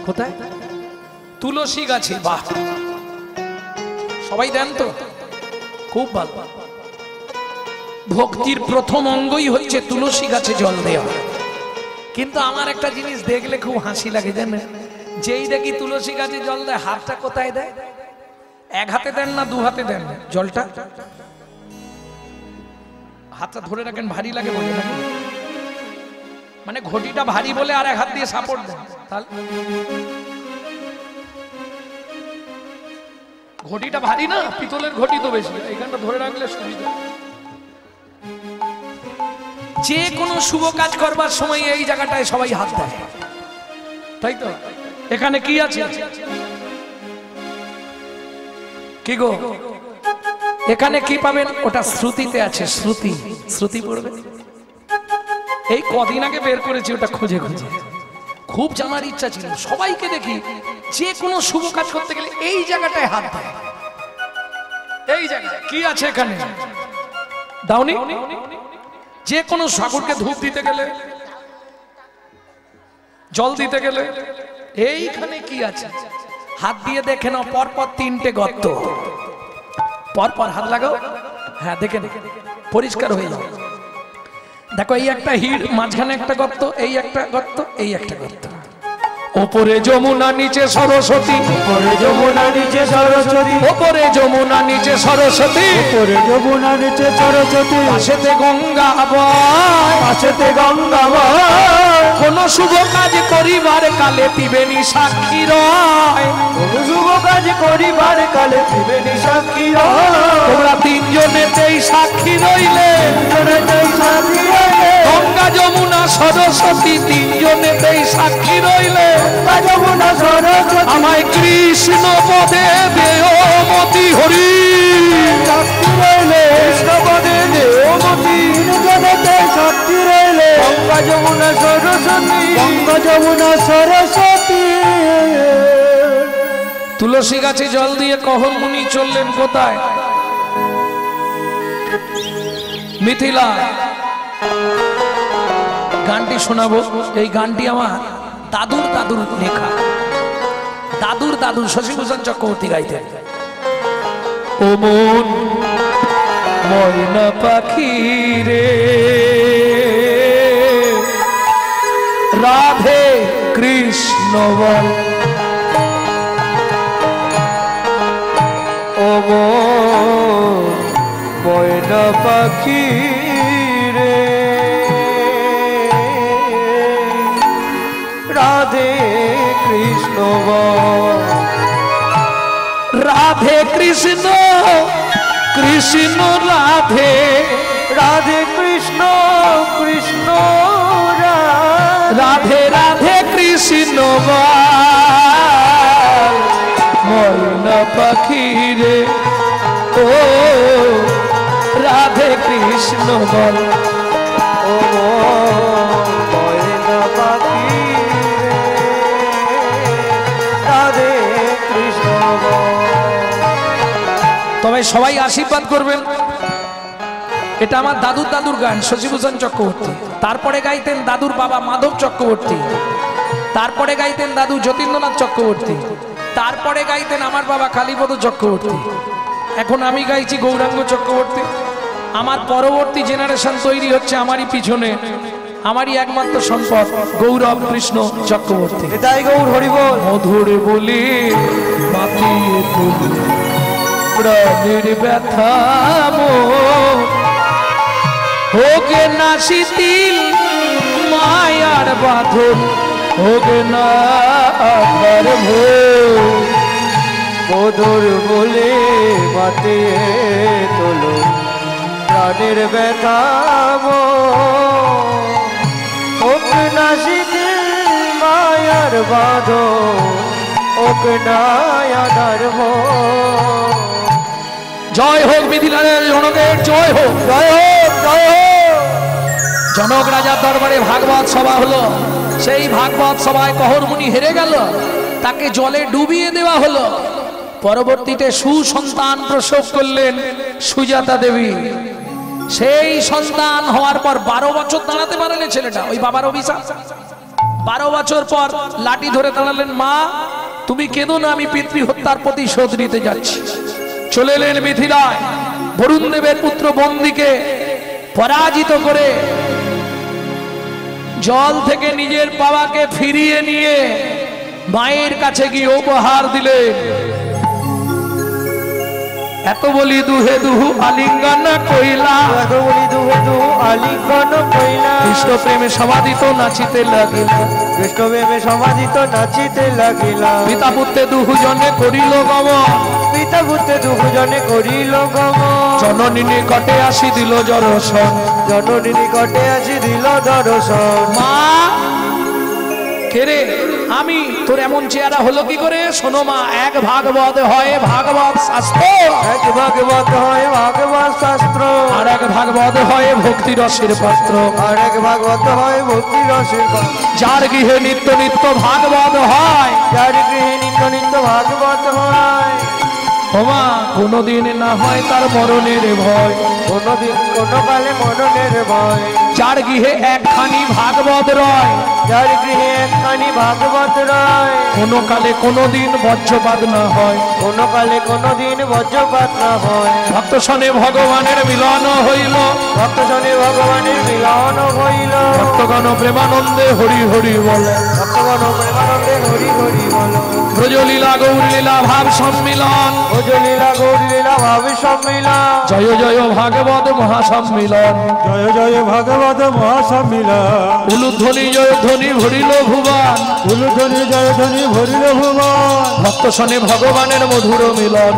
কোথায়? তুলসী গাছে। বাহ, সবাই দেন তো, খুব ভালো। ভক্তির প্রথম অঙ্গই হচ্ছে তুলসী গাছে জল দেওয়া। কিন্তু আমার একটা জিনিস দেখলে খুব হাসি লাগে জানেন, যেই দেখি তুলসী গাছে জল দেয়, হাতটা কোথায় দেয়? এক হাতে দেন না 2 হাতে দেন জলটা? হাতটা ধরে রাখেন, ভারী লাগে বলে নাকি? মানে ঘটিটা ভারী বলে আর 1 হাত দিয়ে সাপোর্ট দেন, তাহলে ঘটিটা ভারী না, পিতলের ঘটি তো বেশি, এইখানটা ধরে রাখলে সুবিধা। যে কোনো শুভ কাজ করবার সময় এই জায়গাটায় সবাই হাত দেয়, তাই তো? এখানে কি আছে? কি গো এখানে কি পাবেন? ওটা শ্রুতিতে আছে, শ্রুতি, শ্রুতি পড়বে। এই কদিন আগে বের করেছি ওটা খুঁজে খুঁজে, খুব জানার ইচ্ছা ছিল। সবাইকে দেখি যে কোনো শুভ কাজ করতে গেলে এই জায়গাটায় হাত দেয়। এই জায়গায় কি আছে? এখানে দাওনি? যে কোনো ঠাকুরকে ধূপ দিতে গেলে, জল দিতে গেলে এইখানে কি আছে? হাত দিয়ে দেখে নাও, পরপর 3টে গর্ত, পরপর হাত লাগাও, হ্যাঁ দেখে পরিষ্কার হয়ে যাবে। দেখো এই একটা হিড়, মাঝখানে একটা গর্ত, এই একটা গর্ত, এই একটা গর্ত। ওপরে যমুনা নিচে সরস্বতী, ওপরে যমুনা নিচে সরস্বতী, ওপরে যমুনা নিচে সরস্বতী, ওপরে যমুনা নিচে সরস্বতী, পাশেতে গঙ্গা বয়, পাশেতে গঙ্গা বয়। কোন শুভ কাজ করিবার কালে পিবেনি সাক্ষী রয়, কোন শুভ কাজ করিবার কালে ত্রিবেণী সাক্ষী রয়। তোমরা 3 জনেতেই সাক্ষী রইলে, জনেতেই সাক্ষী রইলে, গঙ্গা যমুনা সরস্বতী 3 জনেতেই সাক্ষী রইলে। গঙ্গা যমুনা সরস্বতী আমায় কৃষ্ণ পদে দেও মতি হরি, সাক্ষী রইলে, কৃষ্ণ পদে দেবমতি জনেতে সাক্ষী রইলে। গঙ্গা যমুনা সরস্বতী, গঙ্গা যমুনা সরস্বতী। তুলসী গাছে জল দিয়ে কহর মুনি চললেন কোথায়? মিথিলা। গানটি শোনাবো, এই গানটি আমার দাদুর দাদুর লেখা, দাদুর দাদু শশীভূষণ চক্রবর্তী গাইতেন। ও মন ময়না পাখি রে, রাধে কৃষ্ণ বল, ও ময়না পাখি রে, রাধে কৃষ্ণ বল। রাধে কৃষ্ণ কৃষ্ণ রাধে, রাধে কৃষ্ণ কৃষ্ণ রাধে রাধে কৃষ্ণ বল, ময়না পাখি রে, ও রাধে কৃষ্ণ বল, ও ময়না পাখি রে, রাধে কৃষ্ণ বল। তবে সবাই আশীর্বাদ করবেন। এটা আমার দাদুর দাদুর গান, শশীভূষণ চক্রবর্তী। তারপরে গাইতেন দাদুর বাবা মাধব চক্রবর্তী, তারপরে গাইতেন দাদু যতীন্দ্রনাথ চক্রবর্তী, তারপরে গাইতেন আমার বাবা কালীপদ চক্রবর্তী। এখন আমি গাইছি গৌরাঙ্গ চক্রবর্তী। আমার পরবর্তী জেনারেশন তৈরি হচ্ছে আমারই পিছনে, আমারই একমাত্র সম্পদ গৌরব কৃষ্ণ চক্রবর্তী। তাই গৌর হরি বল। মধুরে বলি মাতিয়ে তুলি প্রাণের ব্যথা হোকে না শিথিল মায়ার বাঁধন হোকে না আধার মধুর বলে মাতিয়ে তোলো প্রাণের ব্যথা হোক না শিথিল মায়ার বাঁধন হোক না আধার জয় হোক মিথিলার জনকের জয় হোক জয় হোক জয় হোক। জনক রাজার দরবারে ভাগবত সভা হলো। সেই ভাগবত সভায় কহরমুনি হেরে গেল, তাকে জলে ডুবিয়ে দেওয়া হলো। পরবর্তীতে সুসন্তান প্রসব করলেন সুজাতা দেবী। সেই সন্তান হওয়ার পর 12 বছর দাঁড়াতে পারেনি ছেলেটা, ওই বাবার অভিশাপ। 12 বছর পর লাঠি ধরে দাঁড়ালেন, মা তুমি কেঁদো না, আমি পিতৃ হত্যার প্রতিশোধ নিতে যাচ্ছি। চলে এলেন মিথিলায়। বরুণ দেবের পুত্র বন্দিকে পরাজিত করে জল থেকে নিজের বাবাকে ফিরিয়ে নিয়ে মায়ের কাছে গিয়ে উপহার দিলেন। এত বলি দুহে দুহু আলিঙ্গন কইলা, এত বলি দুহে দুহু আলিঙ্গন কইলা, কৃষ্ণ প্রেমে সমাধিত নাচিতে লাগিল, কৃষ্ণ প্রেমে সমাধিত নাচিতে লাগিলা। পিতা পুত্রে দুজনে করিল গমন, পিতা পুত্রে দুজনে করিল গমন, জননী নিকটে আসি দিল দর্শন, জননী নিকটে আসি দিল দর্শন। মা কেরে আমি তোর এমন চেহারা হলো কি করে? শোনো মা, এক ভাগবত হয় ভাগবত শাস্ত্র, এক ভাগবত হয় ভাগবত শাস্ত্র, আর এক ভাগবত হয় ভক্তি রসের পাত্র, আর এক ভাগবত হয় ভক্তি রসের পাত্র। যার গৃহে নিত্য নিত্য ভাগবত হয়, যার গৃহে নিত্য নিত্য ভাগবত হয়, ওমা কোনদিন না হয় তার মরণের ভয়, কোনদিন কোন কালে মরণের ভয়। যার গৃহে একখানি ভাগবত রয়, যার গৃহে একখানি ভাগবত রয়, কোন কালে কোনদিন বজ্রপাত না হয়, কোন কালে কোনদিন বজ্রপাত না হয়। ভক্ত সনে ভগবানের মিলন হইল, ভক্ত জনে ভগবানের মিলন হইল, ভক্তগণ প্রেমানন্দে হরি হরি বলে, ভক্তগণ প্রেমানন্দে হরি হরি বল। ব্রজলীলা গৌরলীলা ভাব সম্মিলন, ভোজলীলা গৌরলীলা ভাব সম্মিলন, জয় জয় ভাগবত মহাসম্মিলন, জয় জয় ভাগবত মহাসম্মিলন, উলুধ্বনি জয় ধ্বনি ভরিল ভুবন, উলুধ্বনি জয় ধ্বনি ভরিল ভুবন, ভক্ত সনে ভগবানের মধুর মিলন।